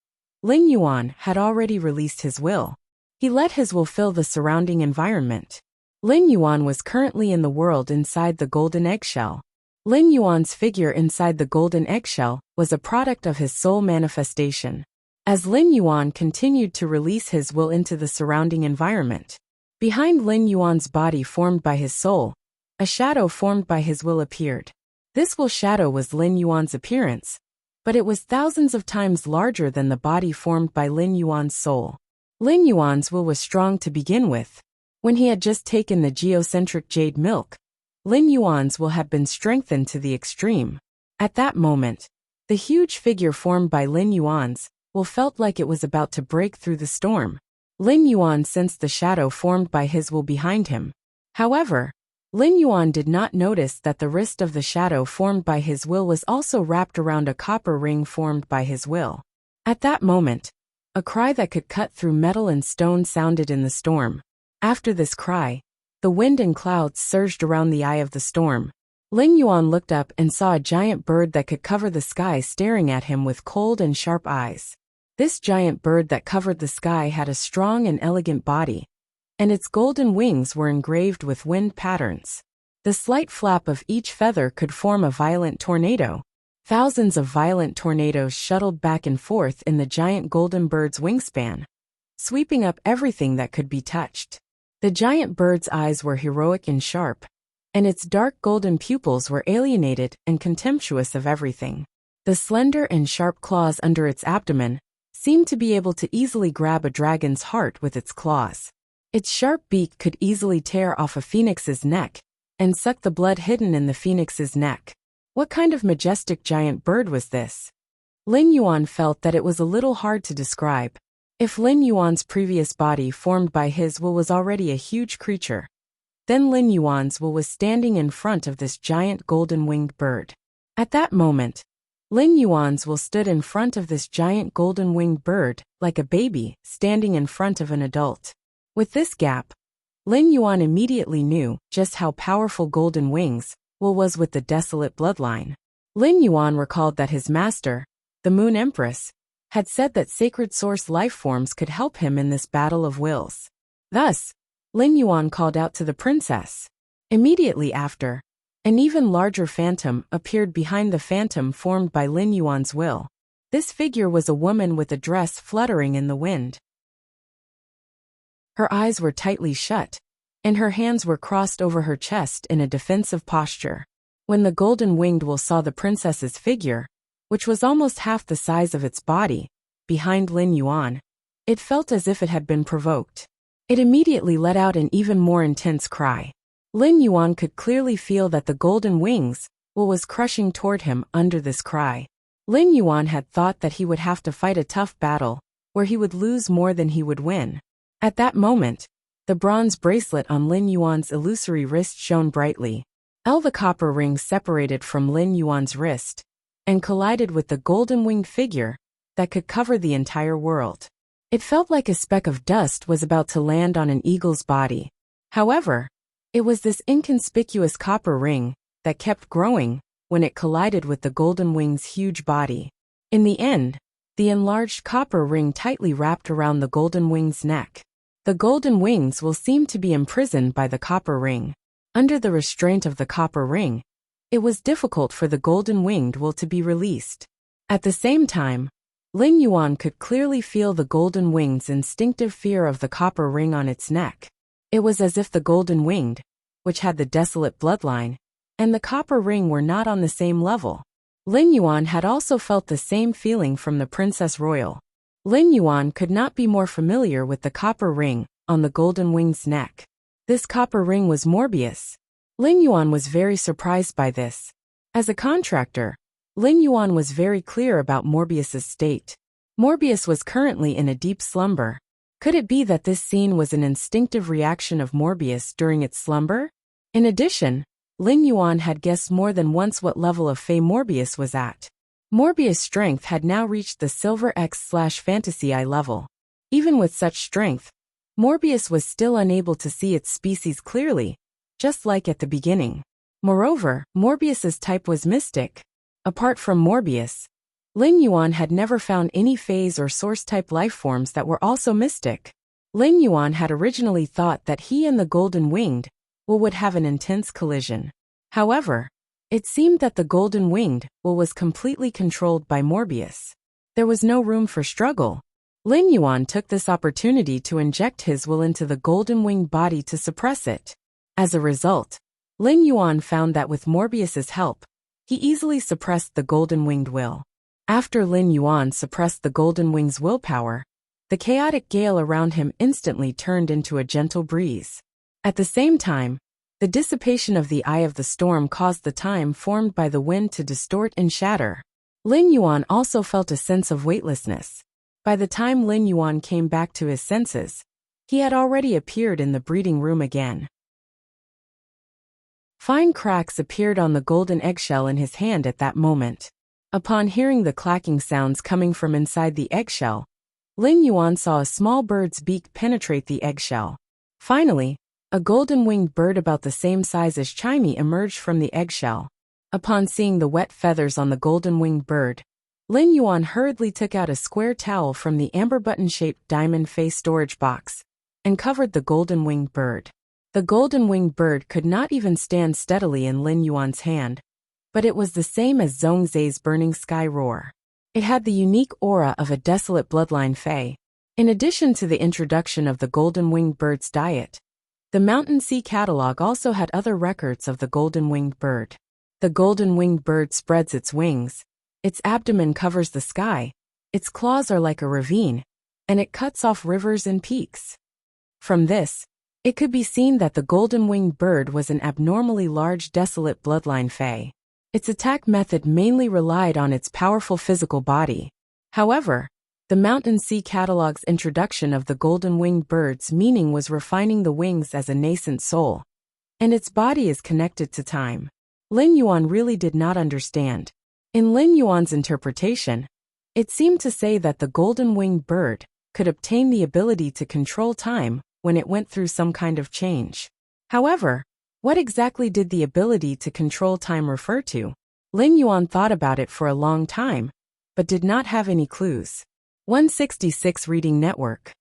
Lin Yuan had already released his will. He let his will fill the surrounding environment. Lin Yuan was currently in the world inside the golden eggshell. Lin Yuan's figure inside the golden eggshell was a product of his soul manifestation. As Lin Yuan continued to release his will into the surrounding environment, behind Lin Yuan's body formed by his soul, a shadow formed by his will appeared. This will shadow was Lin Yuan's appearance, but it was thousands of times larger than the body formed by Lin Yuan's soul. Lin Yuan's will was strong to begin with. When he had just taken the geocentric jade milk, Lin Yuan's will had been strengthened to the extreme. At that moment, the huge figure formed by Lin Yuan's will felt like it was about to break through the storm. Lin Yuan sensed the shadow formed by his will behind him. However, Lin Yuan did not notice that the wrist of the shadow formed by his will was also wrapped around a copper ring formed by his will. At that moment, a cry that could cut through metal and stone sounded in the storm. After this cry, the wind and clouds surged around the eye of the storm. Lin Yuan looked up and saw a giant bird that could cover the sky staring at him with cold and sharp eyes. This giant bird that covered the sky had a strong and elegant body, and its golden wings were engraved with wind patterns. The slight flap of each feather could form a violent tornado. Thousands of violent tornadoes shuttled back and forth in the giant golden bird's wingspan, sweeping up everything that could be touched. The giant bird's eyes were heroic and sharp, and its dark golden pupils were alienated and contemptuous of everything. The slender and sharp claws under its abdomen seemed to be able to easily grab a dragon's heart with its claws. Its sharp beak could easily tear off a phoenix's neck and suck the blood hidden in the phoenix's neck. What kind of majestic giant bird was this? Lin Yuan felt that it was a little hard to describe. If Lin Yuan's previous body formed by his will was already a huge creature, then Lin Yuan's will was standing in front of this giant golden-winged bird. At that moment, Lin Yuan's will stood in front of this giant golden-winged bird like a baby standing in front of an adult. With this gap, Lin Yuan immediately knew just how powerful golden wings was with the desolate bloodline. Lin Yuan recalled that his master, the Moon Empress, had said that sacred source life forms could help him in this battle of wills. Thus, Lin Yuan called out to the princess. Immediately after, an even larger phantom appeared behind the phantom formed by Lin Yuan's will. This figure was a woman with a dress fluttering in the wind. Her eyes were tightly shut, and her hands were crossed over her chest in a defensive posture. When the golden-winged will saw the princess's figure, which was almost half the size of its body, behind Lin Yuan, it felt as if it had been provoked. It immediately let out an even more intense cry. Lin Yuan could clearly feel that the golden wings was crushing toward him under this cry. Lin Yuan had thought that he would have to fight a tough battle, where he would lose more than he would win. At that moment, the bronze bracelet on Lin Yuan's illusory wrist shone brightly. The copper ring separated from Lin Yuan's wrist and collided with the golden-winged figure that could cover the entire world. It felt like a speck of dust was about to land on an eagle's body. However, it was this inconspicuous copper ring that kept growing when it collided with the golden wing's huge body. In the end, the enlarged copper ring tightly wrapped around the golden wing's neck. The golden wings will seem to be imprisoned by the copper ring. Under the restraint of the copper ring, it was difficult for the golden-winged will to be released. At the same time, Lin Yuan could clearly feel the golden wing's instinctive fear of the copper ring on its neck. It was as if the golden winged, which had the desolate bloodline, and the copper ring were not on the same level. Lin Yuan had also felt the same feeling from the Princess Royal. Lin Yuan could not be more familiar with the copper ring on the golden wing's neck. This copper ring was Morbius. Lin Yuan was very surprised by this. As a contractor, Lin Yuan was very clear about Morbius's state. Morbius was currently in a deep slumber. Could it be that this scene was an instinctive reaction of Morbius during its slumber? In addition, Lin Yuan had guessed more than once what level of Fey Morbius was at. Morbius' strength had now reached the Silver X/Fantasy I level. Even with such strength, Morbius was still unable to see its species clearly, just like at the beginning. Moreover, Morbius's type was mystic. Apart from Morbius, Lin Yuan had never found any phase or source-type life forms that were also mystic. Lin Yuan had originally thought that he and the Golden Winged would have an intense collision. However, it seemed that the Golden Winged was completely controlled by Morbius. There was no room for struggle. Lin Yuan took this opportunity to inject his will into the Golden Winged body to suppress it. As a result, Lin Yuan found that with Morbius's help, he easily suppressed the Golden Winged will. After Lin Yuan suppressed the Golden Wing's willpower, the chaotic gale around him instantly turned into a gentle breeze. At the same time, the dissipation of the eye of the storm caused the time formed by the wind to distort and shatter. Lin Yuan also felt a sense of weightlessness. By the time Lin Yuan came back to his senses, he had already appeared in the breeding room again. Fine cracks appeared on the golden eggshell in his hand at that moment. Upon hearing the clacking sounds coming from inside the eggshell, Lin Yuan saw a small bird's beak penetrate the eggshell. Finally, a golden-winged bird about the same size as Chimey emerged from the eggshell. Upon seeing the wet feathers on the golden-winged bird, Lin Yuan hurriedly took out a square towel from the amber button-shaped diamond face storage box and covered the golden-winged bird. The golden-winged bird could not even stand steadily in Lin Yuan's hand, but it was the same as Zhongzai's burning sky roar. It had the unique aura of a desolate bloodline fae. In addition to the introduction of the golden-winged bird's diet, the Mountain Sea catalog also had other records of the golden-winged bird. The golden-winged bird spreads its wings, its abdomen covers the sky, its claws are like a ravine, and it cuts off rivers and peaks. From this, it could be seen that the golden-winged bird was an abnormally large desolate bloodline fae. Its attack method mainly relied on its powerful physical body. However, the Mountain Sea catalog's introduction of the golden-winged bird's meaning was refining the wings as a nascent soul, and its body is connected to time. Lin Yuan really did not understand. In Lin Yuan's interpretation, it seemed to say that the golden-winged bird could obtain the ability to control time when it went through some kind of change. However, What exactly did the ability to control time refer to? Lin Yuan thought about it for a long time, but did not have any clues. 166 Reading Network.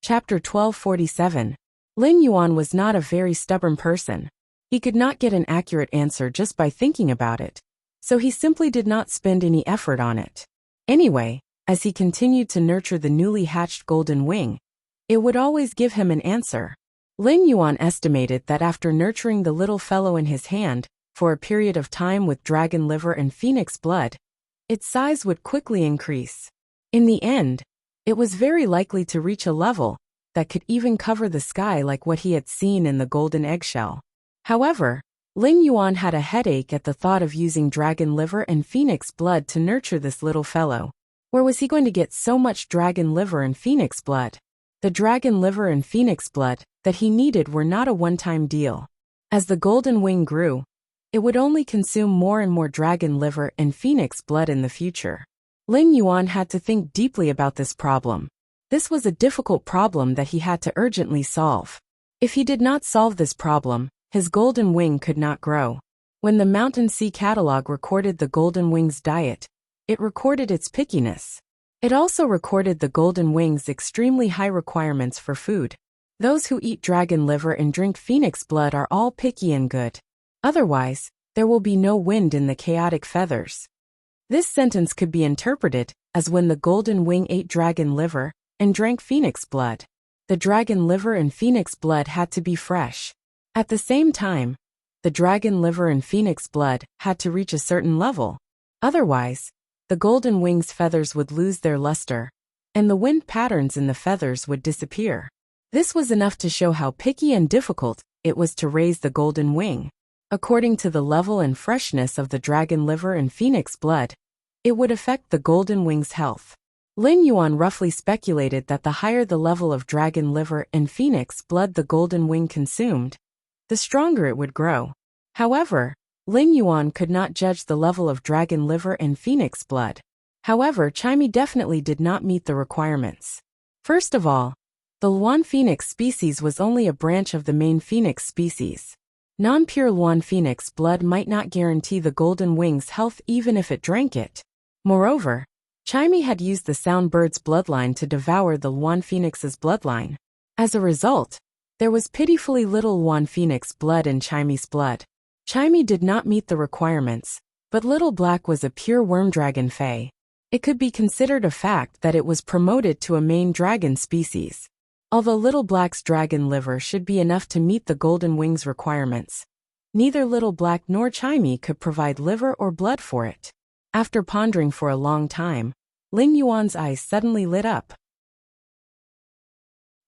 Chapter 1247. Lin Yuan was not a very stubborn person. He could not get an accurate answer just by thinking about it, so he simply did not spend any effort on it. Anyway, as he continued to nurture the newly hatched golden wing, it would always give him an answer. Lin Yuan estimated that after nurturing the little fellow in his hand for a period of time with dragon liver and phoenix blood, its size would quickly increase. In the end, it was very likely to reach a level that could even cover the sky like what he had seen in the golden eggshell. However, Lin Yuan had a headache at the thought of using dragon liver and phoenix blood to nurture this little fellow. Where was he going to get so much dragon liver and phoenix blood? The dragon liver and phoenix blood that he needed were not a one-time deal. As the golden wing grew, it would only consume more and more dragon liver and phoenix blood in the future. Lin Yuan had to think deeply about this problem. This was a difficult problem that he had to urgently solve. If he did not solve this problem, his golden wing could not grow. When the Mountain Sea Catalog recorded the golden wing's diet, it recorded its pickiness. It also recorded the golden wing's extremely high requirements for food. Those who eat dragon liver and drink phoenix blood are all picky and good. Otherwise, there will be no wind in the chaotic feathers. This sentence could be interpreted as when the golden wing ate dragon liver and drank phoenix blood. The dragon liver and phoenix blood had to be fresh. At the same time, the dragon liver and phoenix blood had to reach a certain level. Otherwise, the golden wing's feathers would lose their luster, and the wind patterns in the feathers would disappear. This was enough to show how picky and difficult it was to raise the golden wing. According to the level and freshness of the dragon liver and phoenix blood, it would affect the golden wing's health. Lin Yuan roughly speculated that the higher the level of dragon liver and phoenix blood the golden wing consumed, the stronger it would grow. However, Lin Yuan could not judge the level of dragon liver and phoenix blood. However, Chimey definitely did not meet the requirements. First of all, the Luan phoenix species was only a branch of the main phoenix species. Non-pure Luan phoenix blood might not guarantee the golden wing's health even if it drank it. Moreover, Chimey had used the sound bird's bloodline to devour the Luan phoenix's bloodline. As a result, there was pitifully little Luan phoenix blood in Chimey's blood. Chimey did not meet the requirements, but Little Black was a pure worm dragon fae. It could be considered a fact that it was promoted to a main dragon species. Although Little Black's dragon liver should be enough to meet the golden wing's requirements, neither Little Black nor Chimey could provide liver or blood for it. After pondering for a long time, Lin Yuan's eyes suddenly lit up.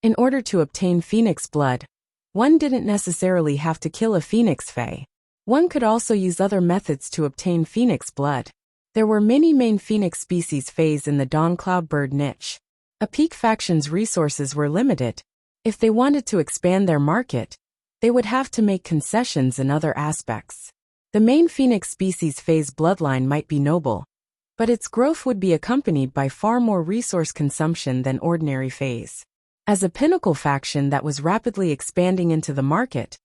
In order to obtain phoenix blood, one didn't necessarily have to kill a phoenix fae. One could also use other methods to obtain phoenix blood. There were many main phoenix species faes in the Dawn Cloud bird niche. A peak faction's resources were limited. If they wanted to expand their market, they would have to make concessions in other aspects. The main phoenix species fae's bloodline might be noble, but its growth would be accompanied by far more resource consumption than ordinary faes. As a pinnacle faction that was rapidly expanding into the market,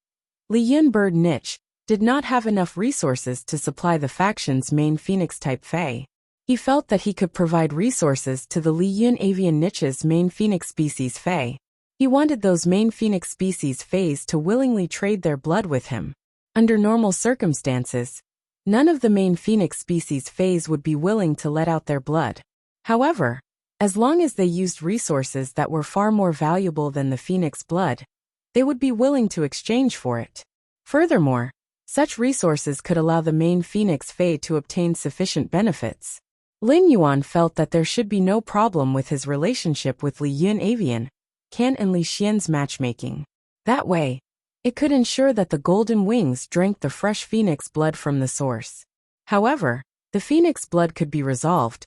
Li Yun bird niche did not have enough resources to supply the faction's main phoenix-type fae. He felt that he could provide resources to the Li Yun avian niche's main phoenix species fae. He wanted those main phoenix species faes to willingly trade their blood with him. Under normal circumstances, none of the main phoenix species faes would be willing to let out their blood. However, as long as they used resources that were far more valuable than the phoenix blood, they would be willing to exchange for it. Furthermore, such resources could allow the main phoenix fae to obtain sufficient benefits. Lin Yuan felt that there should be no problem with his relationship with Li Yun Avian, Kan and Li Xian's matchmaking. That way, it could ensure that the golden wings drank the fresh phoenix blood from the source. However, the phoenix blood could be resolved,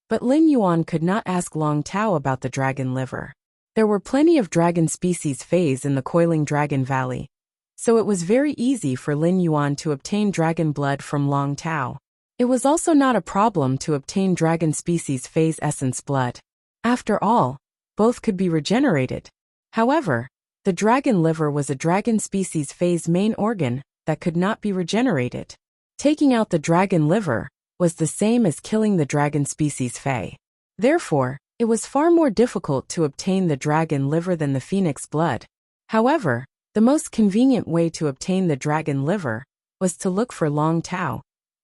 but Lin Yuan could not ask Long Tao about the dragon liver. There were plenty of dragon species faes in the Coiling Dragon Valley, so it was very easy for Lin Yuan to obtain dragon blood from Long Tao. It was also not a problem to obtain dragon species fae's essence blood. After all, both could be regenerated. However, The dragon liver was a dragon species phase main organ that could not be regenerated. Taking out the dragon liver was the same as killing the dragon species Fae. Therefore, it was far more difficult to obtain the dragon liver than the phoenix blood. However, the most convenient way to obtain the dragon liver was to look for Long Tao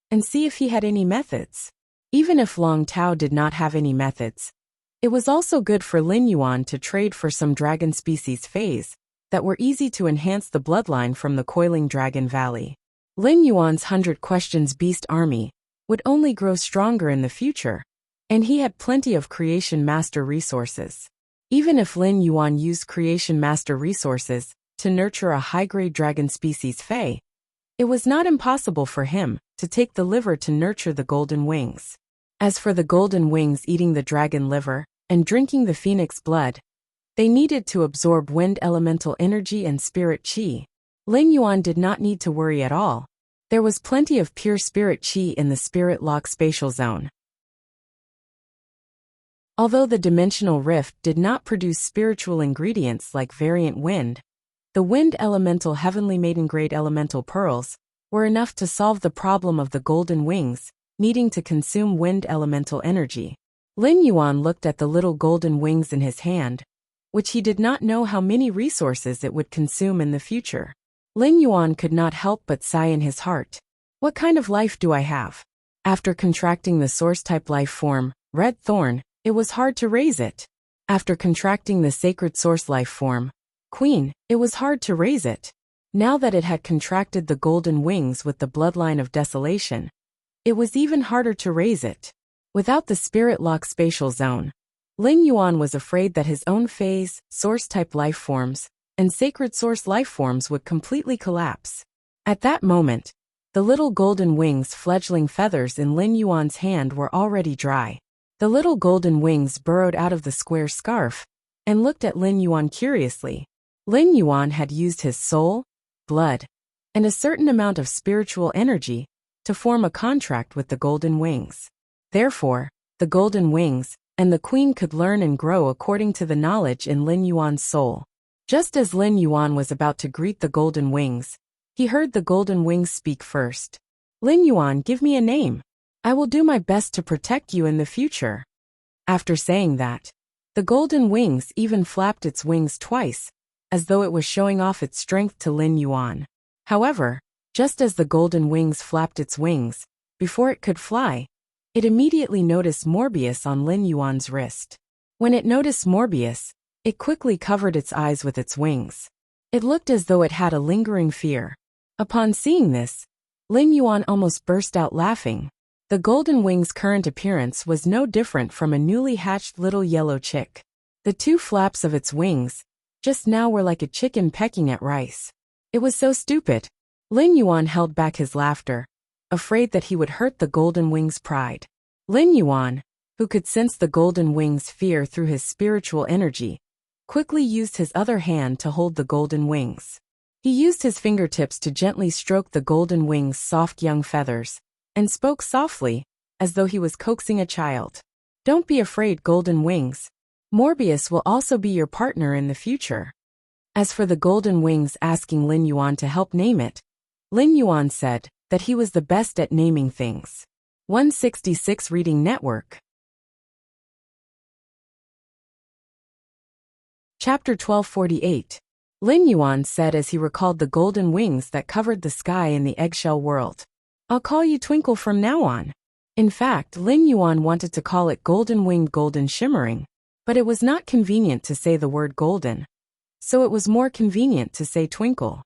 and see if he had any methods. Even if Long Tao did not have any methods, it was also good for Lin Yuan to trade for some dragon species phase that were easy to enhance the bloodline from the coiling Dragon Valley. Lin Yuan's 100 Questions Beast army would only grow stronger in the future, and he had plenty of Creation Master resources. Even if Lin Yuan used Creation Master resources to nurture a high-grade dragon species Fae, it was not impossible for him to take the liver to nurture the golden wings. As for the golden wings eating the dragon liver and drinking the phoenix blood, they needed to absorb wind elemental energy and spirit chi. Lin Yuan did not need to worry at all. There was plenty of pure spirit chi in the spirit lock spatial zone. Although the dimensional rift did not produce spiritual ingredients like variant wind, the wind elemental heavenly maiden grade elemental pearls were enough to solve the problem of the golden wings needing to consume wind elemental energy. Lin Yuan looked at the little golden wings in his hand, which he did not know how many resources it would consume in the future. Lin Yuan could not help but sigh in his heart. What kind of life do I have? After contracting the source-type life form, Red Thorn, it was hard to raise it. After contracting the sacred source life form, Queen, it was hard to raise it. Now that it had contracted the golden wings with the bloodline of desolation, it was even harder to raise it. Without the spirit lock spatial zone, Lin Yuan was afraid that his own phase, source-type life forms, and sacred source life forms would completely collapse. At that moment, the little golden wings fledgling feathers in Lin Yuan's hand were already dry. The little golden wings burrowed out of the square scarf and looked at Lin Yuan curiously. Lin Yuan had used his soul, blood, and a certain amount of spiritual energy to form a contract with the golden wings. Therefore, the golden wings and the queen could learn and grow according to the knowledge in Lin Yuan's soul. Just as Lin Yuan was about to greet the golden wings, he heard the golden wings speak first. Lin Yuan, give me a name. I will do my best to protect you in the future. After saying that, the golden wings even flapped its wings twice, as though it was showing off its strength to Lin Yuan. However, just as the golden wings flapped its wings, before it could fly, it immediately noticed Morbius on Lin Yuan's wrist. When it noticed Morbius, it quickly covered its eyes with its wings. It looked as though it had a lingering fear. Upon seeing this, Lin Yuan almost burst out laughing. The golden wing's current appearance was no different from a newly hatched little yellow chick. The two flaps of its wings just now were like a chicken pecking at rice. It was so stupid. Lin Yuan held back his laughter, afraid that he would hurt the golden wing's pride. Lin Yuan, who could sense the golden wing's fear through his spiritual energy, quickly used his other hand to hold the golden wings. He used his fingertips to gently stroke the golden wing's soft young feathers, and spoke softly, as though he was coaxing a child. Don't be afraid, golden wings. Morbius will also be your partner in the future. As for the golden wings asking Lin Yuan to help name it, Lin Yuan said that he was the best at naming things. 166 Reading Network. Chapter 1248. Lin Yuan said as he recalled the golden wings that covered the sky in the eggshell world. I'll call you Twinkle from now on. In fact, Lin Yuan wanted to call it golden winged golden shimmering, but it was not convenient to say the word golden, so it was more convenient to say Twinkle.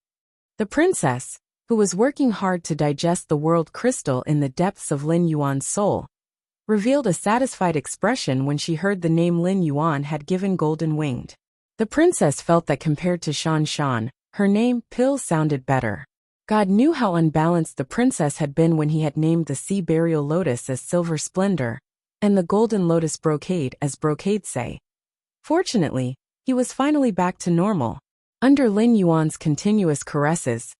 The princess, who was working hard to digest the world crystal in the depths of Lin Yuan's soul, revealed a satisfied expression when she heard the name Lin Yuan had given golden winged. The princess felt that compared to Shan Shan, her name, Pill, sounded better. God knew how unbalanced the princess had been when he had named the sea burial lotus as Silver Splendor, and the golden lotus brocade as Brocade Say. Fortunately, he was finally back to normal. Under Lin Yuan's continuous caresses,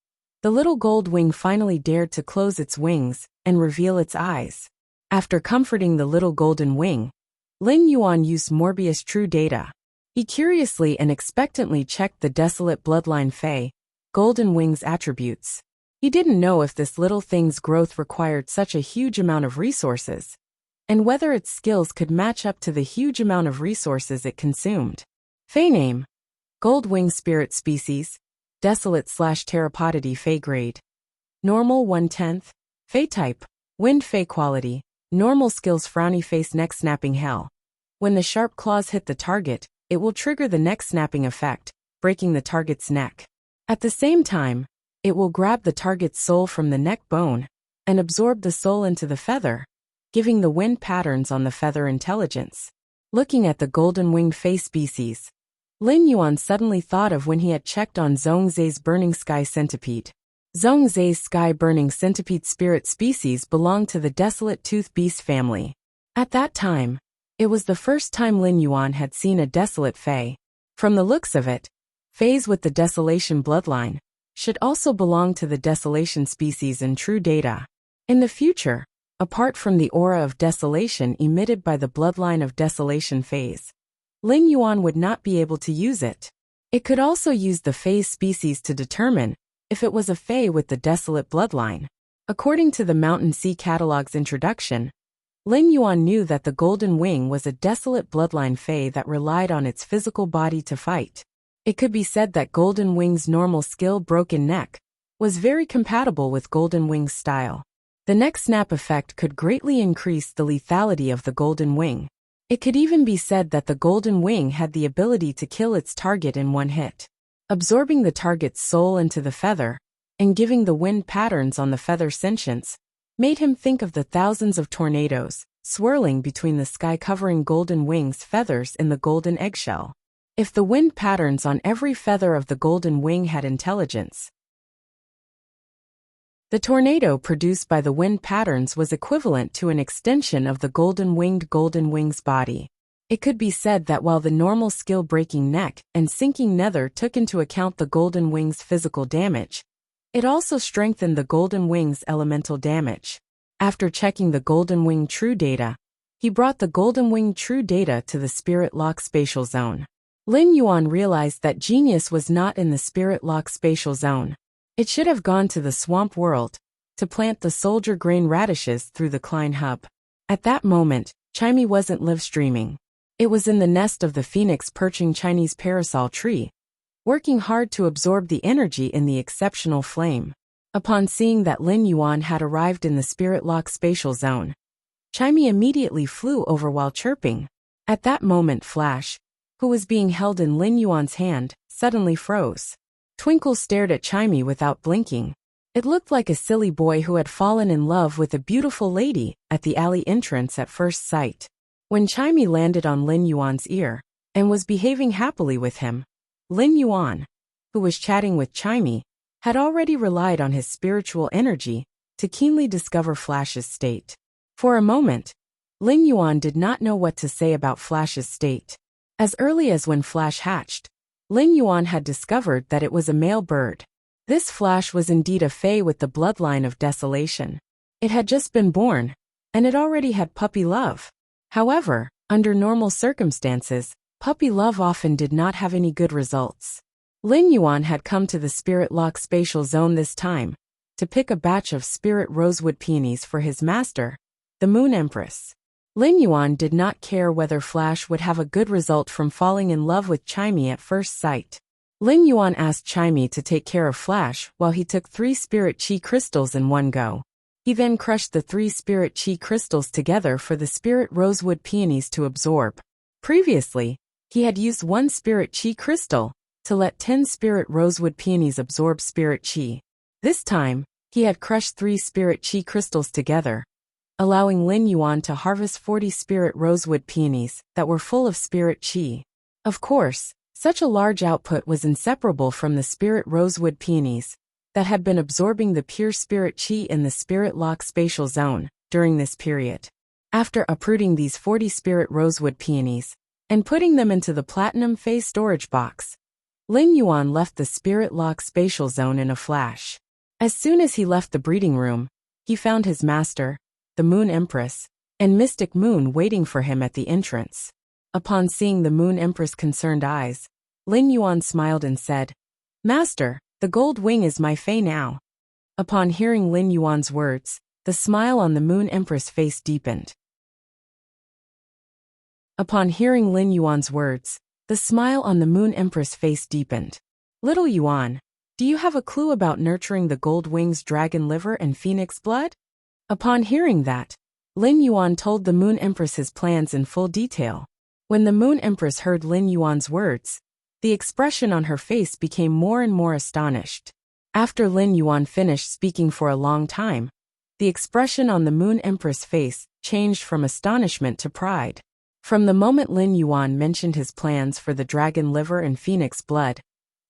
the little gold wing finally dared to close its wings and reveal its eyes. After comforting the little golden wing, Lin Yuan used Morbius True Data. He curiously and expectantly checked the desolate bloodline Fae, Golden Wing's attributes. He didn't know if this little thing's growth required such a huge amount of resources, and whether its skills could match up to the huge amount of resources it consumed. Fae name: Gold Wing Spirit Species, Desolate/Pteropodidae Fae Grade. Normal 1/10. Fae Type: Wind Fae Quality. Normal Skills: Frowny Face, Neck Snapping Hell. When the sharp claws hit the target, it will trigger the neck snapping effect, breaking the target's neck. At the same time, it will grab the target's soul from the neck bone and absorb the soul into the feather, giving the wind patterns on the feather intelligence. Looking at the golden-winged Fae species, Lin Yuan suddenly thought of when he had checked on Zhongzhe's Burning Sky Centipede. Zhongzhe's sky-burning centipede spirit species belonged to the Desolate Tooth Beast family. At that time, it was the first time Lin Yuan had seen a desolate Fae. From the looks of it, Faes with the Desolation bloodline should also belong to the Desolation species in true data. In the future, apart from the aura of desolation emitted by the bloodline of Desolation Faes, Lin Yuan would not be able to use it. It could also use the Fae species to determine if it was a Fae with the Desolate bloodline. According to the Mountain Sea Catalog's introduction, Lin Yuan knew that the Golden Wing was a desolate bloodline Fae that relied on its physical body to fight. It could be said that Golden Wing's normal skill, Broken Neck, was very compatible with Golden Wing's style. The neck snap effect could greatly increase the lethality of the Golden Wing. It could even be said that the Golden Wing had the ability to kill its target in one hit, absorbing the target's soul into the feather and giving the wind patterns on the feather sentience, made him think of the thousands of tornadoes swirling between the sky-covering Golden Wing's feathers in the golden eggshell. If the wind patterns on every feather of the Golden Wing had intelligence, the tornado produced by the wind patterns was equivalent to an extension of the golden-winged Golden Wing's body. It could be said that while the normal skill-breaking neck and sinking nether took into account the Golden Wing's physical damage, it also strengthened the Golden Wing's elemental damage. After checking the Golden Wing True data, he brought the Golden Wing True data to the Spirit Lock Spatial Zone. Lin Yuan realized that genius was not in the Spirit Lock Spatial Zone. It should have gone to the Swamp World to plant the soldier grain radishes through the Klein Hub. At that moment, Chimey wasn't live streaming. It was in the nest of the phoenix perching Chinese parasol tree, working hard to absorb the energy in the exceptional flame. Upon seeing that Lin Yuan had arrived in the Spirit Lock Spatial Zone, Chimey immediately flew over while chirping. At that moment, Flash, who was being held in Lin Yuan's hand, suddenly froze. Twinkle stared at Chimey without blinking. It looked like a silly boy who had fallen in love with a beautiful lady at the alley entrance at first sight. When Chimey landed on Lin Yuan's ear and was behaving happily with him, Lin Yuan, who was chatting with Chimey, had already relied on his spiritual energy to keenly discover Flash's state. For a moment, Lin Yuan did not know what to say about Flash's state. As early as when Flash hatched, Lin Yuan had discovered that it was a male bird. This Flash was indeed a Fae with the bloodline of desolation. It had just been born, and it already had puppy love. However, under normal circumstances, puppy love often did not have any good results. Lin Yuan had come to the Spirit Lock Spatial Zone this time to pick a batch of spirit rosewood peonies for his master, the Moon Empress. Lin Yuan did not care whether Flash would have a good result from falling in love with Chimey at first sight. Lin Yuan asked Chimey to take care of Flash while he took 3 spirit chi crystals in one go. He then crushed the 3 spirit chi crystals together for the spirit rosewood peonies to absorb. Previously, he had used 1 spirit chi crystal to let 10 spirit rosewood peonies absorb spirit chi. This time, he had crushed 3 spirit chi crystals together, allowing Lin Yuan to harvest 40 spirit rosewood peonies that were full of spirit chi. Of course, such a large output was inseparable from the spirit rosewood peonies that had been absorbing the pure spirit chi in the Spirit Lock Spatial Zone during this period. After uprooting these 40 spirit rosewood peonies and putting them into the platinum phase storage box, Lin Yuan left the Spirit Lock Spatial Zone in a flash. As soon as he left the breeding room, he found his master, the Moon Empress, and Mystic Moon waiting for him at the entrance. Upon seeing the Moon Empress' concerned eyes, Lin Yuan smiled and said, "Master, the gold wing is my fei now." Upon hearing Lin Yuan's words, the smile on the Moon Empress' face deepened. Upon hearing Lin Yuan's words, the smile on the Moon Empress' face deepened. "Little Yuan, do you have a clue about nurturing the gold wing's dragon liver and phoenix blood?" Upon hearing that, Lin Yuan told the Moon Empress his plans in full detail. When the Moon Empress heard Lin Yuan's words, the expression on her face became more and more astonished. After Lin Yuan finished speaking for a long time, the expression on the Moon Empress' face changed from astonishment to pride. From the moment Lin Yuan mentioned his plans for the dragon liver and phoenix blood,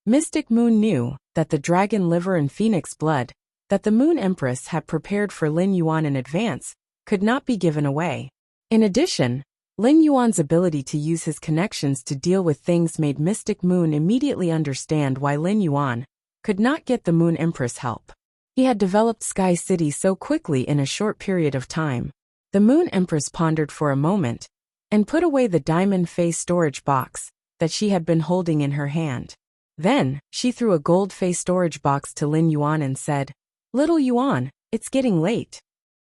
Mystic Moon knew that the dragon liver and phoenix blood that the Moon Empress had prepared for Lin Yuan in advance could not be given away. In addition, Lin Yuan's ability to use his connections to deal with things made Mystic Moon immediately understand why Lin Yuan could not get the Moon Empress help. He had developed Sky City so quickly in a short period of time. The Moon Empress pondered for a moment and put away the diamond face storage box that she had been holding in her hand. Then, she threw a gold face storage box to Lin Yuan and said, "Little Yuan, it's getting late."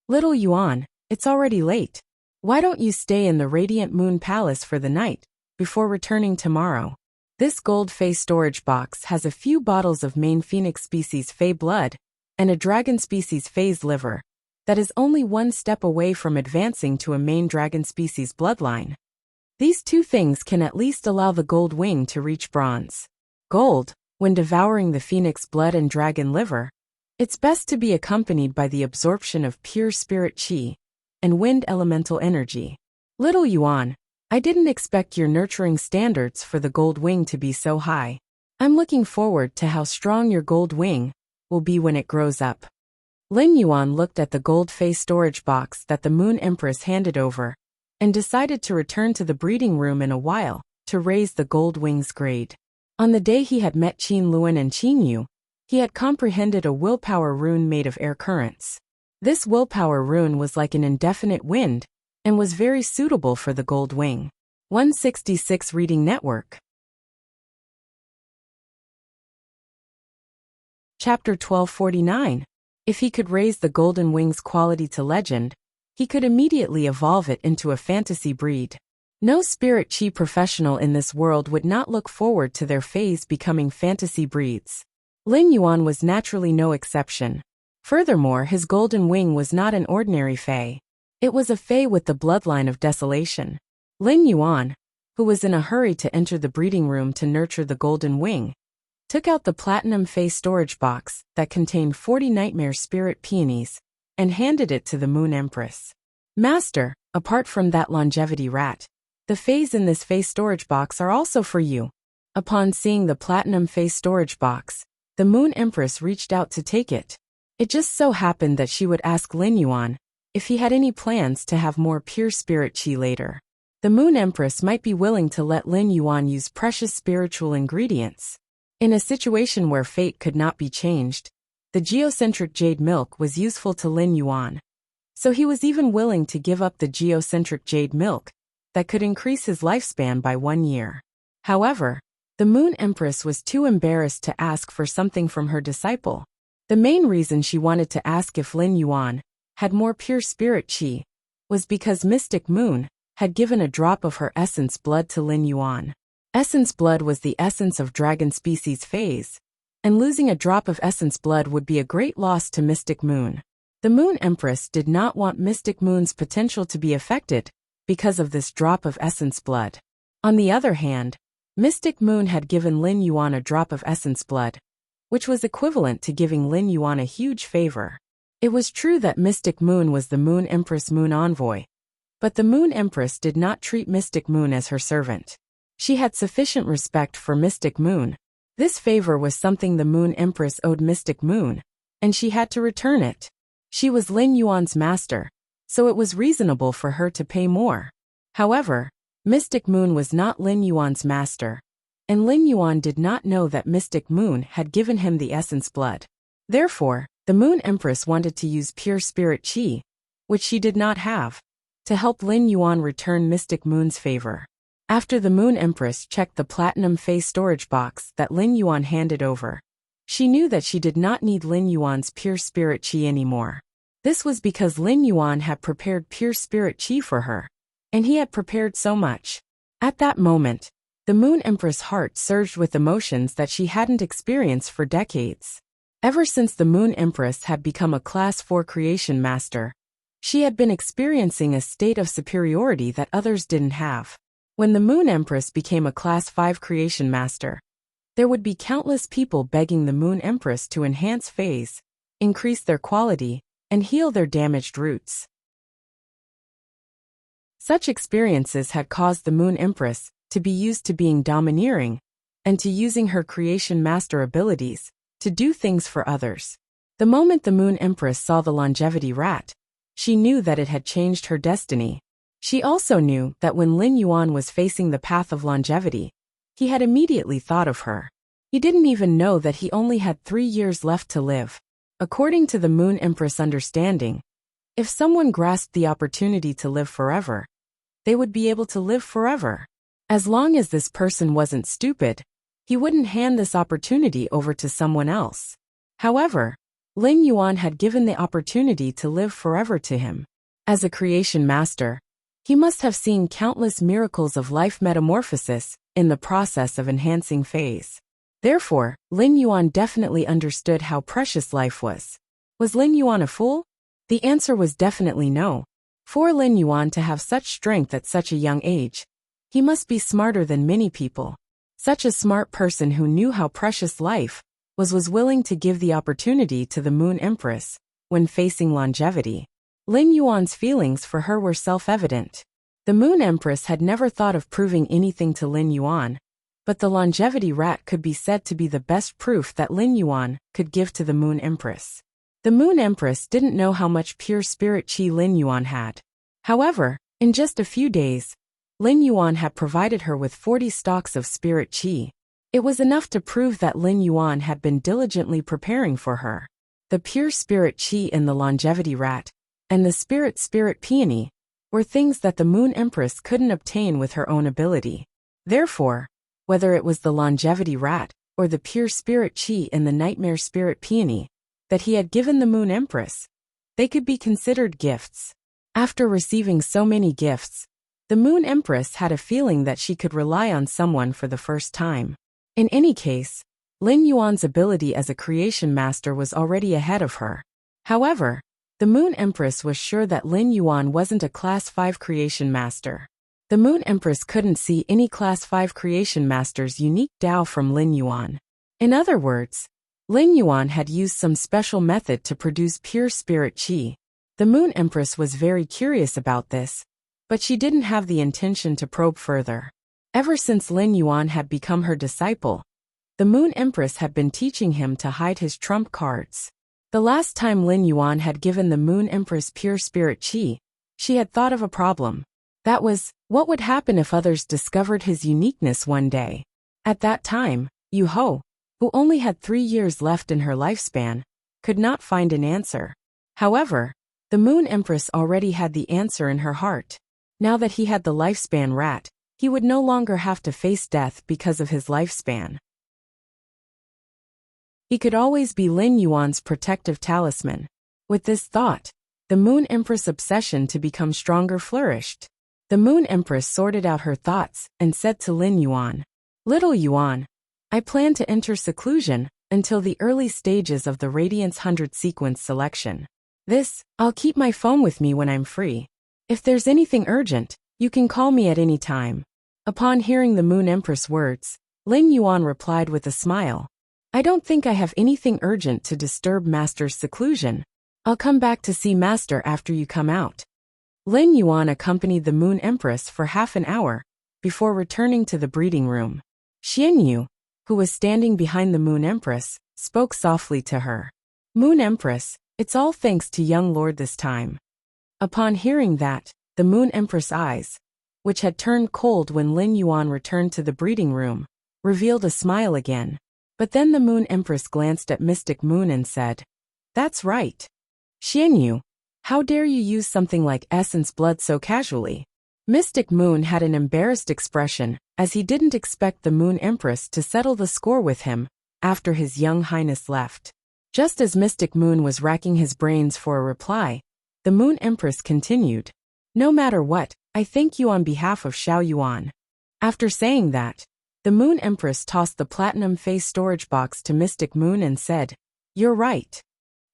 "Little Yuan, it's already late. Why don't you stay in the Radiant Moon Palace for the night, before returning tomorrow?" This gold face storage box has a few bottles of main phoenix species fey blood and a dragon species fey's liver that is only one step away from advancing to a main dragon species bloodline. These two things can at least allow the gold wing to reach bronze. Gold, when devouring the phoenix blood and dragon liver, it's best to be accompanied by the absorption of pure spirit qi and wind elemental energy. "Little Yuan, I didn't expect your nurturing standards for the gold wing to be so high. I'm looking forward to how strong your gold wing will be when it grows up." Lin Yuan looked at the gold face storage box that the Moon Empress handed over and decided to return to the breeding room in a while to raise the gold wing's grade. On the day he had met Qin Luan and Qin Yu, he had comprehended a willpower rune made of air currents. This willpower rune was like an indefinite wind and was very suitable for the gold wing. 166 Reading Network. Chapter 1249. If he could raise the golden wing's quality to legend, he could immediately evolve it into a fantasy breed. No spirit chi professional in this world would not look forward to their fays becoming fantasy breeds. Lin Yuan was naturally no exception. Furthermore, his golden wing was not an ordinary fey. It was a fey with the bloodline of desolation. Lin Yuan, who was in a hurry to enter the breeding room to nurture the golden wing, took out the platinum fey storage box that contained 40 nightmare spirit peonies and handed it to the Moon Empress. "Master, apart from that longevity rat, the fays in this fey storage box are also for you." Upon seeing the platinum fey storage box, the Moon Empress reached out to take it. It just so happened that she would ask Lin Yuan if he had any plans to have more pure spirit chi later. The Moon Empress might be willing to let Lin Yuan use precious spiritual ingredients. In a situation where fate could not be changed, the geocentric jade milk was useful to Lin Yuan. So he was even willing to give up the geocentric jade milk that could increase his lifespan by 1 year. However, the Moon Empress was too embarrassed to ask for something from her disciple. The main reason she wanted to ask if Lin Yuan had more pure spirit chi was because Mystic Moon had given a drop of her essence blood to Lin Yuan. Essence blood was the essence of dragon species phase, and losing a drop of essence blood would be a great loss to Mystic Moon. The Moon Empress did not want Mystic Moon's potential to be affected because of this drop of essence blood. On the other hand, Mystic Moon had given Lin Yuan a drop of essence blood, which was equivalent to giving Lin Yuan a huge favor. It was true that Mystic Moon was the Moon Empress Moon Envoy, but the Moon Empress did not treat Mystic Moon as her servant. She had sufficient respect for Mystic Moon. This favor was something the Moon Empress owed Mystic Moon, and she had to return it. She was Lin Yuan's master, so it was reasonable for her to pay more. However, Mystic Moon was not Lin Yuan's master, and Lin Yuan did not know that Mystic Moon had given him the essence blood. Therefore, the Moon Empress wanted to use pure spirit chi, which she did not have, to help Lin Yuan return Mystic Moon's favor. After the Moon Empress checked the platinum phase storage box that Lin Yuan handed over, she knew that she did not need Lin Yuan's pure spirit qi anymore. This was because Lin Yuan had prepared pure spirit qi for her, and he had prepared so much. At that moment, the Moon Empress' heart surged with emotions that she hadn't experienced for decades. Ever since the Moon Empress had become a Class 4 creation master, she had been experiencing a state of superiority that others didn't have. When the Moon Empress became a Class 5 creation master, there would be countless people begging the Moon Empress to enhance phase, increase their quality, and heal their damaged roots. Such experiences had caused the Moon Empress to be used to being domineering and to using her creation master abilities to do things for others. The moment the Moon Empress saw the longevity rat, she knew that it had changed her destiny. She also knew that when Lin Yuan was facing the path of longevity, he had immediately thought of her. He didn't even know that he only had 3 years left to live. According to the Moon Empress' understanding, if someone grasped the opportunity to live forever, they would be able to live forever. As long as this person wasn't stupid, he wouldn't hand this opportunity over to someone else. However, Lin Yuan had given the opportunity to live forever to him. As a creation master, he must have seen countless miracles of life metamorphosis in the process of enhancing phase. Therefore, Lin Yuan definitely understood how precious life was. Was Lin Yuan a fool? The answer was definitely no. For Lin Yuan to have such strength at such a young age, he must be smarter than many people. Such a smart person who knew how precious life was willing to give the opportunity to the Moon Empress when facing longevity. Lin Yuan's feelings for her were self-evident. The Moon Empress had never thought of proving anything to Lin Yuan, but the longevity rat could be said to be the best proof that Lin Yuan could give to the Moon Empress. The Moon Empress didn't know how much pure spirit qi Lin Yuan had. However, in just a few days, Lin Yuan had provided her with 40 stalks of spirit qi. It was enough to prove that Lin Yuan had been diligently preparing for her. The pure spirit qi in the longevity rat and the spirit peony were things that the Moon Empress couldn't obtain with her own ability. Therefore, whether it was the longevity rat or the pure spirit qi in the nightmare spirit peony that he had given the Moon Empress, they could be considered gifts. After receiving so many gifts, the Moon Empress had a feeling that she could rely on someone for the first time. In any case, Lin Yuan's ability as a creation master was already ahead of her. However, the Moon Empress was sure that Lin Yuan wasn't a Class 5 creation master. The Moon Empress couldn't see any Class 5 creation master's unique Dao from Lin Yuan. In other words, Lin Yuan had used some special method to produce pure spirit qi. The Moon Empress was very curious about this, but she didn't have the intention to probe further. Ever since Lin Yuan had become her disciple, the Moon Empress had been teaching him to hide his trump cards. The last time Lin Yuan had given the Moon Empress pure spirit qi, she had thought of a problem. That was, what would happen if others discovered his uniqueness one day? At that time, Yu Ho, who only had 3 years left in her lifespan, could not find an answer. However, the Moon Empress already had the answer in her heart. Now that he had the lifespan rat, he would no longer have to face death because of his lifespan. He could always be Lin Yuan's protective talisman. With this thought, the Moon Empress' obsession to become stronger flourished. The Moon Empress sorted out her thoughts and said to Lin Yuan, "Little Yuan, I plan to enter seclusion until the early stages of the Radiance 100 sequence selection. I'll keep my phone with me when I'm free. If there's anything urgent, you can call me at any time." Upon hearing the Moon Empress' words, Lin Yuan replied with a smile, "I don't think I have anything urgent to disturb Master's seclusion. I'll come back to see Master after you come out." Lin Yuan accompanied the Moon Empress for half an hour before returning to the breeding room. Xian Yu, who was standing behind the Moon Empress, spoke softly to her. "Moon Empress, it's all thanks to young Lord this time." Upon hearing that, the Moon Empress' eyes, which had turned cold when Lin Yuan returned to the breeding room, revealed a smile again. But then the Moon Empress glanced at Mystic Moon and said, "That's right. Xian Yu, how dare you use something like essence blood so casually?" Mystic Moon had an embarrassed expression, as he didn't expect the Moon Empress to settle the score with him after His Young Highness left. Just as Mystic Moon was racking his brains for a reply, the Moon Empress continued, "No matter what, I thank you on behalf of Xiao Yuan." After saying that, the Moon Empress tossed the platinum face storage box to Mystic Moon and said, "You're right.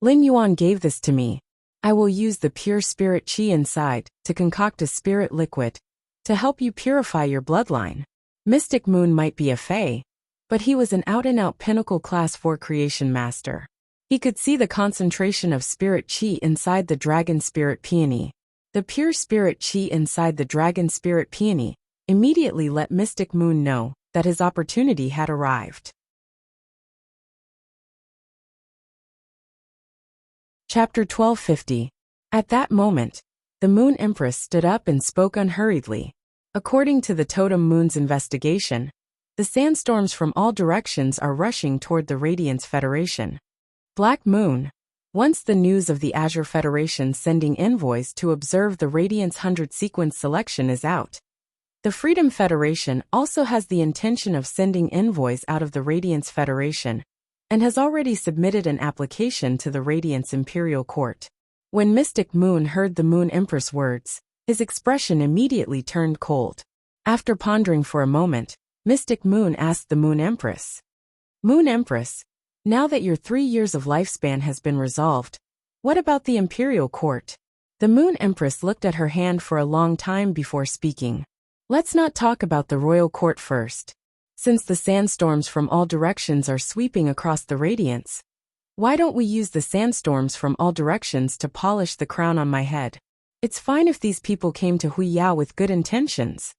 Lin Yuan gave this to me. I will use the pure spirit qi inside to concoct a spirit liquid to help you purify your bloodline." Mystic Moon might be a fae, but he was an out-and-out pinnacle class 4 creation master. He could see the concentration of spirit qi inside the dragon spirit peony. The pure spirit qi inside the dragon spirit peony immediately let Mystic Moon know that his opportunity had arrived. Chapter 1250. At that moment, the Moon Empress stood up and spoke unhurriedly. According to the Totem Moon's investigation, the sandstorms from all directions are rushing toward the Radiance Federation. Black Moon. Once the news of the Azure Federation sending envoys to observe the Radiance 100 sequence selection is out, the Freedom Federation also has the intention of sending envoys out of the Radiance Federation, and has already submitted an application to the Radiance Imperial Court. When Mystic Moon heard the Moon Empress words, his expression immediately turned cold. After pondering for a moment, Mystic Moon asked the Moon Empress, "Moon Empress, now that your 3 years of lifespan has been resolved, what about the Imperial Court?" The Moon Empress looked at her hand for a long time before speaking. "Let's not talk about the Royal Court first. Since the sandstorms from all directions are sweeping across the Radiance, why don't we use the sandstorms from all directions to polish the crown on my head? It's fine if these people came to Huiyao with good intentions.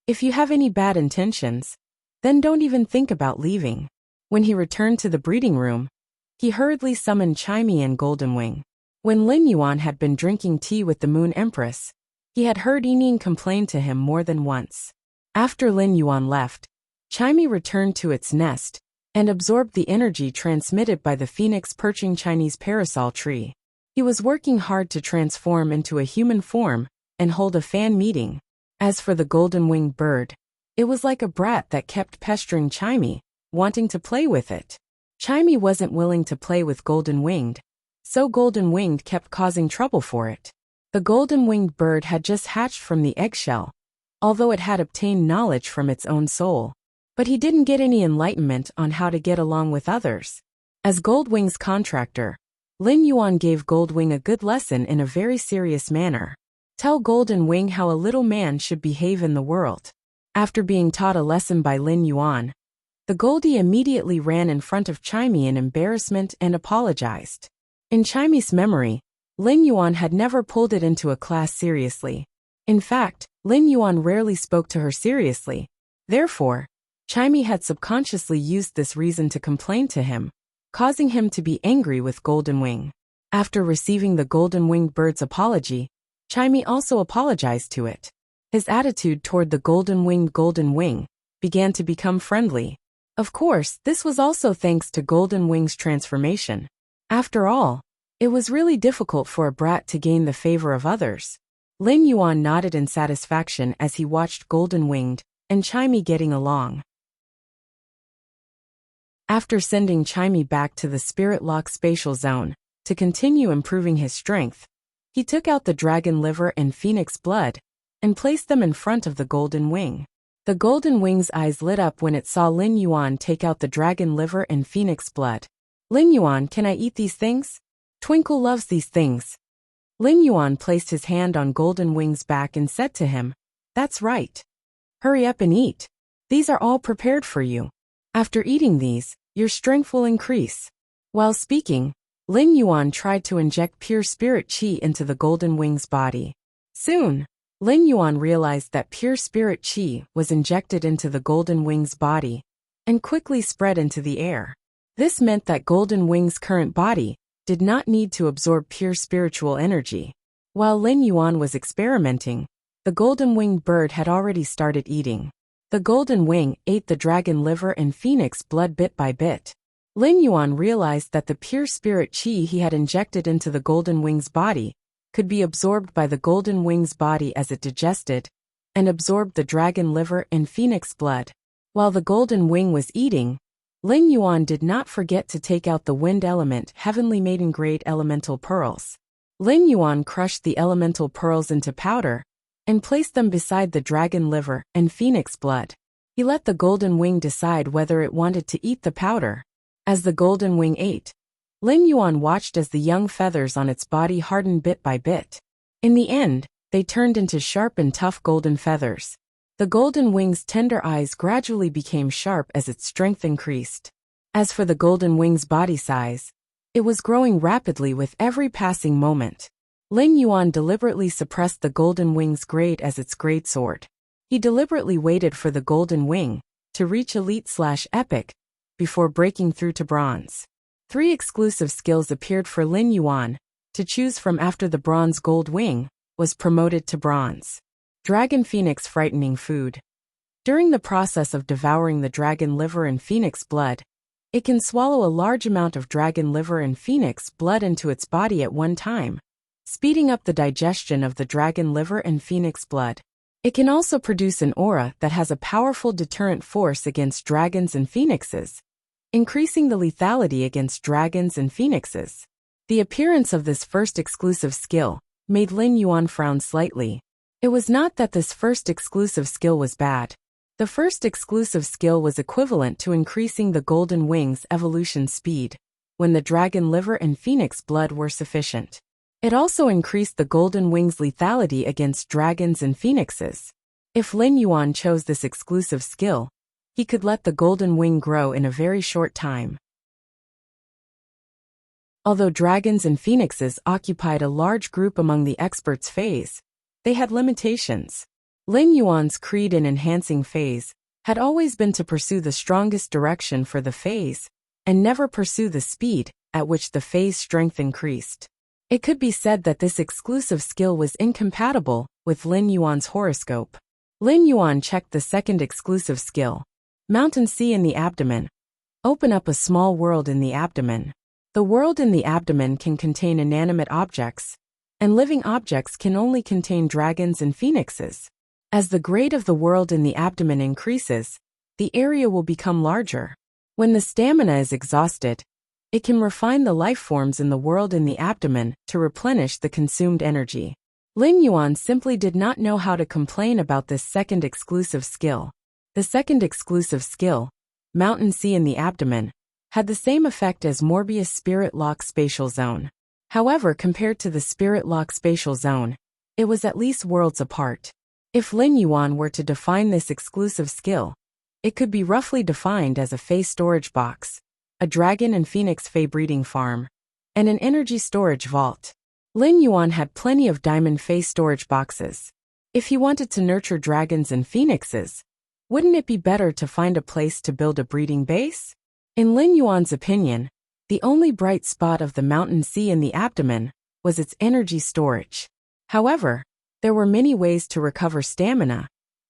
If you have any bad intentions, then don't even think about leaving." When he returned to the breeding room, he hurriedly summoned Chimey and Golden Wing. When Lin Yuan had been drinking tea with the Moon Empress, he had heard Yining complain to him more than once. After Lin Yuan left, Chimey returned to its nest and absorbed the energy transmitted by the phoenix perching Chinese parasol tree. He was working hard to transform into a human form and hold a fan meeting. As for the golden-winged bird, it was like a brat that kept pestering Chimey, wanting to play with it. Chimey wasn't willing to play with golden-winged, so golden-winged kept causing trouble for it. The golden-winged bird had just hatched from the eggshell, although it had obtained knowledge from its own soul. But he didn't get any enlightenment on how to get along with others. As Goldwing's contractor, Lin Yuan gave Goldwing a good lesson in a very serious manner. Tell Golden Wing how a little man should behave in the world. After being taught a lesson by Lin Yuan, the Goldie immediately ran in front of Chimey in embarrassment and apologized. In Chimey's memory, Lin Yuan had never pulled it into a class seriously. In fact, Lin Yuan rarely spoke to her seriously. Therefore, Chimey had subconsciously used this reason to complain to him, causing him to be angry with Golden Wing. After receiving the golden-winged bird's apology, Chimey also apologized to it. His attitude toward the golden-winged Golden Wing began to become friendly. Of course, this was also thanks to Golden Wing's transformation. After all, it was really difficult for a brat to gain the favor of others. Lin Yuan nodded in satisfaction as he watched Golden Winged and Chimey getting along. After sending Chimey back to the Spirit Lock spatial zone to continue improving his strength, he took out the dragon liver and phoenix blood and placed them in front of the Golden Wing. The Golden Wing's eyes lit up when it saw Lin Yuan take out the dragon liver and phoenix blood. "Lin Yuan, can I eat these things? Twinkle loves these things." Lin Yuan placed his hand on Golden Wing's back and said to him, "That's right. Hurry up and eat. These are all prepared for you. After eating these, your strength will increase." While speaking, Lin Yuan tried to inject pure spirit qi into the Golden Wing's body. Soon, Lin Yuan realized that pure spirit qi was injected into the Golden Wing's body and quickly spread into the air. This meant that Golden Wing's current body did not need to absorb pure spiritual energy. While Lin Yuan was experimenting, the golden-winged bird had already started eating. The Golden Wing ate the dragon liver and phoenix blood bit by bit. Lin Yuan realized that the pure spirit qi he had injected into the Golden Wing's body could be absorbed by the Golden Wing's body as it digested and absorbed the dragon liver and phoenix blood. While the golden wing was eating, Lin Yuan did not forget to take out the wind element heavenly maiden grade elemental pearls. Lin Yuan crushed the elemental pearls into powder and placed them beside the dragon liver and phoenix blood. He let the golden wing decide whether it wanted to eat the powder. As the golden wing ate, Lin Yuan watched as the young feathers on its body hardened bit by bit. In the end, they turned into sharp and tough golden feathers. The golden wing's tender eyes gradually became sharp as its strength increased. As for the golden wing's body size, it was growing rapidly with every passing moment. Lin Yuan deliberately suppressed the golden wing's grade as its greatsword. He deliberately waited for the golden wing to reach elite/epic before breaking through to bronze. 3 exclusive skills appeared for Lin Yuan to choose from after the bronze gold wing was promoted to bronze. Dragon Phoenix frightening food. During the process of devouring the dragon liver and phoenix blood, it can swallow a large amount of dragon liver and phoenix blood into its body at one time, speeding up the digestion of the dragon liver and phoenix blood. It can also produce an aura that has a powerful deterrent force against dragons and phoenixes, increasing the lethality against dragons and phoenixes. The appearance of this first exclusive skill made Lin Yuan frown slightly. It was not that this first exclusive skill was bad. The first exclusive skill was equivalent to increasing the golden wing's evolution speed when the dragon liver and phoenix blood were sufficient. It also increased the golden wing's lethality against dragons and phoenixes. If Lin Yuan chose this exclusive skill, he could let the golden wing grow in a very short time. Although dragons and phoenixes occupied a large group among the experts' phase, they had limitations. Lin Yuan's creed in enhancing phase had always been to pursue the strongest direction for the phase and never pursue the speed at which the phase strength increased. It could be said that this exclusive skill was incompatible with Lin Yuan's horoscope. Lin Yuan checked the second exclusive skill. Mountain Sea in the abdomen. Open up a small world in the abdomen. The world in the abdomen can contain inanimate objects, and living objects can only contain dragons and phoenixes. As the grade of the world in the abdomen increases, the area will become larger. When the stamina is exhausted, it can refine the life forms in the world in the abdomen to replenish the consumed energy. Lin Yuan simply did not know how to complain about this second exclusive skill. The second exclusive skill, Mountain Sea in the abdomen, had the same effect as Morbius Spirit Lock Spatial Zone. However, compared to the Spirit Lock Spatial Zone, it was at least worlds apart. If Lin Yuan were to define this exclusive skill, it could be roughly defined as a Fey storage box, a dragon and phoenix Fey breeding farm, and an energy storage vault. Lin Yuan had plenty of diamond Fey storage boxes. If he wanted to nurture dragons and phoenixes, wouldn't it be better to find a place to build a breeding base? In Lin Yuan's opinion, the only bright spot of the Mountain Sea in the abdomen was its energy storage. However, there were many ways to recover stamina,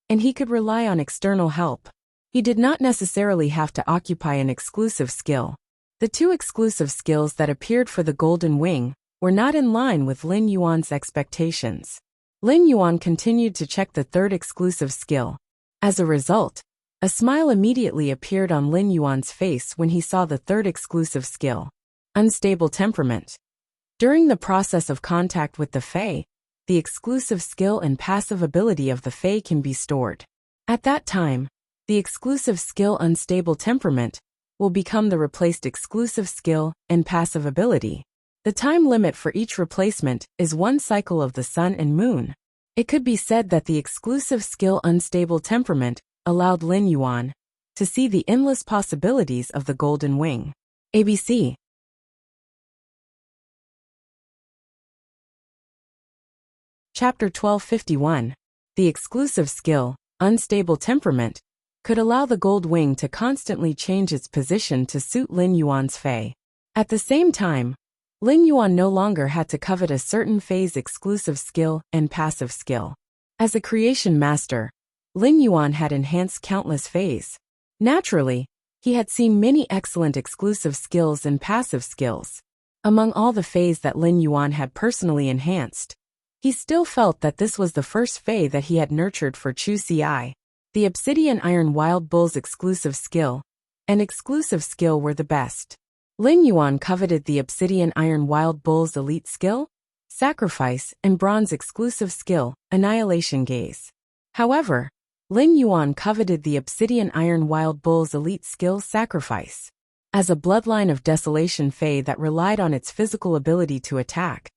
and he could rely on external help. He did not necessarily have to occupy an exclusive skill. The 2 exclusive skills that appeared for the Golden Wing were not in line with Lin Yuan's expectations. Lin Yuan continued to check the 3rd exclusive skill. As a result, a smile immediately appeared on Lin Yuan's face when he saw the 3rd exclusive skill, Unstable Temperament. During the process of contact with the Fae, the exclusive skill and passive ability of the Fae can be stored. At that time, the exclusive skill Unstable Temperament will become the replaced exclusive skill and passive ability. The time limit for each replacement is 1 cycle of the sun and moon. It could be said that the exclusive skill Unstable Temperament allowed Lin Yuan to see the endless possibilities of the Golden Wing. ABC. Chapter 1251. The exclusive skill, Unstable Temperament, could allow the Gold Wing to constantly change its position to suit Lin Yuan's Fae. At the same time, Lin Yuan no longer had to covet a certain Fae's exclusive skill and passive skill. As a creation master, Lin Yuan had enhanced countless Faes. Naturally, he had seen many excellent exclusive skills and passive skills. Among all the Faes that Lin Yuan had personally enhanced, He still felt that this was the first Fae that he had nurtured for Chu Ci. The Obsidian Iron Wild Bull's exclusive skill and exclusive skill were the best. Lin Yuan coveted the Obsidian Iron Wild Bull's elite skill, Sacrifice, and bronze exclusive skill, Annihilation Gaze. However, Lin Yuan coveted the Obsidian Iron Wild Bull's elite skill, Sacrifice. As a bloodline of Desolation Fae that relied on its physical ability to attack,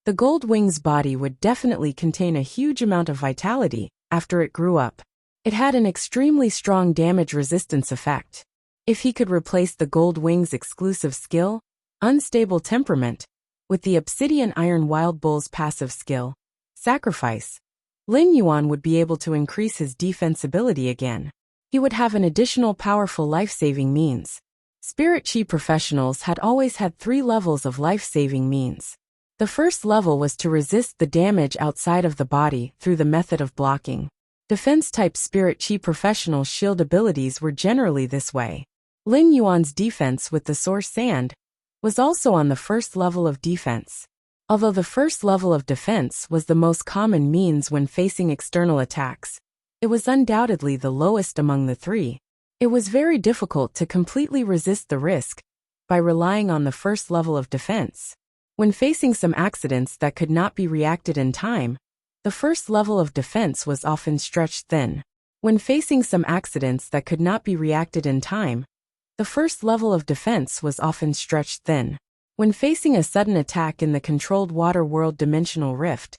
the Gold Wing's body would definitely contain a huge amount of vitality after it grew up. It had an extremely strong damage resistance effect. If he could replace the Gold Wing's exclusive skill, Unstable Temperament, with the Obsidian Iron Wild Bull's passive skill, Sacrifice, Lin Yuan would be able to increase his defensibility again. He would have an additional powerful life-saving means. Spirit Chi professionals had always had 3 levels of life-saving means. The first level was to resist the damage outside of the body through the method of blocking. Defense-type Spirit Chi professionals' shield abilities were generally this way. Lin Yuan's defense with the Source Sand was also on the first level of defense. Although the first level of defense was the most common means when facing external attacks, it was undoubtedly the lowest among the 3. It was very difficult to completely resist the risk by relying on the first level of defense. When facing some accidents that could not be reacted in time, the first level of defense was often stretched thin. When facing some accidents that could not be reacted in time, the first level of defense was often stretched thin. When facing a sudden attack in the controlled water world dimensional rift,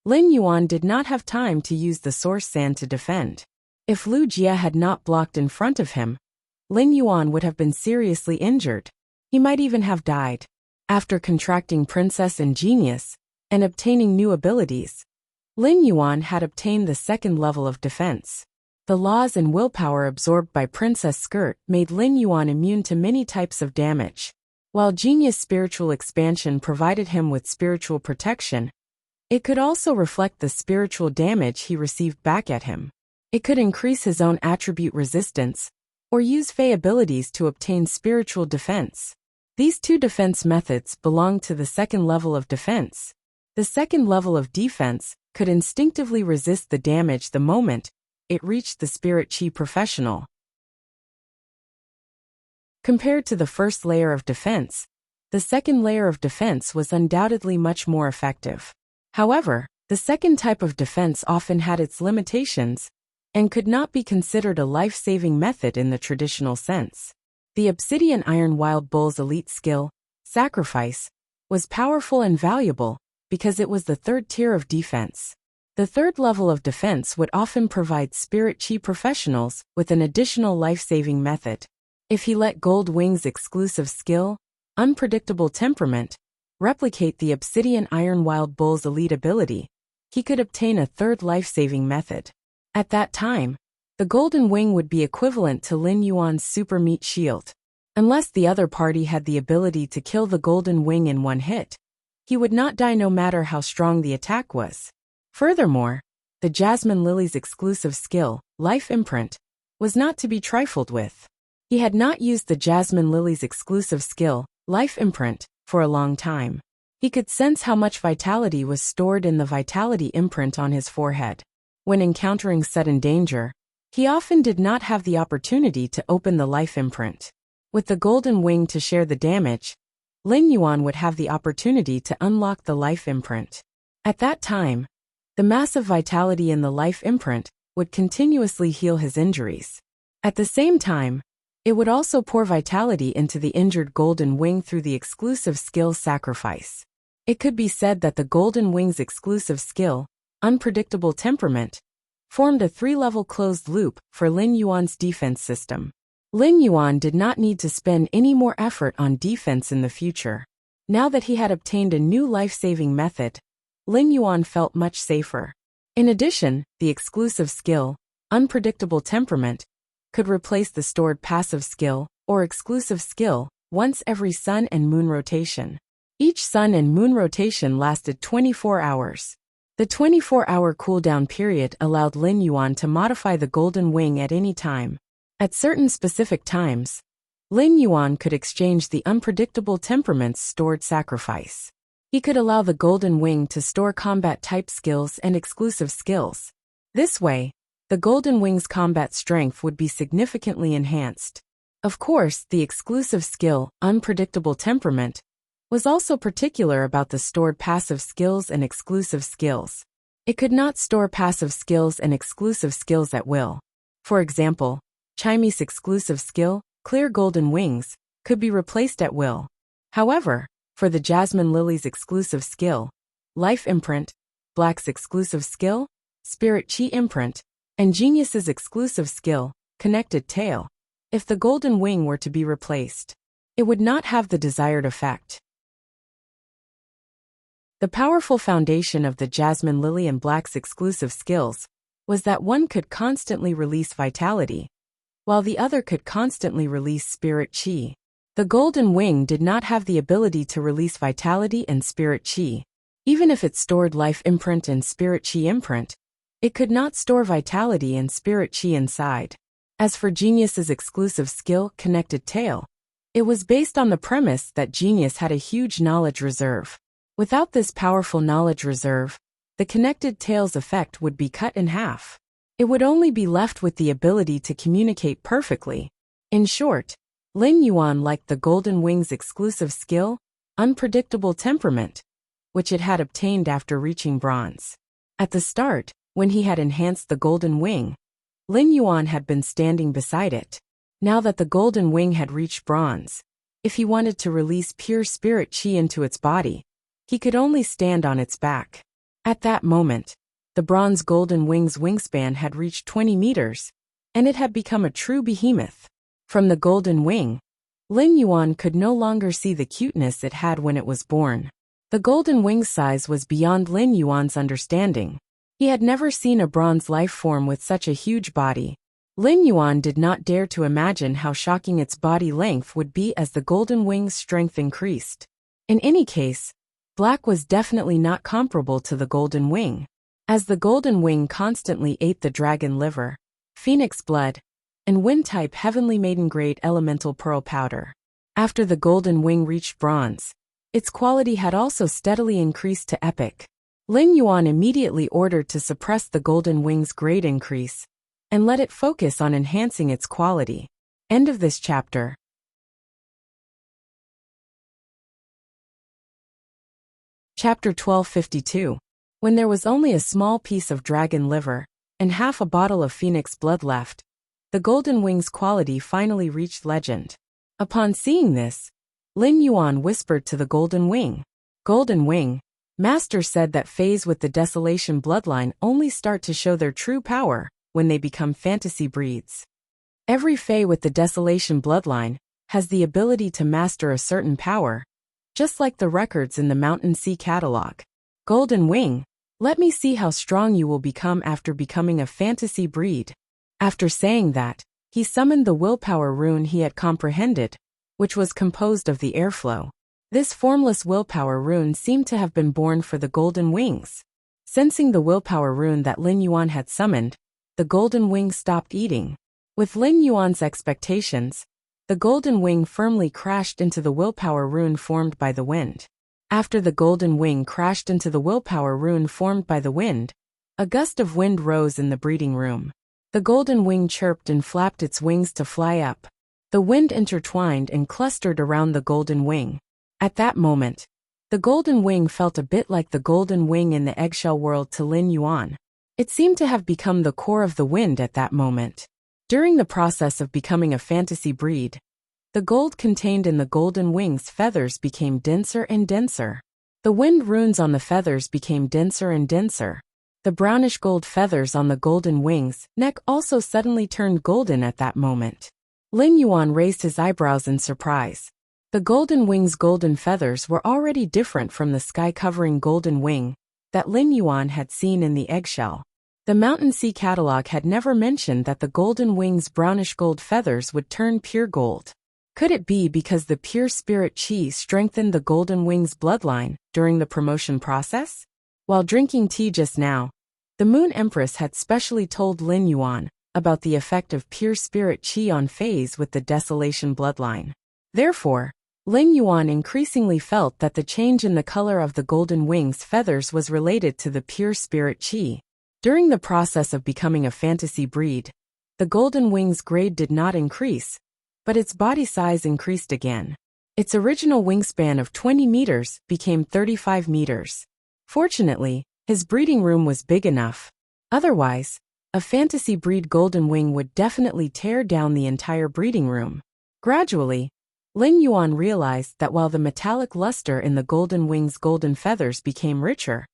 Lin Yuan did not have time to use the Source Sand to defend. If Lu Jie had not blocked in front of him, Lin Yuan would have been seriously injured. He might even have died. After contracting Princess and Genius and obtaining new abilities, Lin Yuan had obtained the second level of defense. The laws and willpower absorbed by Princess Skirt made Lin Yuan immune to many types of damage. While Genius spiritual expansion provided him with spiritual protection, it could also reflect the spiritual damage he received back at him. It could increase his own attribute resistance, or use Fey abilities to obtain spiritual defense. These 2 defense methods belong to the second level of defense. The second level of defense could instinctively resist the damage the moment it reached the Spirit Chi professional. Compared to the first layer of defense, the second layer of defense was undoubtedly much more effective. However, the second type of defense often had its limitations and could not be considered a life-saving method in the traditional sense. The Obsidian Iron Wild Bull's elite skill, Sacrifice, was powerful and valuable because it was the 3rd tier of defense. The 3rd level of defense would often provide Spirit Chi professionals with an additional life-saving method. If he let Gold Wing's exclusive skill, Unpredictable Temperament, replicate the Obsidian Iron Wild Bull's elite ability, he could obtain a 3rd life-saving method. At that time, the Golden Wing would be equivalent to Lin Yuan's Super Meat Shield. Unless the other party had the ability to kill the Golden Wing in one hit, he would not die no matter how strong the attack was. Furthermore, the Jasmine Lily's exclusive skill, Life Imprint, was not to be trifled with. He had not used the Jasmine Lily's exclusive skill, Life Imprint, for a long time. He could sense how much vitality was stored in the Vitality Imprint on his forehead. When encountering sudden danger, he often did not have the opportunity to open the Life Imprint. With the Golden Wing to share the damage, Lin Yuan would have the opportunity to unlock the Life Imprint. At that time, the massive vitality in the Life Imprint would continuously heal his injuries. At the same time, it would also pour vitality into the injured Golden Wing through the exclusive skill Sacrifice. It could be said that the Golden Wing's exclusive skill, Unpredictable Temperament, formed a 3-level closed loop for Lin Yuan's defense system. Lin Yuan did not need to spend any more effort on defense in the future. Now that he had obtained a new life-saving method, Lin Yuan felt much safer. In addition, the exclusive skill, Unpredictable Temperament, could replace the stored passive skill, or exclusive skill, once every sun and moon rotation. Each sun and moon rotation lasted 24 hours. The 24-hour cooldown period allowed Lin Yuan to modify the Golden Wing at any time. At certain specific times, Lin Yuan could exchange the Unpredictable Temperament's stored sacrifice. He could allow the Golden Wing to store combat-type skills and exclusive skills. This way, the Golden Wing's combat strength would be significantly enhanced. Of course, the exclusive skill, Unpredictable Temperament, was also particular about the stored passive skills and exclusive skills. It could not store passive skills and exclusive skills at will. For example, Chimy's exclusive skill, Clear Golden Wings, could be replaced at will. However, for the Jasmine Lily's exclusive skill, Life Imprint, Black's exclusive skill, Spirit Chi Imprint, and Genius's exclusive skill, Connected Tail, if the Golden Wing were to be replaced, it would not have the desired effect. The powerful foundation of the Jasmine Lily and Black's exclusive skills was that one could constantly release vitality, while the other could constantly release Spirit Chi. The Golden Wing did not have the ability to release vitality and Spirit Chi. Even if it stored Life Imprint and Spirit Chi Imprint, it could not store vitality and Spirit Chi inside. As for Genius's exclusive skill, Connected Tail, it was based on the premise that Genius had a huge knowledge reserve. Without this powerful knowledge reserve, the Connected Tail's effect would be cut in half. It would only be left with the ability to communicate perfectly. In short, Lin Yuan liked the Golden Wing's exclusive skill, Unpredictable Temperament, which it had obtained after reaching bronze. At the start, when he had enhanced the Golden Wing, Lin Yuan had been standing beside it. Now that the Golden Wing had reached bronze, if he wanted to release pure Spirit Chi into its body, he could only stand on its back. At that moment, the bronze Golden Wing's wingspan had reached 20 meters, and it had become a true behemoth. From the Golden Wing, Lin Yuan could no longer see the cuteness it had when it was born. The Golden Wing's size was beyond Lin Yuan's understanding. He had never seen a bronze life form with such a huge body. Lin Yuan did not dare to imagine how shocking its body length would be as the Golden Wing's strength increased. In any case, Black was definitely not comparable to the Golden Wing, as the Golden Wing constantly ate the dragon liver, phoenix blood, and wind-type heavenly maiden-grade elemental pearl powder. After the Golden Wing reached bronze, its quality had also steadily increased to epic. Lin Yuan immediately ordered to suppress the Golden Wing's grade increase and let it focus on enhancing its quality. End of this chapter. Chapter 1252. When there was only a small piece of dragon liver and half a bottle of phoenix blood left, the Golden Wing's quality finally reached legend. Upon seeing this, Lin Yuan whispered to the Golden Wing, "Golden Wing, Master said that Fays with the Desolation bloodline only start to show their true power when they become fantasy breeds. Every Fae with the Desolation bloodline has the ability to master a certain power, just like the records in the Mountain Sea catalog. Golden Wing, let me see how strong you will become after becoming a fantasy breed." After saying that, he summoned the willpower rune he had comprehended, which was composed of the airflow. This formless willpower rune seemed to have been born for the Golden Wings. Sensing the willpower rune that Lin Yuan had summoned, the Golden Wing stopped eating. With Lin Yuan's expectations, the Golden Wing firmly crashed into the willpower rune formed by the wind. After the Golden Wing crashed into the willpower rune formed by the wind, a gust of wind rose in the breeding room. The Golden Wing chirped and flapped its wings to fly up. The wind intertwined and clustered around the Golden Wing. At that moment, the Golden Wing felt a bit like the Golden Wing in the eggshell world to Lin Yuan. It seemed to have become the core of the wind at that moment. During the process of becoming a fantasy breed, the gold contained in the Golden Wing's feathers became denser and denser. The wind runes on the feathers became denser and denser. The brownish gold feathers on the Golden Wing's neck also suddenly turned golden at that moment. Lin Yuan raised his eyebrows in surprise. The Golden Wing's golden feathers were already different from the sky-covering Golden Wing that Lin Yuan had seen in the eggshell. The Mountain Sea catalog had never mentioned that the Golden Wing's brownish gold feathers would turn pure gold. Could it be because the pure Spirit Chi strengthened the Golden Wing's bloodline during the promotion process? While drinking tea just now, the Moon Empress had specially told Lin Yuan about the effect of pure Spirit Chi on Fays with the Desolation bloodline. Therefore, Lin Yuan increasingly felt that the change in the color of the golden wing's feathers was related to the pure spirit qi. During the process of becoming a fantasy breed, the golden wing's grade did not increase, but its body size increased again. Its original wingspan of 20 meters became 35 meters. Fortunately, his breeding room was big enough. Otherwise, a fantasy breed golden wing would definitely tear down the entire breeding room. Gradually, Lin Yuan realized that while the metallic luster in the golden wing's golden feathers became richer,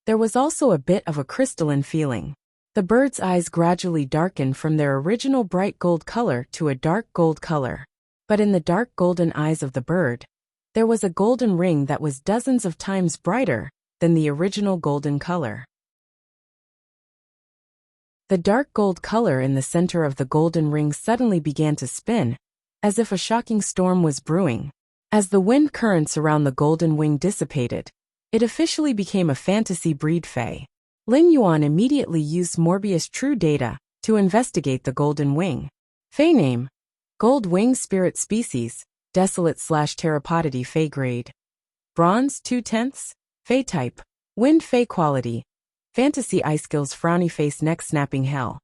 there was also a bit of a crystalline feeling. The bird's eyes gradually darkened from their original bright gold color to a dark gold color. But in the dark golden eyes of the bird, there was a golden ring that was dozens of times brighter than the original golden color. The dark gold color in the center of the golden ring suddenly began to spin, as if a shocking storm was brewing. As the wind currents around the golden wing dissipated, it officially became a fantasy breed fae. Lin Yuan immediately used Morbius True Data to investigate the golden wing. Fae name: Gold Wing Spirit Species, Desolate/Terrapodity Fae Grade. Bronze 2/10. Fae Type: Wind Fae Quality. Fantasy Eye Skills: Frowny Face, Neck Snapping Hell.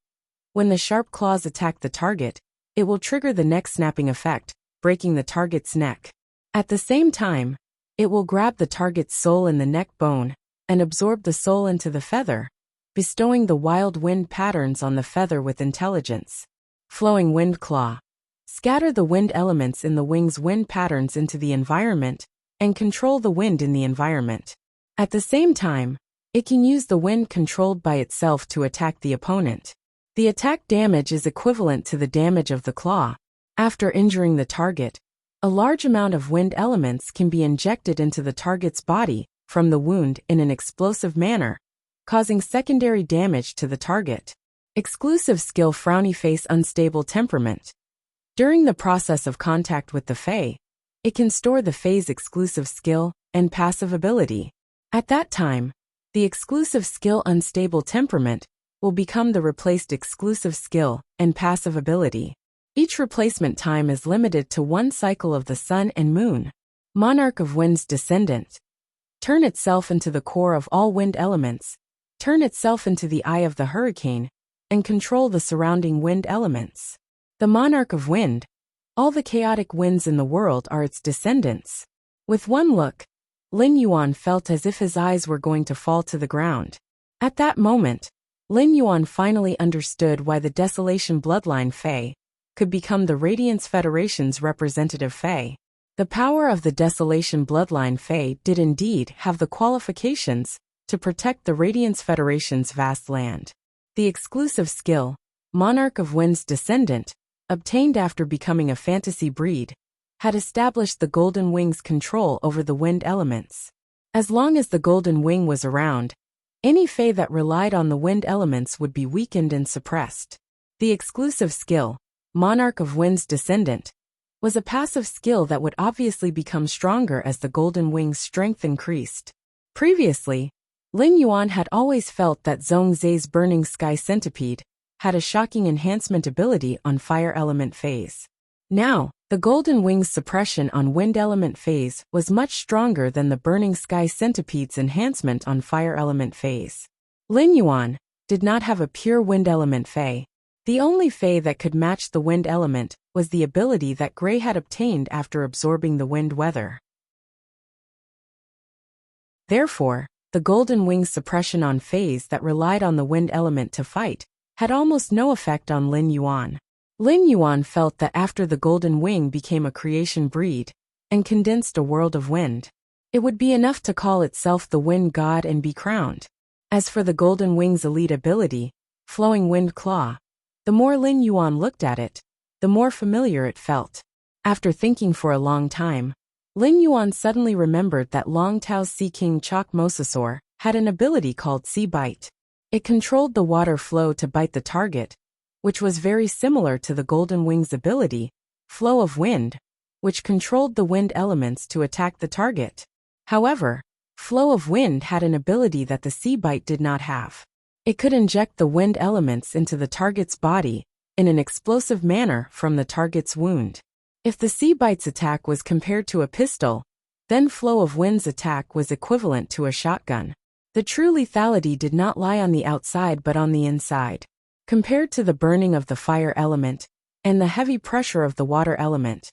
When the sharp claws attack the target, it will trigger the neck snapping effect, breaking the target's neck. At the same time, it will grab the target's soul in the neck bone and absorb the soul into the feather, bestowing the wild wind patterns on the feather with intelligence. Flowing Wind Claw: Scatter the wind elements in the wing's wind patterns into the environment and control the wind in the environment. At the same time, it can use the wind controlled by itself to attack the opponent. The attack damage is equivalent to the damage of the claw. After injuring the target, a large amount of wind elements can be injected into the target's body from the wound in an explosive manner, causing secondary damage to the target. Exclusive skill: Frowny Face, Unstable Temperament. During the process of contact with the fae, it can store the fae's exclusive skill and passive ability. At that time, the exclusive skill Unstable Temperament will become the replaced exclusive skill and passive ability. Each replacement time is limited to one cycle of the sun and moon. Monarch of Wind's Descendant: Turn itself into the core of all wind elements, turn itself into the eye of the hurricane, and control the surrounding wind elements. The Monarch of Wind: All the chaotic winds in the world are its descendants. With one look, Lin Yuan felt as if his eyes were going to fall to the ground. At that moment, Lin Yuan finally understood why the Desolation Bloodline Fae could become the Radiance Federation's representative Fae. The power of the Desolation Bloodline Fae did indeed have the qualifications to protect the Radiance Federation's vast land. The exclusive skill, Monarch of Wind's Descendant, obtained after becoming a fantasy breed, had established the Golden Wing's control over the wind elements. As long as the Golden Wing was around, any fae that relied on the wind elements would be weakened and suppressed. The exclusive skill, Monarch of Wind's Descendant, was a passive skill that would obviously become stronger as the Golden Wing's strength increased. Previously, Lin Yuan had always felt that Zhongzai's Burning Sky Centipede had a shocking enhancement ability on fire element phase. Now, the Golden Wing's suppression on wind element phase was much stronger than the Burning Sky Centipede's enhancement on fire element phase. Lin Yuan did not have a pure wind element fae. The only fae that could match the wind element was the ability that Gray had obtained after absorbing the wind weather. Therefore, the Golden Wing's suppression on faes that relied on the wind element to fight had almost no effect on Lin Yuan. Lin Yuan felt that after the Golden Wing became a creation breed and condensed a world of wind, it would be enough to call itself the Wind God and be crowned. As for the Golden Wing's elite ability, Flowing Wind Claw, the more Lin Yuan looked at it, the more familiar it felt. After thinking for a long time, Lin Yuan suddenly remembered that Long Tao's Sea King Chalk Mosasaur had an ability called Sea Bite. It controlled the water flow to bite the target, which was very similar to the Golden Wing's ability, Flow of Wind, which controlled the wind elements to attack the target. However, Flow of Wind had an ability that the Sea Bite did not have. It could inject the wind elements into the target's body in an explosive manner from the target's wound. If the sea bite's attack was compared to a pistol, then flow of wind's attack was equivalent to a shotgun. The true lethality did not lie on the outside but on the inside. Compared to the burning of the fire element and the heavy pressure of the water element,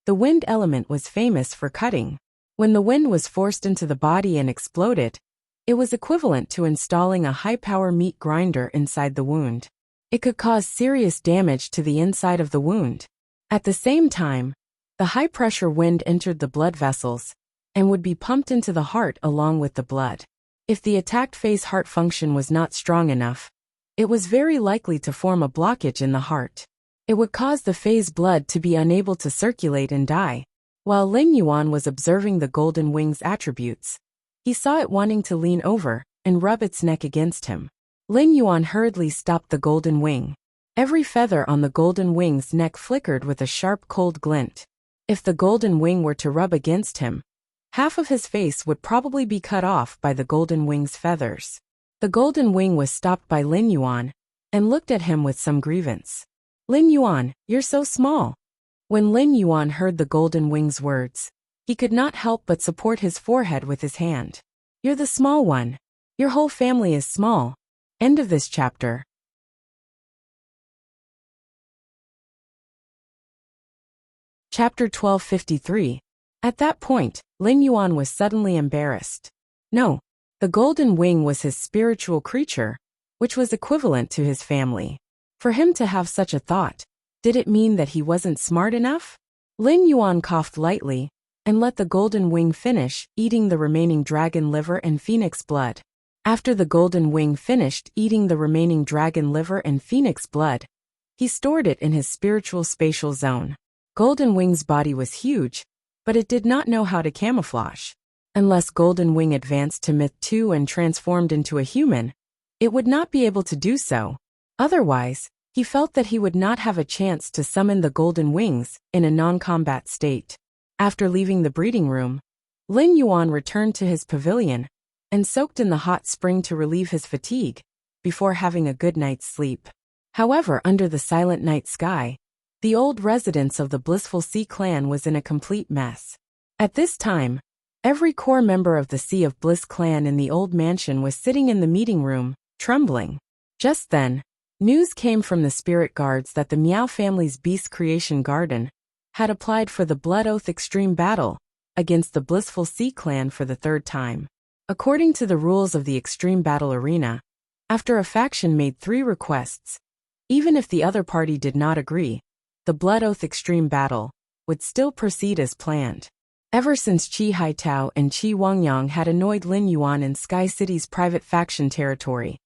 the wind element was famous for cutting. When the wind was forced into the body and exploded, it was equivalent to installing a high-power meat grinder inside the wound. It could cause serious damage to the inside of the wound. At the same time, the high-pressure wind entered the blood vessels and would be pumped into the heart along with the blood. If the attacked phase heart function was not strong enough, it was very likely to form a blockage in the heart. It would cause the phase blood to be unable to circulate and die. While Lin Yuan was observing the golden wing's attributes, he saw it wanting to lean over and rub its neck against him. Lin Yuan hurriedly stopped the golden wing. Every feather on the golden wing's neck flickered with a sharp cold glint. If the golden wing were to rub against him, half of his face would probably be cut off by the golden wing's feathers. The golden wing was stopped by Lin Yuan and looked at him with some grievance. "Lin Yuan, you're so small." When Lin Yuan heard the golden wing's words, he could not help but support his forehead with his hand. "You're the small one. Your whole family is small." End of this chapter. Chapter 1253. At that point, Lin Yuan was suddenly embarrassed. No, the golden wing was his spiritual creature, which was equivalent to his family. For him to have such a thought, did it mean that he wasn't smart enough? Lin Yuan coughed lightly and let the golden wing finish eating the remaining dragon liver and phoenix blood. After the golden wing finished eating the remaining dragon liver and phoenix blood, he stored it in his spiritual spatial zone. Golden Wing's body was huge, but it did not know how to camouflage. Unless Golden Wing advanced to Myth 2 and transformed into a human, it would not be able to do so. Otherwise, he felt that he would not have a chance to summon the Golden Wings in a non-combat state. After leaving the breeding room, Lin Yuan returned to his pavilion and soaked in the hot spring to relieve his fatigue before having a good night's sleep. However, under the silent night sky, the old residence of the Blissful Sea clan was in a complete mess. At this time, every core member of the Sea of Bliss clan in the old mansion was sitting in the meeting room, trembling. Just then, news came from the spirit guards that the Miao family's Beast Creation Garden had applied for the Blood Oath Extreme Battle against the Blissful Sea clan for the third time. According to the rules of the Extreme Battle Arena, after a faction made 3 requests, even if the other party did not agree, the Blood Oath Extreme Battle would still proceed as planned. Ever since Qi Haitao and Qi Wangyang had annoyed Lin Yuan in Sky City's private faction territory,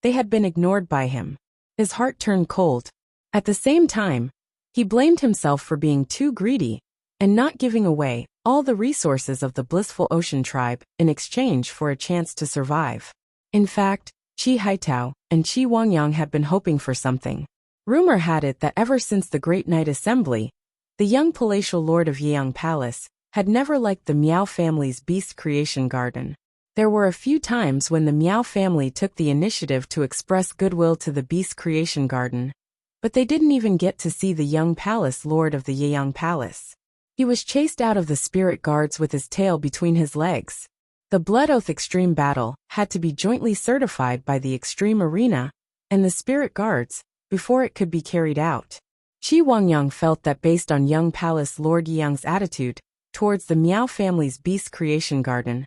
they had been ignored by him. His heart turned cold. At the same time, he blamed himself for being too greedy and not giving away all the resources of the Blissful Ocean Tribe in exchange for a chance to survive. In fact, Qi Haitao and Qi Wangyang had been hoping for something. Rumor had it that ever since the Great Night Assembly, the young palatial lord of Yeyang Palace had never liked the Miao family's Beast Creation Garden. There were a few times when the Miao family took the initiative to express goodwill to the Beast Creation Garden, but they didn't even get to see the young palace lord of the Yeyang Palace. He was chased out of the spirit guards with his tail between his legs. The Blood Oath Extreme Battle had to be jointly certified by the Extreme Arena and the spirit guards before it could be carried out. Qi Wangyang felt that based on young Palace Lord Yiyang's attitude towards the Miao family's Beast Creation Garden,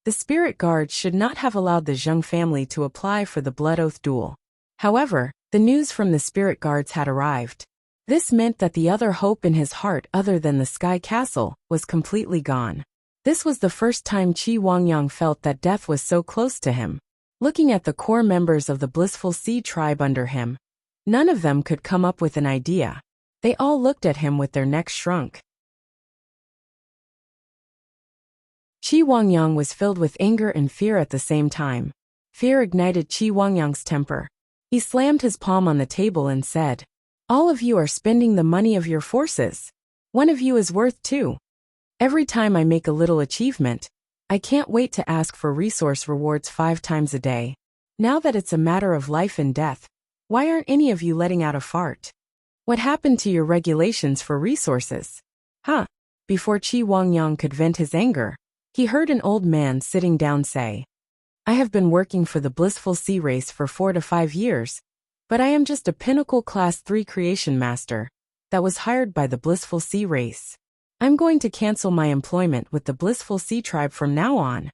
the spirit guards should not have allowed the Zheng family to apply for the Blood Oath duel. However, the news from the spirit guards had arrived. This meant that the other hope in his heart other than the Sky Castle was completely gone. This was the first time Qi Wangyang felt that death was so close to him. Looking at the core members of the Blissful Sea tribe under him, none of them could come up with an idea. They all looked at him with their necks shrunk. Qi Wangyang was filled with anger and fear at the same time. Fear ignited Qi Wangyang's temper. He slammed his palm on the table and said, "All of you are spending the money of your forces. One of you is worth 2. Every time I make a little achievement, I can't wait to ask for resource rewards 5 times a day. Now that it's a matter of life and death, why aren't any of you letting out a fart? What happened to your regulations for resources? Huh. Before Qi Wangyang could vent his anger, he heard an old man sitting down say, I have been working for the blissful sea race for 4 to 5 years, but I am just a pinnacle class 3 creation master that was hired by the blissful sea race. I'm going to cancel my employment with the blissful sea tribe from now on.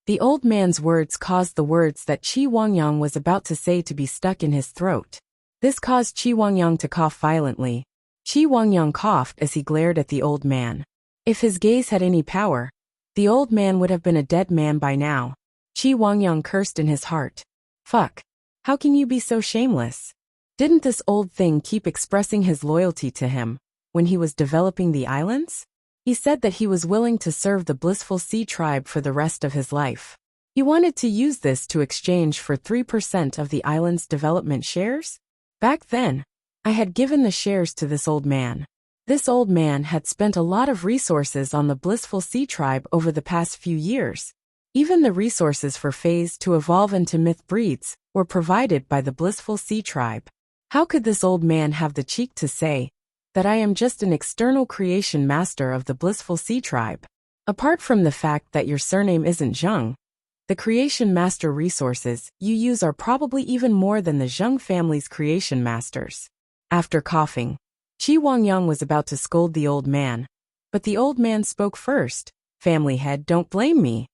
The old man's words caused the words that Qi Wangyang was about to say to be stuck in his throat. This caused Qi Wangyang to cough violently. Qi Wangyang coughed as he glared at the old man. If his gaze had any power, the old man would have been a dead man by now. Qi Wangyang cursed in his heart. Fuck. How can you be so shameless? Didn't this old thing keep expressing his loyalty to him when he was developing the islands? He said that he was willing to serve the blissful sea tribe for the rest of his life. He wanted to use this to exchange for 3% of the island's development shares? Back then, I had given the shares to this old man. This old man had spent a lot of resources on the blissful sea tribe over the past few years. Even the resources for Phase to evolve into myth breeds were provided by the blissful sea tribe. How could this old man have the cheek to say that I am just an external creation master of the blissful sea tribe? Apart from the fact that your surname isn't Zheng, the creation master resources you use are probably even more than the Zheng family's creation masters. After coughing, Qi Wangyang was about to scold the old man, but the old man spoke first. Family head, don't blame me.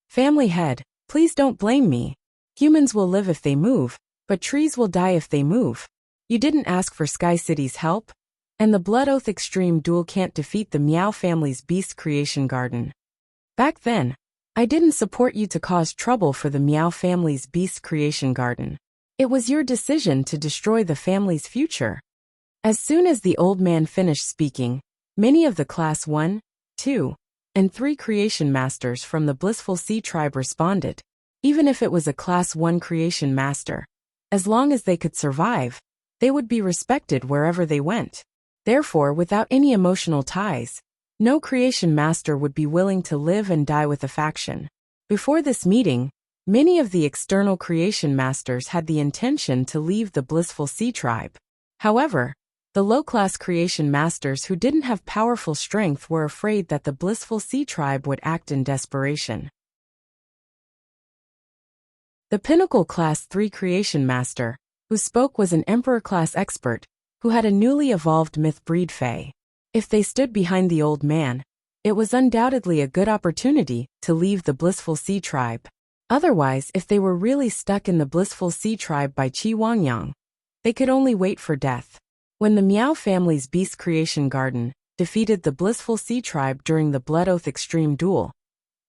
Family head, please don't blame me. Humans will live if they move, but trees will die if they move. You didn't ask for Sky City's help, and the Blood Oath Extreme Duel can't defeat the Meow family's Beast Creation Garden. Back then, I didn't support you to cause trouble for the Meow family's Beast Creation Garden. It was your decision to destroy the family's future. As soon as the old man finished speaking, many of the Class 1, 2, and 3 creation masters from the blissful sea tribe responded. Even if it was a Class 1 creation master, as long as they could survive, they would be respected wherever they went. Therefore, without any emotional ties, no creation master would be willing to live and die with a faction. Before this meeting, many of the external creation masters had the intention to leave the blissful sea tribe. However, the low-class creation masters who didn't have powerful strength were afraid that the blissful sea tribe would act in desperation. The pinnacle Class 3 creation master, who spoke, was an Emperor-class expert, who had a newly evolved myth breed Fae. If they stood behind the old man, it was undoubtedly a good opportunity to leave the blissful sea tribe. Otherwise, if they were really stuck in the blissful sea tribe by Qi Wangyang, they could only wait for death. When the Meow family's Beast Creation Garden defeated the blissful sea tribe during the Blood Oath Extreme Duel,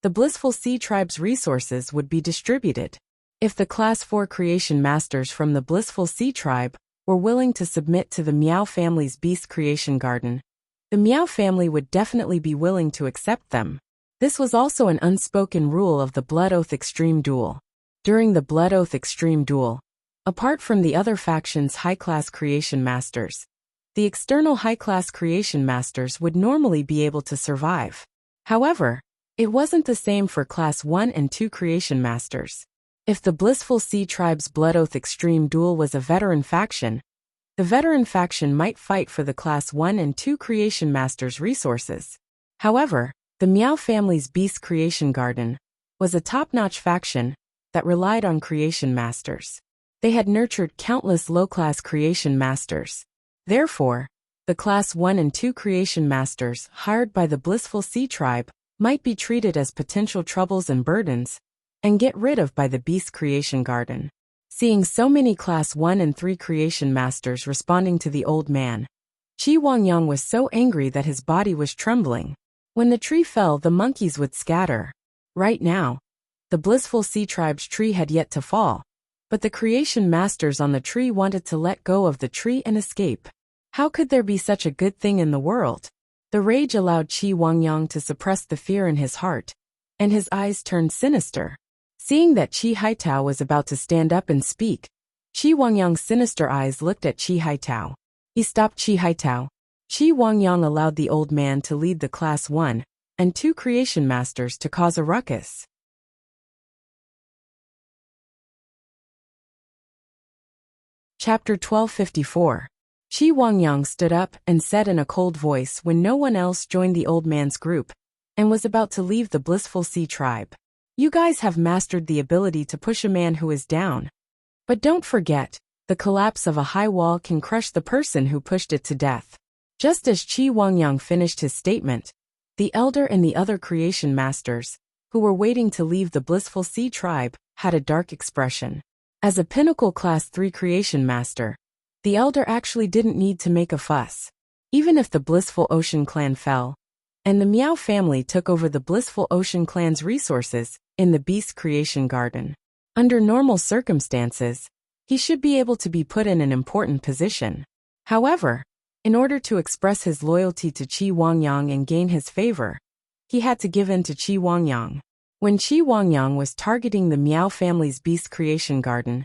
the blissful sea tribe's resources would be distributed. If the Class 4 creation masters from the blissful sea tribe were willing to submit to the Meow family's Beast Creation Garden, the Meow family would definitely be willing to accept them. This was also an unspoken rule of the Blood Oath Extreme Duel. During the Blood Oath Extreme Duel, apart from the other faction's high-class creation masters, the external high-class creation masters would normally be able to survive. However, it wasn't the same for Class 1 and 2 creation masters. If the blissful sea tribe's Blood Oath Extreme Duel was a veteran faction, the veteran faction might fight for the Class 1 and 2 creation masters' resources. However, the Meow family's Beast Creation Garden was a top-notch faction that relied on creation masters. They had nurtured countless low-class creation masters. Therefore, the Class 1 and 2 creation masters hired by the blissful sea tribe might be treated as potential troubles and burdens, and get rid of by the Beast Creation Garden. Seeing so many Class 1 and 3 creation masters responding to the old man, Qi Wangyang was so angry that his body was trembling. When the tree fell, the monkeys would scatter. Right now, the blissful sea tribe's tree had yet to fall, but the creation masters on the tree wanted to let go of the tree and escape. How could there be such a good thing in the world? The rage allowed Qi Wangyang to suppress the fear in his heart, and his eyes turned sinister. Seeing that Qi Haitao was about to stand up and speak, Qi Wangyang's sinister eyes looked at Qi Haitao. He stopped Qi Haitao. Qi Wangyang allowed the old man to lead the Class 1 and 2 creation masters to cause a ruckus. Chapter 1254. Qi Wangyang stood up and said in a cold voice when no one else joined the old man's group and was about to leave the blissful sea tribe. You guys have mastered the ability to push a man who is down. But don't forget, the collapse of a high wall can crush the person who pushed it to death. Just as Qi Wangyang finished his statement, the elder and the other creation masters, who were waiting to leave the blissful sea tribe, had a dark expression. As a pinnacle class 3 creation master, the elder actually didn't need to make a fuss. Even if the blissful ocean clan fell, and the Miao family took over the blissful ocean clan's resources in the beast creation garden, under normal circumstances, he should be able to be put in an important position. However, in order to express his loyalty to Qi Wangyang and gain his favor, he had to give in to Qi Wangyang. When Qi Wangyang was targeting the Miao family's beast creation garden,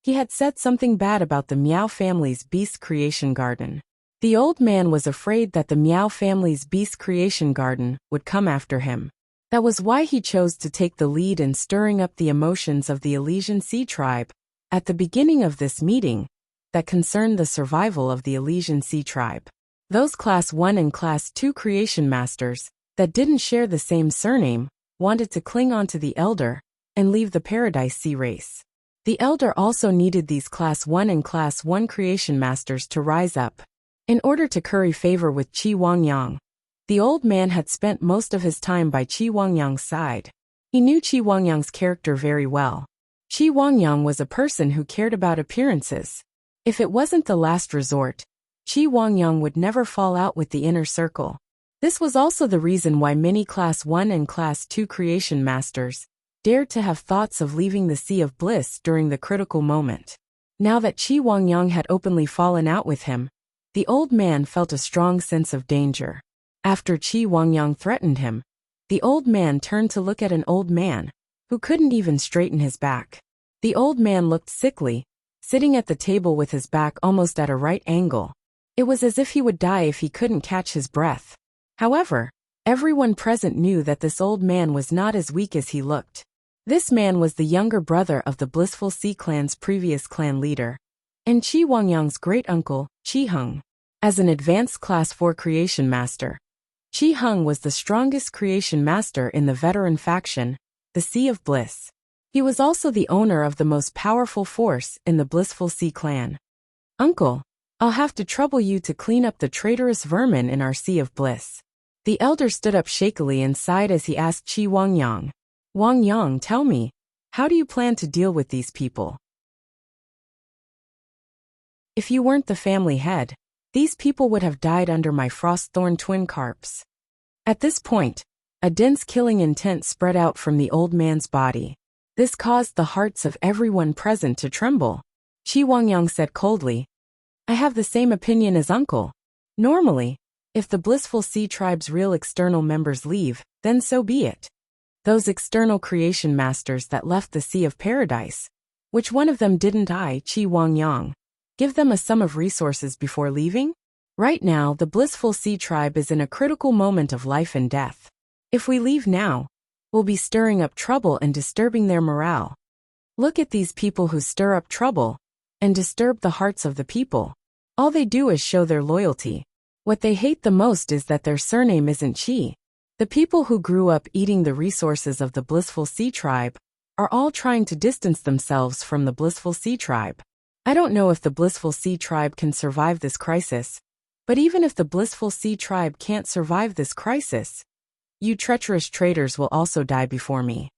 he had said something bad about the Miao family's beast creation garden. The old man was afraid that the Miao family's beast creation garden would come after him. That was why he chose to take the lead in stirring up the emotions of the Elysian Sea tribe at the beginning of this meeting that concerned the survival of the Elysian Sea tribe. Those Class 1 and Class 2 creation masters that didn't share the same surname wanted to cling on to the elder and leave the Paradise Sea race. The elder also needed these Class 1 and Class 1 creation masters to rise up. In order to curry favor with Qi Wangyang, the old man had spent most of his time by Qi Wangyang's side. He knew Qi Wangyang's character very well. Qi Wangyang was a person who cared about appearances. If it wasn't the last resort, Qi Wangyang would never fall out with the inner circle. This was also the reason why many Class 1 and Class 2 creation masters dared to have thoughts of leaving the Sea of Bliss during the critical moment. Now that Qi Wangyang had openly fallen out with him, the old man felt a strong sense of danger. After Qi Wangyang threatened him, the old man turned to look at an old man who couldn't even straighten his back. The old man looked sickly, sitting at the table with his back almost at a right angle. It was as if he would die if he couldn't catch his breath. However, everyone present knew that this old man was not as weak as he looked. This man was the younger brother of the Blissful Sea clan's previous clan leader, and Qi Wangyang's great-uncle, Qi Heng. As an advanced Class 4 creation master, Qi Heng was the strongest creation master in the veteran faction, the Sea of Bliss. He was also the owner of the most powerful force in the Blissful Sea clan. Uncle, I'll have to trouble you to clean up the traitorous vermin in our Sea of Bliss. The elder stood up shakily and sighed as he asked Qi Wangyang. Wangyang, tell me, how do you plan to deal with these people? If you weren't the family head, these people would have died under my frost-thorn twin carps. At this point, a dense killing intent spread out from the old man's body. This caused the hearts of everyone present to tremble. Qi Wangyang said coldly, I have the same opinion as Uncle. Normally, if the Blissful Sea tribe's real external members leave, then so be it. Those external creation masters that left the Sea of Paradise, which one of them didn't Qi Wangyang, give them a sum of resources before leaving? Right now, the Blissful Sea tribe is in a critical moment of life and death. If we leave now, we'll be stirring up trouble and disturbing their morale. Look at these people who stir up trouble and disturb the hearts of the people. All they do is show their loyalty. What they hate the most is that their surname isn't Qi. The people who grew up eating the resources of the Blissful Sea tribe are all trying to distance themselves from the Blissful Sea tribe. I don't know if the Blissful Sea tribe can survive this crisis, but even if the Blissful Sea tribe can't survive this crisis, you treacherous traitors will also die before me.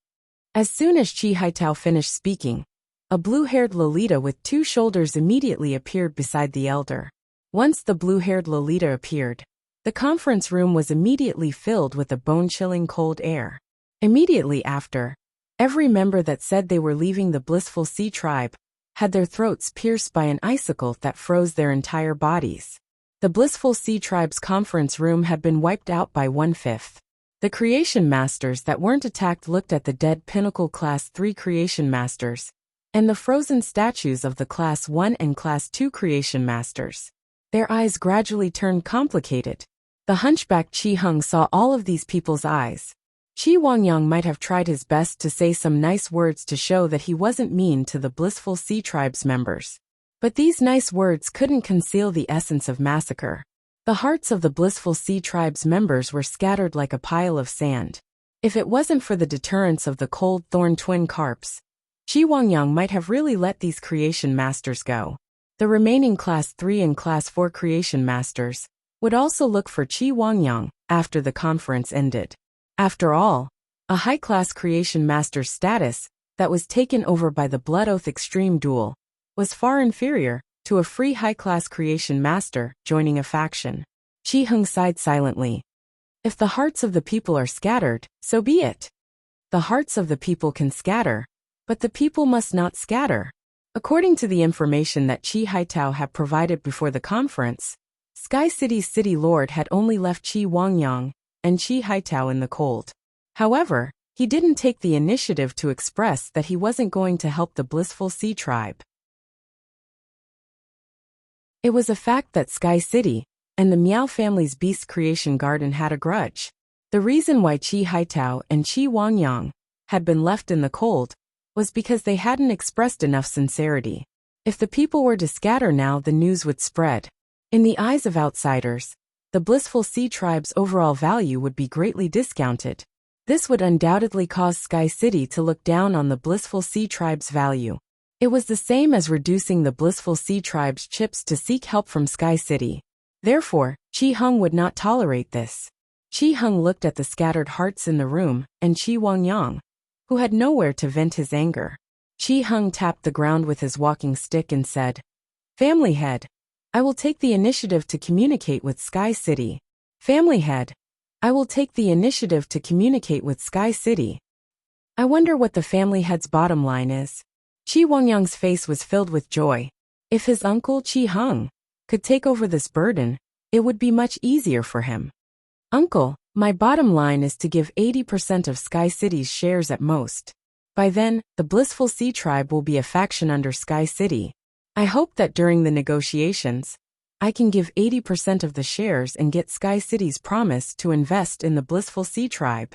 As soon as Qi Haitao finished speaking, a blue-haired Lolita with 2 shoulders immediately appeared beside the elder. Once the blue-haired Lolita appeared, the conference room was immediately filled with a bone-chilling cold air. Immediately after, every member that said they were leaving the Blissful Sea tribe had their throats pierced by an icicle that froze their entire bodies. The Blissful Sea tribe's conference room had been wiped out by 1/5. The creation masters that weren't attacked looked at the dead pinnacle Class 3 creation masters and the frozen statues of the Class 1 and Class 2 creation masters. Their eyes gradually turned complicated. The hunchback Qi Heng saw all of these people's eyes. Qi Wangyang might have tried his best to say some nice words to show that he wasn't mean to the Blissful Sea tribe's members. But these nice words couldn't conceal the essence of massacre. The hearts of the Blissful Sea Tribe's members were scattered like a pile of sand. If it wasn't for the deterrence of the cold thorn twin carps, Qi Wangyang might have really let these creation masters go. The remaining Class 3 and Class 4 creation masters would also look for Qi Wangyang after the conference ended. After all, a high-class creation master's status that was taken over by the Blood Oath Extreme Duel was far inferior to a free high-class creation master joining a faction. Qi Heng sighed silently. If the hearts of the people are scattered, so be it. The hearts of the people can scatter, but the people must not scatter. According to the information that Qi Haitao had provided before the conference, Sky City's city lord had only left Qi Wangyang and Qi Haitao in the cold. However, he didn't take the initiative to express that he wasn't going to help the Blissful Sea Tribe. It was a fact that Sky City and the Miao family's Beast Creation Garden had a grudge. The reason why Qi Haitao and Qi Wangyang had been left in the cold was because they hadn't expressed enough sincerity. If the people were to scatter now, the news would spread. In the eyes of outsiders, the Blissful Sea Tribe's overall value would be greatly discounted. This would undoubtedly cause Sky City to look down on the Blissful Sea Tribe's value. It was the same as reducing the Blissful Sea Tribe's chips to seek help from Sky City. Therefore, Qi Heng would not tolerate this. Qi Heng looked at the scattered hearts in the room and Qi Wangyang, who had nowhere to vent his anger. Qi Heng tapped the ground with his walking stick and said, "Family head, I will take the initiative to communicate with Sky City. Family head, I will take the initiative to communicate with Sky City." I wonder what the family head's bottom line is. Qi Wangyang's face was filled with joy. If his uncle Qi Heng could take over this burden, it would be much easier for him. "Uncle, my bottom line is to give 80% of Sky City's shares at most. By then, the Blissful Sea Tribe will be a faction under Sky City. I hope that during the negotiations, I can give 80% of the shares and get Sky City's promise to invest in the Blissful Sea Tribe."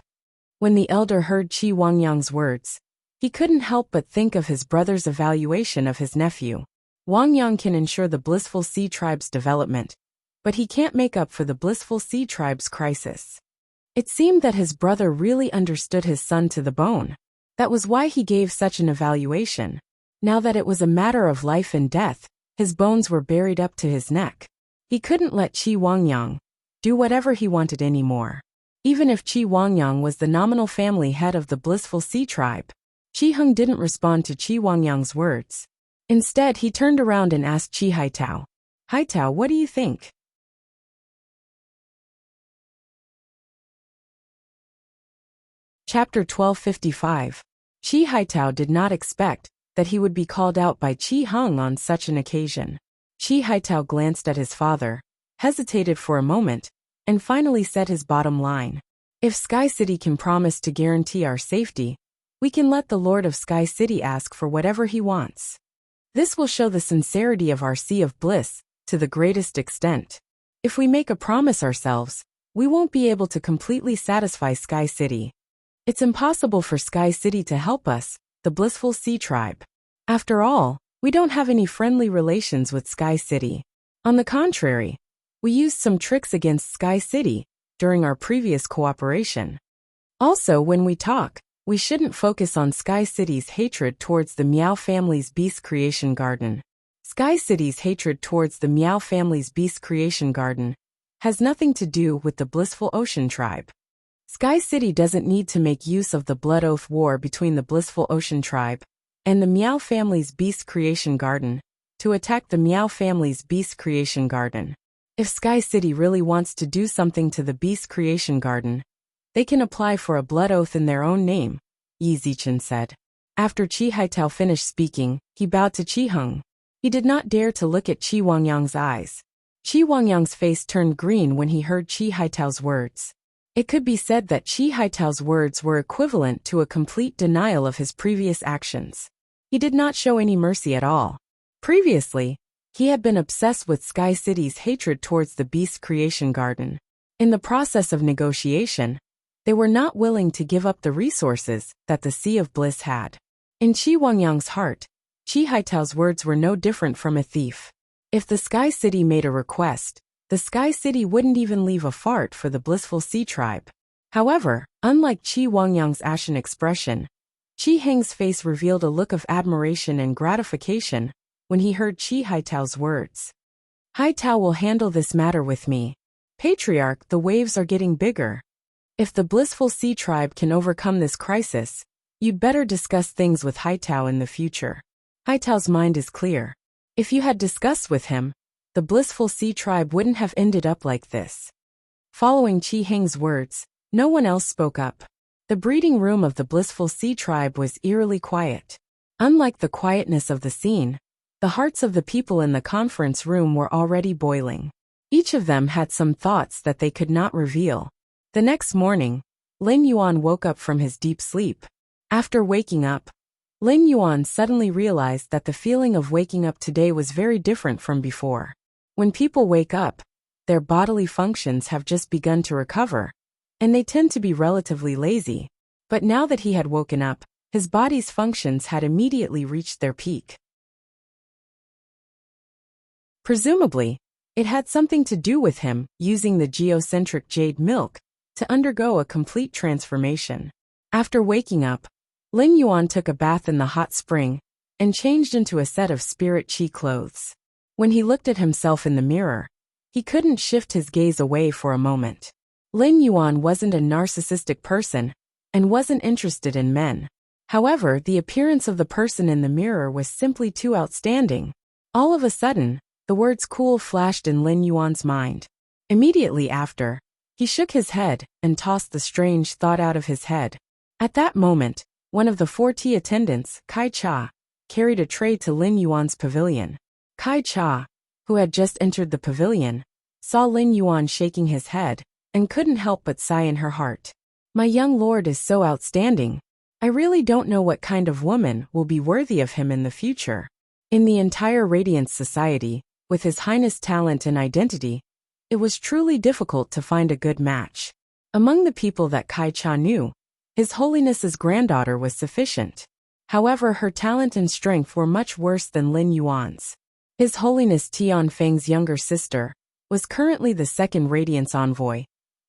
When the elder heard Qi Wangyang's words, he couldn't help but think of his brother's evaluation of his nephew. Wangyang can ensure the Blissful Sea Tribe's development, but he can't make up for the Blissful Sea Tribe's crisis. It seemed that his brother really understood his son to the bone. That was why he gave such an evaluation. Now that it was a matter of life and death, his bones were buried up to his neck. He couldn't let Qi Wangyang do whatever he wanted anymore. Even if Qi Wangyang was the nominal family head of the Blissful Sea Tribe, Qi Heng didn't respond to Qi Wangyang's words. Instead, he turned around and asked Qi Haitao, "Haitao, what do you think?" Chapter 1255. Qi Haitao did not expect that he would be called out by Qi Heng on such an occasion. Qi Haitao glanced at his father, hesitated for a moment, and finally said his bottom line. "If Sky City can promise to guarantee our safety, we can let the Lord of Sky City ask for whatever he wants. This will show the sincerity of our Sea of Bliss to the greatest extent. If we make a promise ourselves, we won't be able to completely satisfy Sky City. It's impossible for Sky City to help us, the Blissful Sea Tribe. After all, we don't have any friendly relations with Sky City. On the contrary, we used some tricks against Sky City during our previous cooperation. Also, when we talk, we shouldn't focus on Sky City's hatred towards the Miao family's Beast Creation Garden. Sky City's hatred towards the Miao family's Beast Creation Garden has nothing to do with the Blissful Ocean Tribe. Sky City doesn't need to make use of the Blood Oath War between the Blissful Ocean Tribe and the Miao family's Beast Creation Garden to attack the Miao family's Beast Creation Garden. If Sky City really wants to do something to the Beast Creation Garden, they can apply for a blood oath in their own name," Yi Zichen said. After Qi Haitao finished speaking, he bowed to Qi Heng. He did not dare to look at Qi Wangyang's eyes. Qi Wangyang's face turned green when he heard Qi Haitao's words. It could be said that Qi Haitao's words were equivalent to a complete denial of his previous actions. He did not show any mercy at all. Previously, he had been obsessed with Sky City's hatred towards the Beast Creation Garden. In the process of negotiation, they were not willing to give up the resources that the Sea of Bliss had. In Qi Wangyang's heart, Chi Haitao's words were no different from a thief. If the Sky City made a request, the Sky City wouldn't even leave a fart for the blissful sea tribe. However, unlike Qi Wangyang's ashen expression, Qi Heng's face revealed a look of admiration and gratification when he heard Qi Haitao's words. Haitao will handle this matter with me. Patriarch, the waves are getting bigger. If the blissful sea tribe can overcome this crisis, you'd better discuss things with Haitao in the future. Haitao's mind is clear. If you had discussed with him, the blissful sea tribe wouldn't have ended up like this. Following Qi Heng's words, no one else spoke up. The breeding room of the blissful sea tribe was eerily quiet. Unlike the quietness of the scene, the hearts of the people in the conference room were already boiling. Each of them had some thoughts that they could not reveal. The next morning, Lin Yuan woke up from his deep sleep. After waking up, Lin Yuan suddenly realized that the feeling of waking up today was very different from before. When people wake up, their bodily functions have just begun to recover, and they tend to be relatively lazy. But now that he had woken up, his body's functions had immediately reached their peak. Presumably, it had something to do with him using the geocentric jade milk to undergo a complete transformation. After waking up, Lin Yuan took a bath in the hot spring and changed into a set of spirit chi clothes. When he looked at himself in the mirror, he couldn't shift his gaze away for a moment. Lin Yuan wasn't a narcissistic person and wasn't interested in men. However, the appearance of the person in the mirror was simply too outstanding. All of a sudden, the words cool flashed in Lin Yuan's mind. Immediately after, he shook his head and tossed the strange thought out of his head. At that moment, one of the 4 tea attendants, Kai Cha, carried a tray to Lin Yuan's pavilion. Kai Cha, who had just entered the pavilion, saw Lin Yuan shaking his head and couldn't help but sigh in her heart. My young lord is so outstanding. I really don't know what kind of woman will be worthy of him in the future. In the entire Radiance Society, with His Highness' talent and identity, it was truly difficult to find a good match. Among the people that Kai Cha knew, His Holiness's granddaughter was sufficient. However, her talent and strength were much worse than Lin Yuan's. His Holiness Tian Feng's younger sister was currently the second Radiance envoy,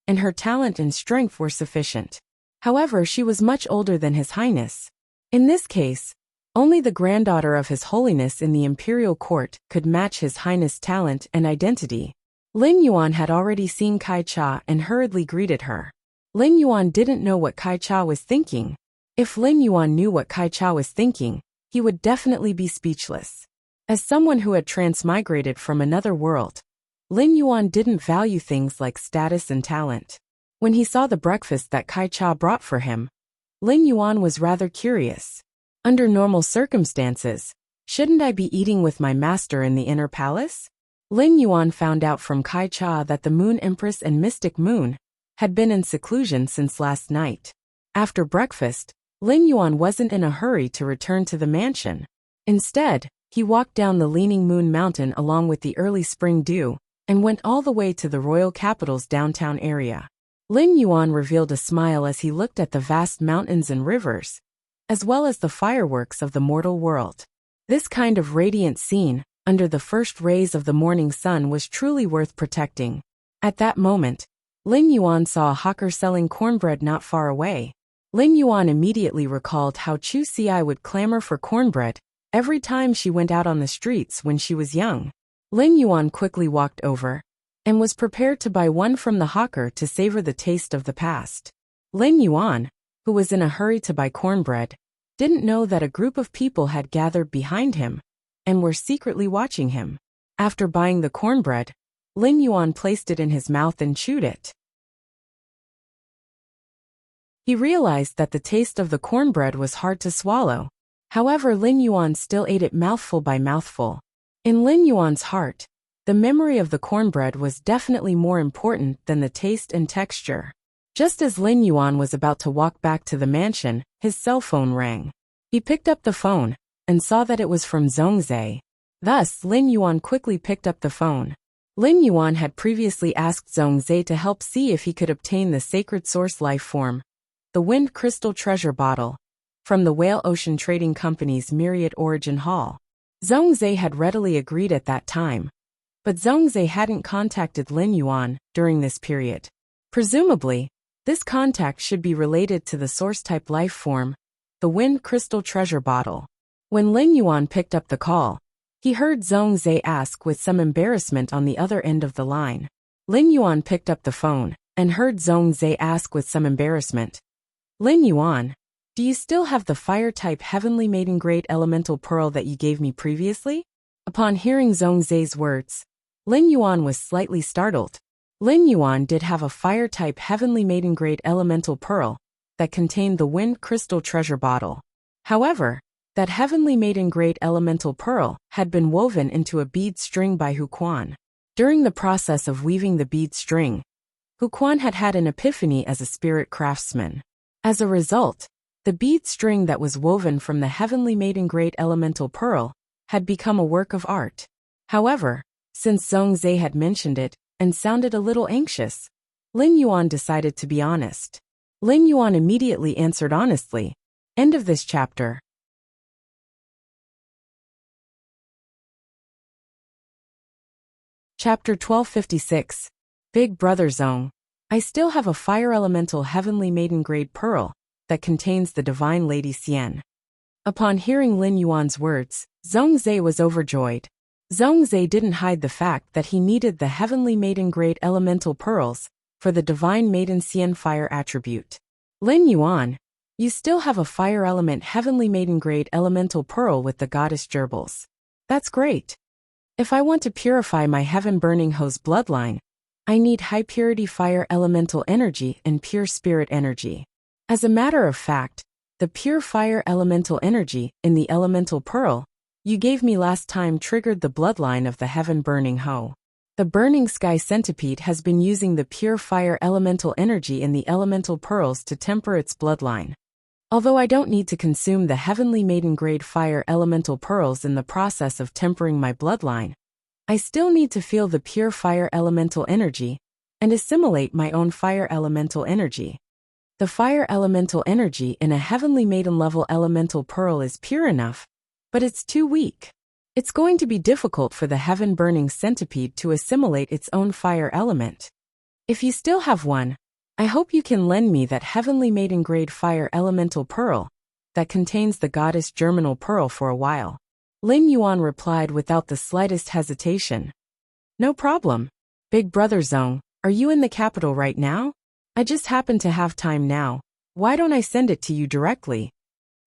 and her talent and strength were sufficient. However, she was much older than His Highness. In this case, only the granddaughter of His Holiness in the Imperial Court could match His Highness' talent and identity. Lin Yuan had already seen Kai Cha and hurriedly greeted her. Lin Yuan didn't know what Kai Cha was thinking. If Lin Yuan knew what Kai Cha was thinking, he would definitely be speechless. As someone who had transmigrated from another world, Lin Yuan didn't value things like status and talent. When he saw the breakfast that Kai Cha brought for him, Lin Yuan was rather curious. Under normal circumstances, shouldn't I be eating with my master in the inner palace? Lin Yuan found out from Kai Cha that the Moon Empress and Mystic Moon had been in seclusion since last night. After breakfast, Lin Yuan wasn't in a hurry to return to the mansion. Instead, he walked down the Leaning Moon Mountain along with the early spring dew and went all the way to the royal capital's downtown area. Lin Yuan revealed a smile as he looked at the vast mountains and rivers, as well as the fireworks of the mortal world. This kind of radiant scene, under the first rays of the morning sun, was truly worth protecting. At that moment, Lin Yuan saw a hawker selling cornbread not far away. Lin Yuan immediately recalled how Chu Xi would clamor for cornbread every time she went out on the streets when she was young. Lin Yuan quickly walked over and was prepared to buy one from the hawker to savor the taste of the past. Lin Yuan, who was in a hurry to buy cornbread, didn't know that a group of people had gathered behind him and were secretly watching him. After buying the cornbread, Lin Yuan placed it in his mouth and chewed it. He realized that the taste of the cornbread was hard to swallow. However, Lin Yuan still ate it mouthful by mouthful. In Lin Yuan's heart, the memory of the cornbread was definitely more important than the taste and texture. Just as Lin Yuan was about to walk back to the mansion, his cell phone rang. He picked up the phone and saw that it was from Zhongzhe. Thus, Lin Yuan quickly picked up the phone. Lin Yuan had previously asked Zhongzhe to help see if he could obtain the sacred source life form, the wind crystal treasure bottle, from the Whale Ocean Trading Company's Myriad Origin Hall. Zhongzhe had readily agreed at that time, but Zhongzhe hadn't contacted Lin Yuan during this period. Presumably, this contact should be related to the source-type life form, the Wind Crystal Treasure Bottle. When Lin Yuan picked up the call, he heard Zhongzhe ask with some embarrassment on the other end of the line. Lin Yuan picked up the phone and heard Zhongzhe ask with some embarrassment, "Lin Yuan, do you still have the fire-type Heavenly Maiden Great Elemental Pearl that you gave me previously?" Upon hearing Zhongzhe's words, Lin Yuan was slightly startled. Lin Yuan did have a fire-type Heavenly Maiden Great Elemental Pearl that contained the Wind Crystal Treasure Bottle. However, that Heavenly Maiden Great Elemental Pearl had been woven into a bead string by Hu Quan. During the process of weaving the bead string, Hu Quan had had an epiphany as a spirit craftsman. As a result, the bead string that was woven from the Heavenly Maiden Great Elemental Pearl had become a work of art. However, since Zhongzhe had mentioned it and sounded a little anxious, Lin Yuan decided to be honest. Lin Yuan immediately answered honestly. End of this chapter. Chapter 1256. Big Brother Zong. I still have a fire elemental Heavenly Maiden Grade Pearl that contains the Divine Lady Xian. Upon hearing Lin Yuan's words, Zhongzhe was overjoyed. Zhongzhe didn't hide the fact that he needed the Heavenly Maiden Grade Elemental Pearls for the Divine Maiden Xian Fire attribute. Lin Yuan, you still have a fire element Heavenly Maiden Grade Elemental Pearl with the Goddess Gerbils. That's great. If I want to purify my Heaven Burning Hose bloodline, I need high purity fire elemental energy and pure spirit energy. As a matter of fact, the pure fire elemental energy in the elemental pearl you gave me last time triggered the bloodline of the Heaven Burning Hoe. The Burning Sky Centipede has been using the pure fire elemental energy in the elemental pearls to temper its bloodline. Although I don't need to consume the Heavenly Maiden Grade Fire Elemental Pearls in the process of tempering my bloodline, I still need to feel the pure fire elemental energy and assimilate my own fire elemental energy. The fire elemental energy in a Heavenly Maiden level elemental pearl is pure enough, but it's too weak. It's going to be difficult for the Heaven Burning Centipede to assimilate its own fire element. If you still have one, I hope you can lend me that Heavenly Maiden Grade Fire Elemental Pearl that contains the Goddess Germinal Pearl for a while. Lin Yuan replied without the slightest hesitation. No problem. Big Brother Zong, are you in the capital right now? I just happen to have time now. Why don't I send it to you directly?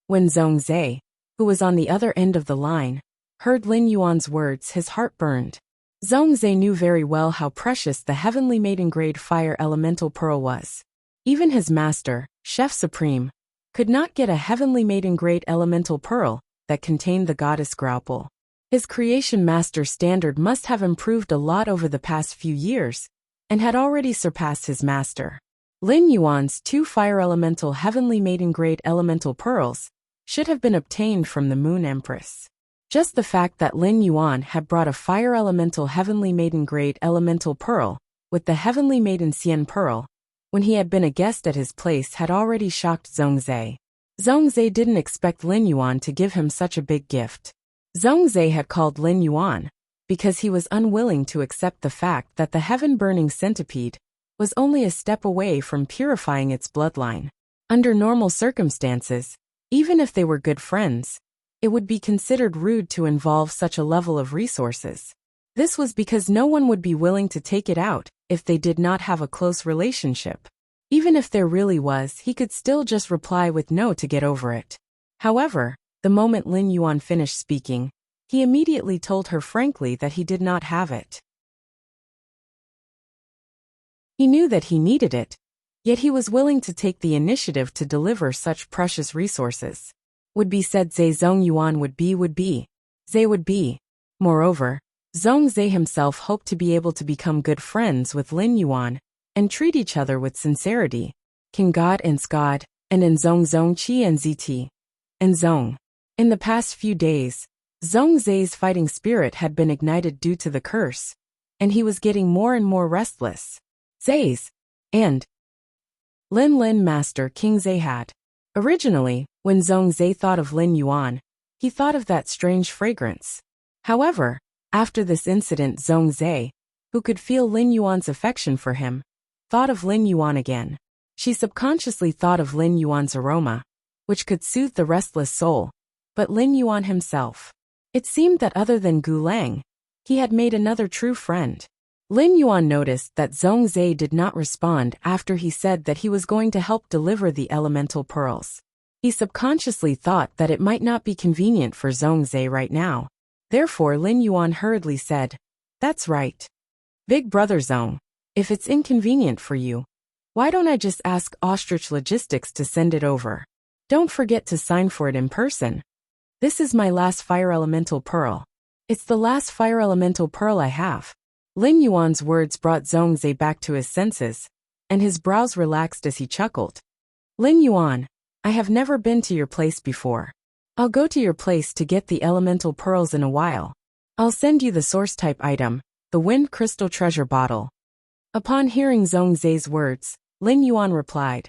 When Zhongzhe, who was on the other end of the line, heard Lin Yuan's words, his heart burned. Zhongzhe knew very well how precious the Heavenly Maiden Grade Fire Elemental Pearl was. Even his master, Chef Supreme, could not get a Heavenly Maiden Grade Elemental Pearl that contained the Goddess Graupel. His creation master standard must have improved a lot over the past few years, and had already surpassed his master. Lin Yuan's 2 Fire Elemental Heavenly Maiden Grade Elemental Pearls should have been obtained from the Moon Empress. Just the fact that Lin Yuan had brought a Fire Elemental Heavenly Maiden Grade Elemental Pearl with the Heavenly Maiden Xian Pearl when he had been a guest at his place had already shocked Zhongzhe. Zhongzhe didn't expect Lin Yuan to give him such a big gift. Zhongzhe had called Lin Yuan because he was unwilling to accept the fact that the Heaven Burning Centipede was only a step away from purifying its bloodline. Under normal circumstances, even if they were good friends, it would be considered rude to involve such a level of resources. This was because no one would be willing to take it out if they did not have a close relationship. Even if there really was, he could still just reply with no to get over it. However, the moment Lin Yuan finished speaking, he immediately told her frankly that he did not have it. He knew that he needed it, yet he was willing to take the initiative to deliver such precious resources. Would be said Zhong Yuan would be. Zhe would be. Moreover, Zhongzhe himself hoped to be able to become good friends with Lin Yuan and treat each other with sincerity. King God and Scod, and in Zong Qi and ZT. And Zong. In the past few days, Zhongzhe's fighting spirit had been ignited due to the curse, and he was getting more and more restless. Zhe's and Lin Master King Zhe had. Originally, When Zhongzhe thought of Lin Yuan, he thought of that strange fragrance. However, after this incident, Zhongzhe, who could feel Lin Yuan's affection for him, thought of Lin Yuan again. She subconsciously thought of Lin Yuan's aroma, which could soothe the restless soul, but Lin Yuan himself. It seemed that other than Gu Lang, he had made another true friend. Lin Yuan noticed that Zhongzhe did not respond after he said that he was going to help deliver the elemental pearls. He subconsciously thought that it might not be convenient for Zhongzhe right now. Therefore Lin Yuan hurriedly said, "That's right. Big brother Zhong, if it's inconvenient for you, why don't I just ask Ostrich Logistics to send it over? Don't forget to sign for it in person. This is my last fire elemental pearl. It's the last fire elemental pearl I have." Lin Yuan's words brought Zhongzhe back to his senses, and his brows relaxed as he chuckled. "Lin Yuan, I have never been to your place before. I'll go to your place to get the elemental pearls in a while. I'll send you the source type item, the wind crystal treasure bottle." Upon hearing Zhongzhe's words, Lin Yuan replied,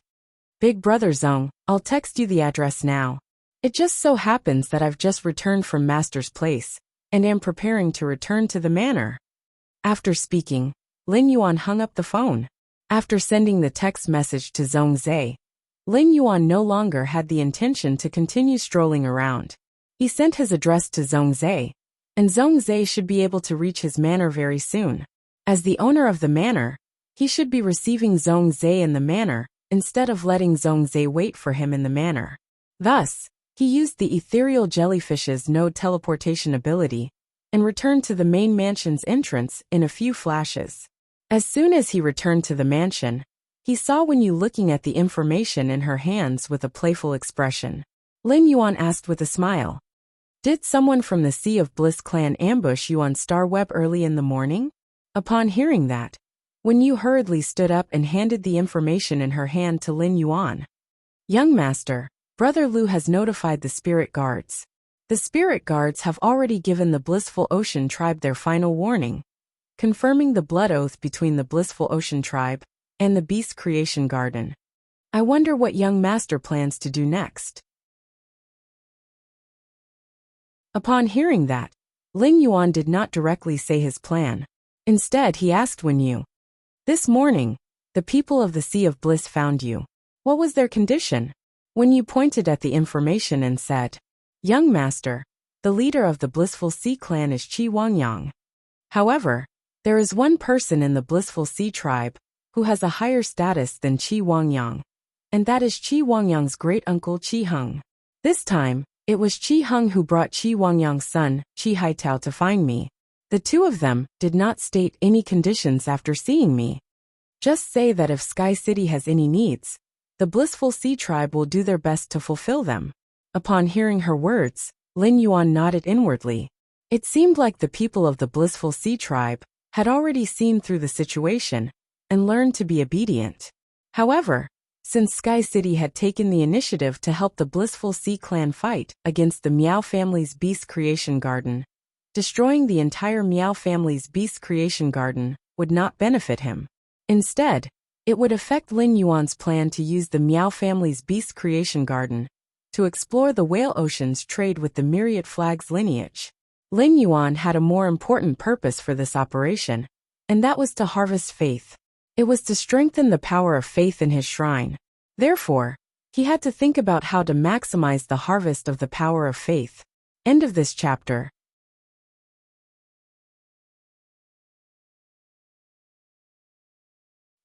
"Big brother Zhong, I'll text you the address now. It just so happens that I've just returned from Master's place, and am preparing to return to the manor." After speaking, Lin Yuan hung up the phone. After sending the text message to Zhongzhe, Lin Yuan no longer had the intention to continue strolling around. He sent his address to Zhongzhe, and Zhongzhe should be able to reach his manor very soon. As the owner of the manor, he should be receiving Zhongzhe in the manor, instead of letting Zhongzhe wait for him in the manor. Thus, he used the ethereal jellyfish's node teleportation ability, and returned to the main mansion's entrance in a few flashes. As soon as he returned to the mansion, he saw Wen Yu looking at the information in her hands with a playful expression. Lin Yuan asked with a smile, "Did someone from the Sea of Bliss clan ambush you on Star Web early in the morning?" Upon hearing that, Wen Yu hurriedly stood up and handed the information in her hand to Lin Yuan. "Young master, Brother Lu has notified the spirit guards. The spirit guards have already given the Blissful Ocean tribe their final warning, confirming the blood oath between the Blissful Ocean tribe and the Beast Creation Garden. I wonder what young master plans to do next." Upon hearing that, Lin Yuan did not directly say his plan. Instead, he asked Wen Yu, "This morning, the people of the Sea of Bliss found you. What was their condition?" Wen Yu pointed at the information and said, "Young master, the leader of the Blissful Sea clan is Qi Wangyang. However, there is one person in the Blissful Sea tribe who has a higher status than Qi Wangyang, and that is Qi Wangyang's great-uncle Qi Heng. This time, it was Qi Heng who brought Qi Wangyang's son, Qi Haitao, to find me. The two of them did not state any conditions after seeing me. Just say that if Sky City has any needs, the Blissful Sea tribe will do their best to fulfill them." Upon hearing her words, Lin Yuan nodded inwardly. It seemed like the people of the Blissful Sea tribe had already seen through the situation and learned to be obedient. However, since Sky City had taken the initiative to help the Blissful Sea clan fight against the Miao family's Beast Creation Garden, destroying the entire Miao family's Beast Creation Garden would not benefit him. Instead, it would affect Lin Yuan's plan to use the Miao family's Beast Creation Garden to explore the Whale Ocean's trade with the Myriad Flag's lineage. Lin Yuan had a more important purpose for this operation, and that was to harvest faith. It was to strengthen the power of faith in his shrine. Therefore, he had to think about how to maximize the harvest of the power of faith. End of this chapter.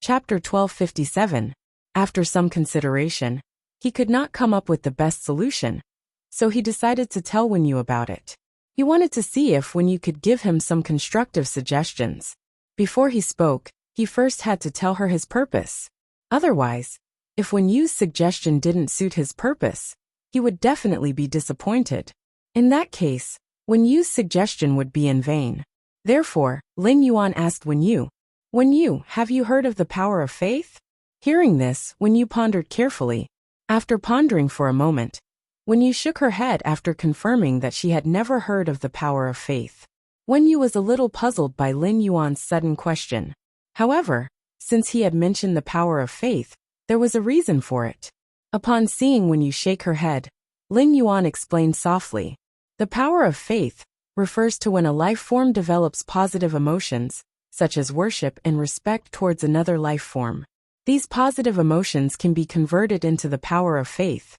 Chapter 1257. After some consideration, he could not come up with the best solution, so he decided to tell Wen Yu about it. He wanted to see if Wen Yu could give him some constructive suggestions. Before he spoke, he first had to tell her his purpose. Otherwise, if Wen Yu's suggestion didn't suit his purpose, he would definitely be disappointed. In that case, Wen Yu's suggestion would be in vain. Therefore, Lin Yuan asked Wen Yu, "Wen Yu, have you heard of the power of faith?" Hearing this, Wen Yu pondered carefully. After pondering for a moment, Wen Yu shook her head after confirming that she had never heard of the power of faith. Wen Yu was a little puzzled by Lin Yuan's sudden question. However, since he had mentioned the power of faith, there was a reason for it. Upon seeing Wen Yu shake her head, Lin Yuan explained softly. The power of faith refers to when a life form develops positive emotions, such as worship and respect towards another life form. These positive emotions can be converted into the power of faith.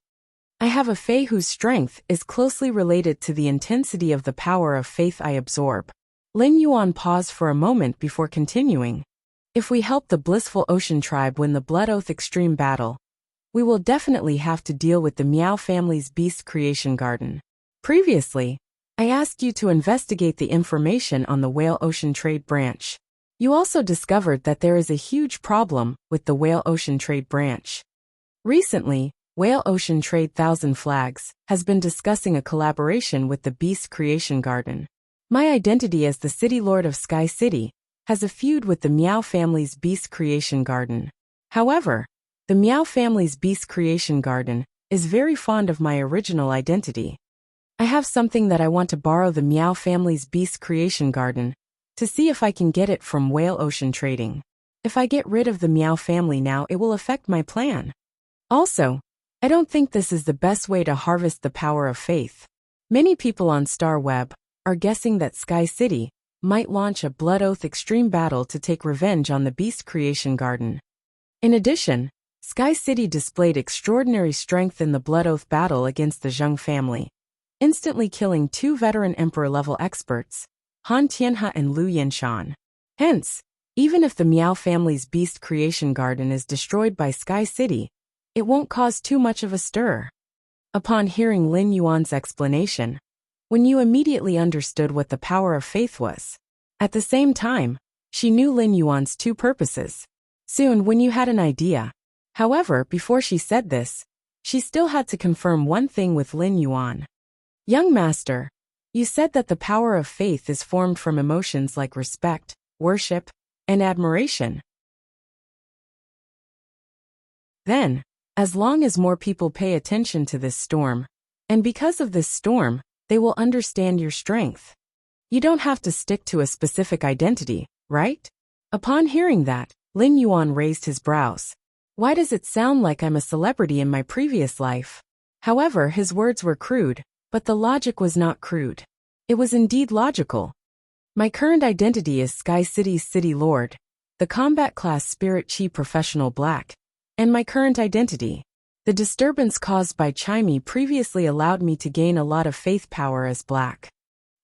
I have a faith whose strength is closely related to the intensity of the power of faith I absorb. Lin Yuan paused for a moment before continuing. If we help the blissful ocean tribe win the Blood Oath Extreme battle, we will definitely have to deal with the Miao family's beast creation garden. Previously, I asked you to investigate the information on the Whale Ocean Trade Branch. You also discovered that there is a huge problem with the Whale Ocean Trade Branch. Recently, Whale Ocean Trade Thousand Flags has been discussing a collaboration with the Beast Creation Garden. My identity as the City Lord of Sky City has a feud with the Miao family's Beast Creation Garden. However, the Miao family's Beast Creation Garden is very fond of my original identity. I have something that I want to borrow the Miao family's Beast Creation Garden to see if I can get it from Whale Ocean Trading. If I get rid of the Miao family now, it will affect my plan. Also, I don't think this is the best way to harvest the power of faith. Many people on Star Web are guessing that Sky City might launch a Blood Oath Extreme battle to take revenge on the Beast Creation Garden. In addition, Sky City displayed extraordinary strength in the Blood Oath battle against the Zheng family, instantly killing 2 veteran Emperor-level experts, Han Tianhe and Lu Yanshan. Hence, even if the Miao family's Beast Creation Garden is destroyed by Sky City, it won't cause too much of a stir. Upon hearing Lin Yuan's explanation, Wen Yu immediately understood what the power of faith was. At the same time, she knew Lin Yuan's 2 purposes. Soon Wen Yu had an idea. However, before she said this, she still had to confirm one thing with Lin Yuan. Young master, you said that the power of faith is formed from emotions like respect, worship, and admiration. Then, as long as more people pay attention to this storm, and because of this storm, they will understand your strength. You don't have to stick to a specific identity, right? Upon hearing that, Lin Yuan raised his brows. Why does it sound like I'm a celebrity in my previous life? However, his words were crude, but the logic was not crude. It was indeed logical. My current identity is Sky City's City Lord, the Combat Class Spirit Chi Professional Black, and my current identity. The disturbance caused by Chimey previously allowed me to gain a lot of faith power as Black.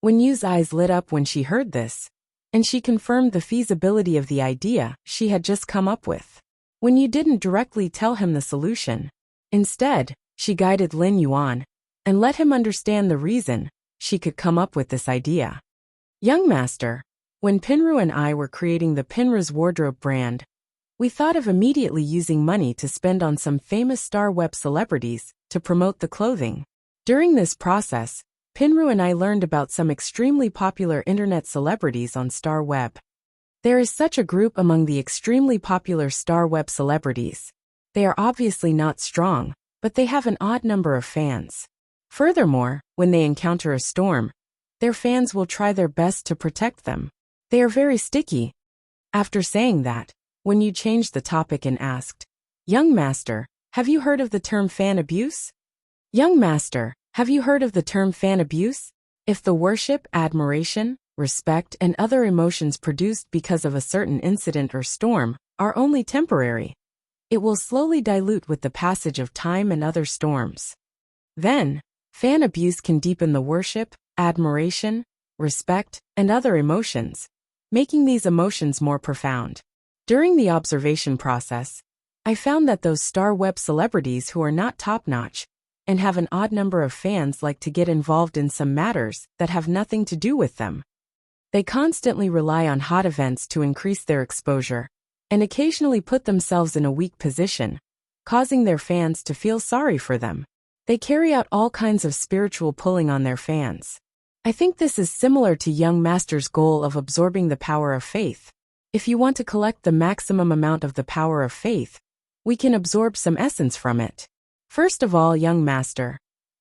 Wen Yu's eyes lit up when she heard this, and she confirmed the feasibility of the idea she had just come up with. Wen Yu didn't directly tell him the solution. Instead, she guided Lin Yuan and let him understand the reason she could come up with this idea. Young master, when Pinru and I were creating the Pinru's Wardrobe brand, we thought of immediately using money to spend on some famous Star Web celebrities to promote the clothing. During this process, Pinru and I learned about some extremely popular internet celebrities on Star Web. There is such a group among the extremely popular Star Web celebrities. They are obviously not strong, but they have an odd number of fans. Furthermore, when they encounter a storm, their fans will try their best to protect them. They are very sticky. After saying that, Wen Yu changed the topic and asked, Young master, have you heard of the term fan abuse? Young master, have you heard of the term fan abuse? If the worship, admiration, respect, and other emotions produced because of a certain incident or storm are only temporary, it will slowly dilute with the passage of time and other storms. Then, fan abuse can deepen the worship, admiration, respect, and other emotions, making these emotions more profound. During the observation process, I found that those Star Web celebrities who are not top-notch and have an odd number of fans like to get involved in some matters that have nothing to do with them. They constantly rely on hot events to increase their exposure, and occasionally put themselves in a weak position, causing their fans to feel sorry for them. They carry out all kinds of spiritual pulling on their fans. I think this is similar to Young Master's goal of absorbing the power of faith. If you want to collect the maximum amount of the power of faith, we can absorb some essence from it. First of all, Young Master,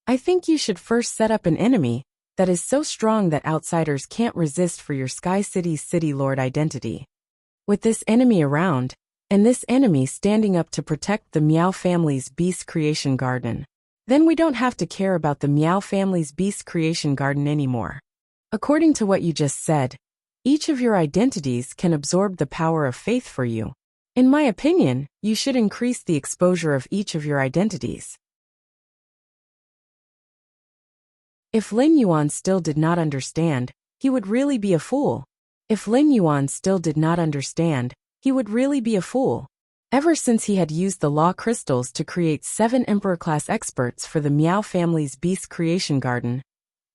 I think you should first set up an enemy that is so strong that outsiders can't resist for your Sky City's City Lord identity. With this enemy around, and this enemy standing up to protect the Miao family's Beast Creation Garden, Then we don't have to care about the Meow family's beast creation garden anymore. According to what you just said, each of your identities can absorb the power of faith for you. In my opinion, you should increase the exposure of each of your identities. If Lin Yuan still did not understand, he would really be a fool. If Lin Yuan still did not understand, he would really be a fool. Ever since he had used the law crystals to create 7 Emperor-class experts for the Meow family's beast creation garden,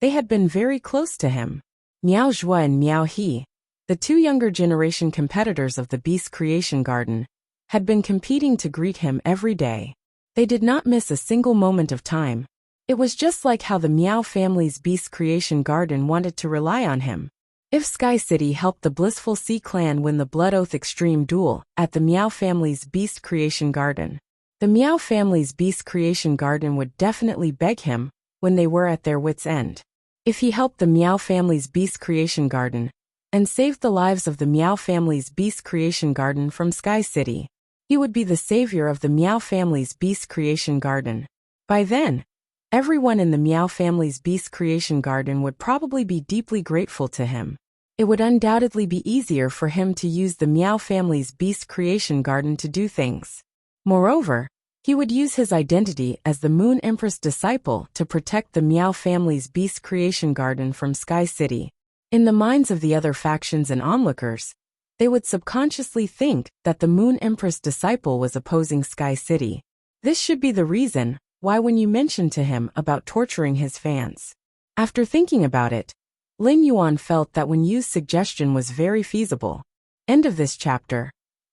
they had been very close to him. Miao Zhua and Miao He, the 2 younger generation competitors of the beast creation garden, had been competing to greet him every day. They did not miss a single moment of time. It was just like how the Meow family's beast creation garden wanted to rely on him. If Sky City helped the Blissful Sea clan win the Blood Oath Extreme Duel at the Meow family's beast creation garden, the Meow family's beast creation garden would definitely beg him when they were at their wits' end. If he helped the Meow family's beast creation garden and saved the lives of the Meow family's beast creation garden from Sky City, he would be the savior of the Meow family's beast creation garden. By then, everyone in the Meow family's beast creation garden would probably be deeply grateful to him. It would undoubtedly be easier for him to use the Meow family's beast creation garden to do things. Moreover, he would use his identity as the Moon Empress disciple to protect the Meow family's beast creation garden from Sky City. In the minds of the other factions and onlookers, they would subconsciously think that the Moon Empress disciple was opposing Sky City. This should be the reason why when you mentioned to him about torturing his fans. After thinking about it, Lin Yuan felt that Wen Yu's suggestion was very feasible. End of this chapter.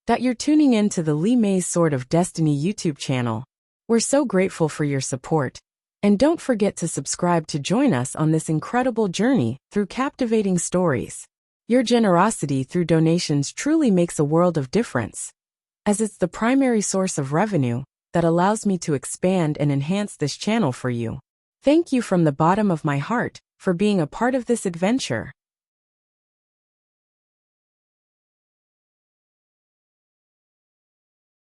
That you're tuning in to the Li Mei's Sword of Destiny YouTube channel. We're so grateful for your support. And don't forget to subscribe to join us on this incredible journey through captivating stories. Your generosity through donations truly makes a world of difference, as it's the primary source of revenue that allows me to expand and enhance this channel for you. Thank you from the bottom of my heart for being a part of this adventure.